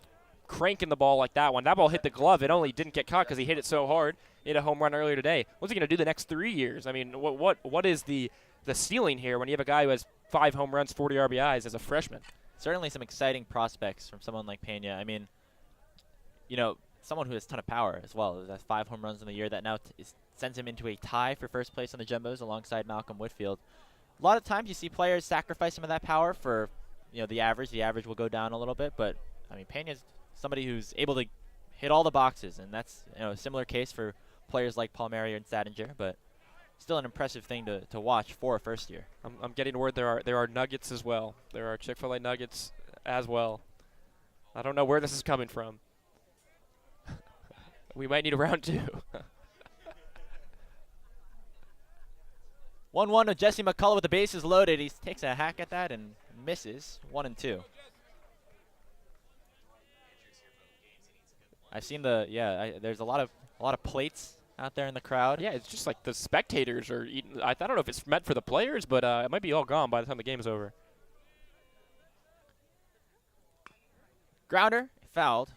cranking the ball like that one. That ball hit the glove. It only didn't get caught because he hit it so hard. He hit a home run earlier today. What's he going to do the next 3 years? I mean, what is the ceiling here when you have a guy who has 5 home runs, 40 RBIs as a freshman? Certainly some exciting prospects from someone like Pena. I mean, you know, someone who has a ton of power as well. That's 5 home runs in the year. That now sends him into a tie for first place on the Jumbos alongside Malcolm Whitfield. A lot of times you see players sacrifice some of that power for, you know, the average. The average will go down a little bit, but I mean, Pena's somebody who's able to hit all the boxes, and that's, you know, a similar case for players like Palmieri and Sadinger, but still an impressive thing to watch for a first year. I'm getting word there are nuggets as well. There are Chick-fil-A nuggets as well. I don't know where this is coming from. We might need a round 2. 1-1 with Jesse McCullough with the bases loaded. He takes a hack at that and misses. 1-2. I've seen there's a lot of plates out there in the crowd. Yeah, it's just like the spectators are eating. I don't know if it's meant for the players, but it might be all gone by the time the game is over. Grounder, fouled.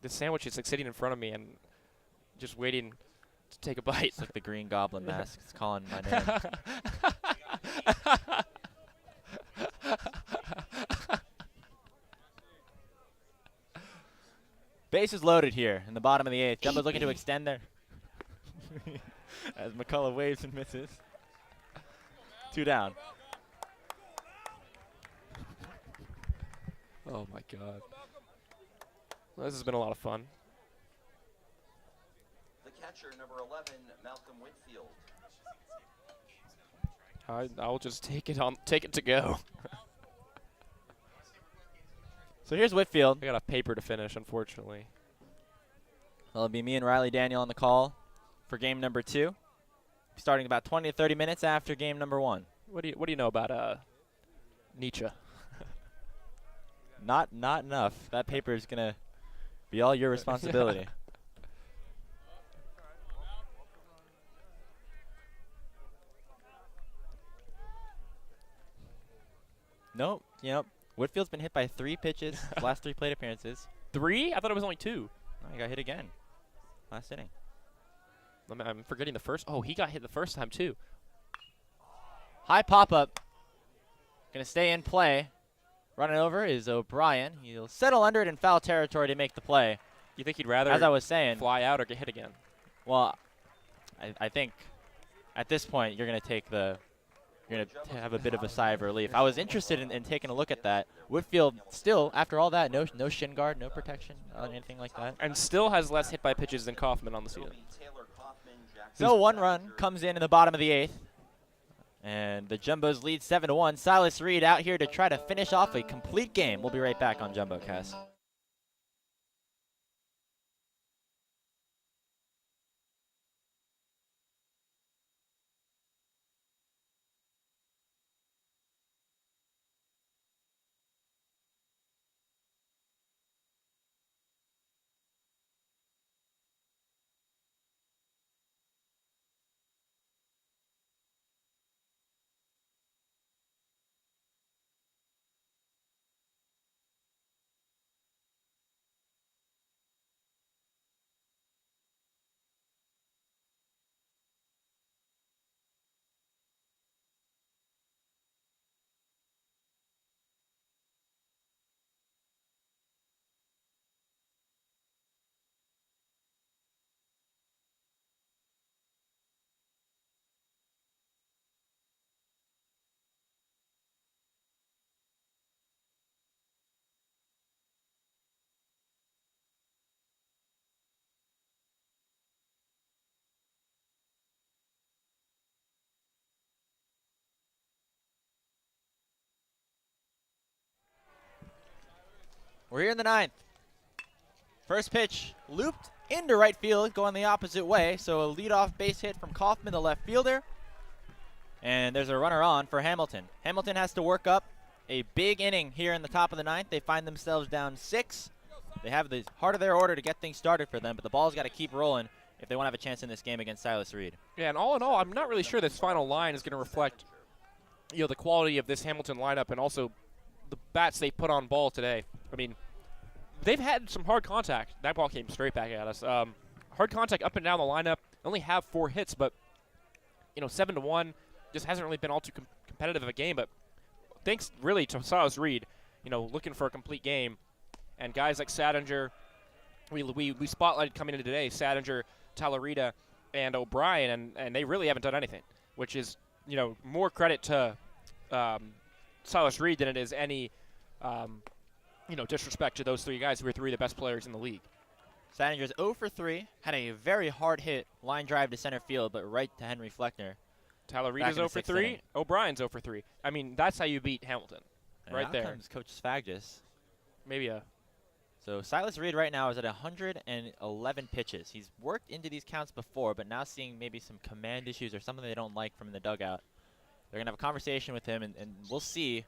The sandwich is like sitting in front of me and just waiting to take a bite. It's like the Green Goblin mask. It's calling my name. Bases loaded here in the bottom of the 8th. Jumbo's looking to extend there. As McCullough waves and misses. 2 down. Oh, my God. Well, this has been a lot of fun. The catcher, number 11, Malcolm Whitfield. I'll just take it to go. So here's Whitfield. I got a paper to finish, unfortunately. Well, it'll be me and Riley Daniel on the call for game number 2. Starting about 20 to 30 minutes after game number 1. What do you know about Nietzsche? Not enough. That paper is gonna be all your responsibility. Nope. Yep. Whitfield's been hit by 3 pitches last 3 plate appearances. 3? I thought it was only 2. Oh, he got hit again last inning. I'm forgetting the first. Oh, he got hit the first time, too. High pop-up. Going to stay in play. Running over is O'Brien. He'll settle under it in foul territory to make the play. You think he'd rather, as I was saying, fly out or get hit again? Well, I think at this point you're going to take the – you're going to have a bit of a sigh of relief. I was interested in taking a look at that. Whitfield still, after all that, no shin guard, no protection, anything like that. And still has less hit by pitches than Kaufman on the season. So 1 run comes in the bottom of the 8th. And the Jumbos lead 7-1. Silas Reed out here to try to finish off a complete game. We'll be right back on JumboCast. We're here in the 9th. First pitch looped into right field, going the opposite way. So a leadoff base hit from Kaufman, the left fielder. And there's a runner on for Hamilton. Hamilton has to work up a big inning here in the top of the 9th. They find themselves down 6. They have the heart of their order to get things started for them, but the ball's got to keep rolling if they want to have a chance in this game against Silas Reed. Yeah, and all in all, I'm not really sure this final line is going to reflect, the quality of this Hamilton lineup and also the bats they put on ball today. I mean, they've had some hard contact. That ball came straight back at us. Hard contact up and down the lineup. Only have 4 hits, but 7-1 just hasn't really been all too competitive of a game. But thanks really to Silas Reed, looking for a complete game, and guys like Sadinger. We spotlighted coming into today Sadinger, Talarita, and O'Brien, and they really haven't done anything, which is more credit to Silas Reed than it is any disrespect to those 3 guys who are 3 of the best players in the league. Sadinger's 0 for 3, had a very hard hit line drive to center field, but right to Henry Fleckner. Talarita's 0 for 3. O'Brien's 0 for 3. I mean, that's how you beat Hamilton, and right there. Comes Coach Sfagis. Maybe a. So Silas Reed right now is at 111 pitches. He's worked into these counts before, but now seeing maybe some command issues or something they don't like from the dugout. They're going to have a conversation with him, and we'll see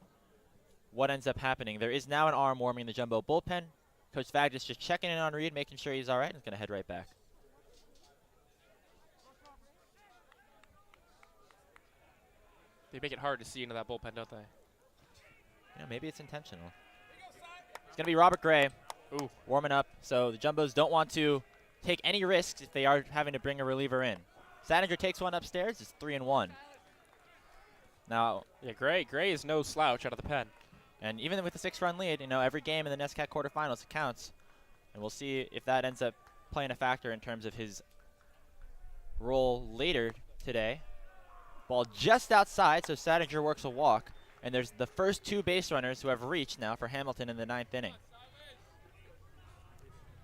what ends up happening. There is now an arm warming the Jumbo bullpen. Coach Sfagis just checking in on Reed, making sure he's all right, and is going to head right back. They make it hard to see into that bullpen, don't they? Yeah, maybe it's intentional. It's going to be Robert Gray. Ooh. Warming up. So the Jumbos don't want to take any risks if they are having to bring a reliever in. Sadinger takes one upstairs. It's 3-1. Now, yeah, Gray is no slouch out of the pen. And even with the 6-run lead, every game in the NESCAC quarterfinals counts. And we'll see if that ends up playing a factor in terms of his role later today. Ball just outside, so Sadinger works a walk. And there's the first 2 base runners who have reached now for Hamilton in the 9th inning.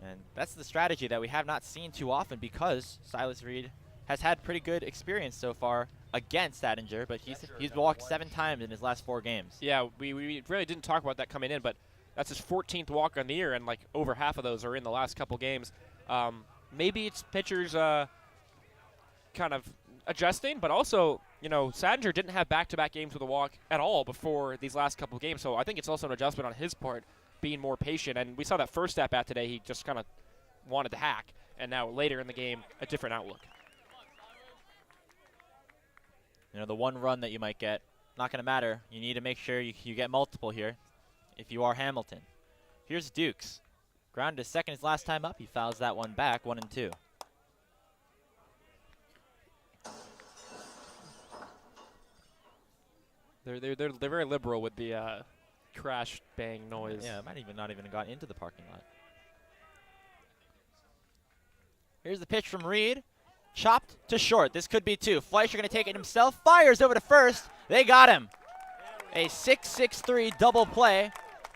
And that's the strategy that we have not seen too often because Silas Reed has had pretty good experience so far against Sadinger, but he's walked 7 times in his last 4 games. Yeah, we really didn't talk about that coming in, but that's his 14th walk on the year, and like over half of those are in the last couple games. Maybe it's pitchers kind of adjusting, but also, Sadinger didn't have back-to-back games with a walk at all before these last couple games, so I think it's also an adjustment on his part, being more patient. And we saw that first at-bat today, he just kind of wanted to hack, and now later in the game, a different outlook. The one run that you might get not going to matter. You need to make sure you get multiple here if you are Hamilton. Here's Dukes. Grounded to second his last time up. He fouls that one back, 1-2. They're very liberal with the crash bang noise. Yeah, it might even not even have got into the parking lot. Here's the pitch from Reed. Chopped to short. This could be two. Fleischer going to take it himself. Fires over to first. They got him. A 6-6-3 double play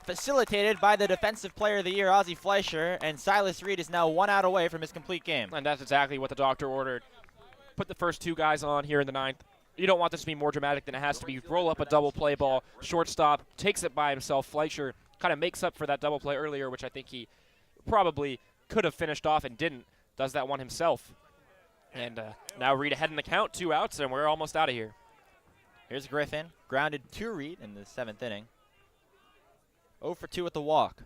facilitated by the Defensive Player of the Year, Ozzie Fleischer, and Silas Reed is now 1 out away from his complete game. And that's exactly what the doctor ordered. Put the first two guys on here in the ninth. You don't want this to be more dramatic than it has to be. Roll up a double play ball. Shortstop takes it by himself. Fleischer kind of makes up for that double play earlier, which I think he probably could have finished off and didn't. Does that one himself. And now Reed ahead in the count, 2 outs, and we're almost out of here. Here's Griffin, grounded to Reed in the 7th inning. 0 for 2 with the walk.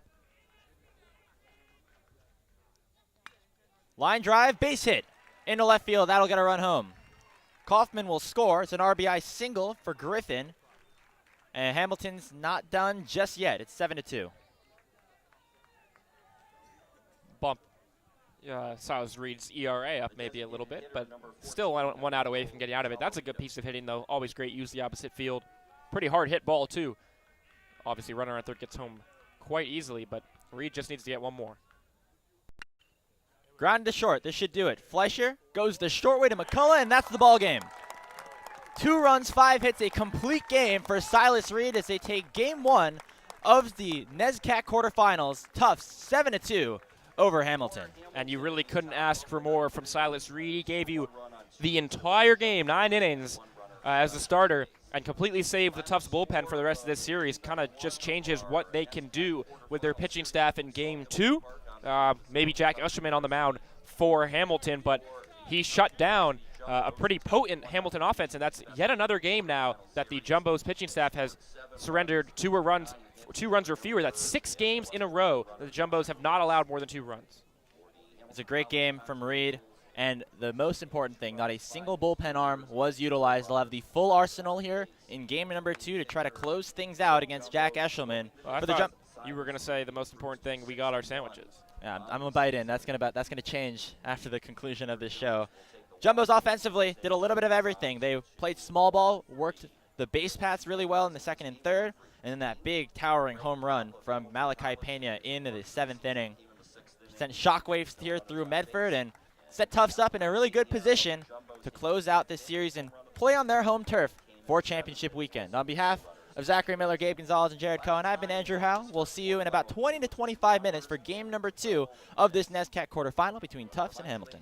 Line drive, base hit into left field. That'll get a run home. Kaufman will score. It's an RBI single for Griffin. And Hamilton's not done just yet. It's 7-2. Bump Silas Reed's ERA up maybe a little bit, but still 1 out away from getting out of it. That's a good piece of hitting, though. Always great. Use the opposite field. Pretty hard hit ball, too. Obviously, runner on third gets home quite easily, but Reed just needs to get one more. Grounded to short. This should do it. Fleischer goes the short way to McCullough, and that's the ball game. 2 runs, 5 hits, a complete game for Silas Reed as they take game 1 of the NESCAC quarterfinals. Tufts 7-2 over Hamilton. And you really couldn't ask for more from Silas Reed. He gave you the entire game, 9 innings as a starter, and completely saved the Tufts bullpen for the rest of this series. Kind of just changes what they can do with their pitching staff in game 2. Maybe Jack Usherman on the mound for Hamilton, but he shut down a pretty potent Hamilton offense, and that's yet another game now that the Jumbo's pitching staff has surrendered 2 runs or fewer. That's 6 games in a row that the Jumbos have not allowed more than 2 runs. It's a great game from Reed, and the most important thing, not a single bullpen arm was utilized. They'll have the full arsenal here in game number 2 to try to close things out against Jack Eshelman. Well, for the you were going to say the most important thing, we got our sandwiches. Yeah, I'm gonna bite in. That's gonna change after the conclusion of this show. Jumbos offensively did a little bit of everything. They played small ball, worked the base paths really well in the 2nd and 3rd, and then that big towering home run from Malachi Pena into the 7th inning sent shockwaves here through Medford and set Tufts up in a really good position to close out this series and play on their home turf for championship weekend. On behalf of Zachary Miller, Gabe Gonzalez, and Jared Cohen, I've been Andrew Howe. We'll see you in about 20 to 25 minutes for game number 2 of this NESCAC quarterfinal between Tufts and Hamilton.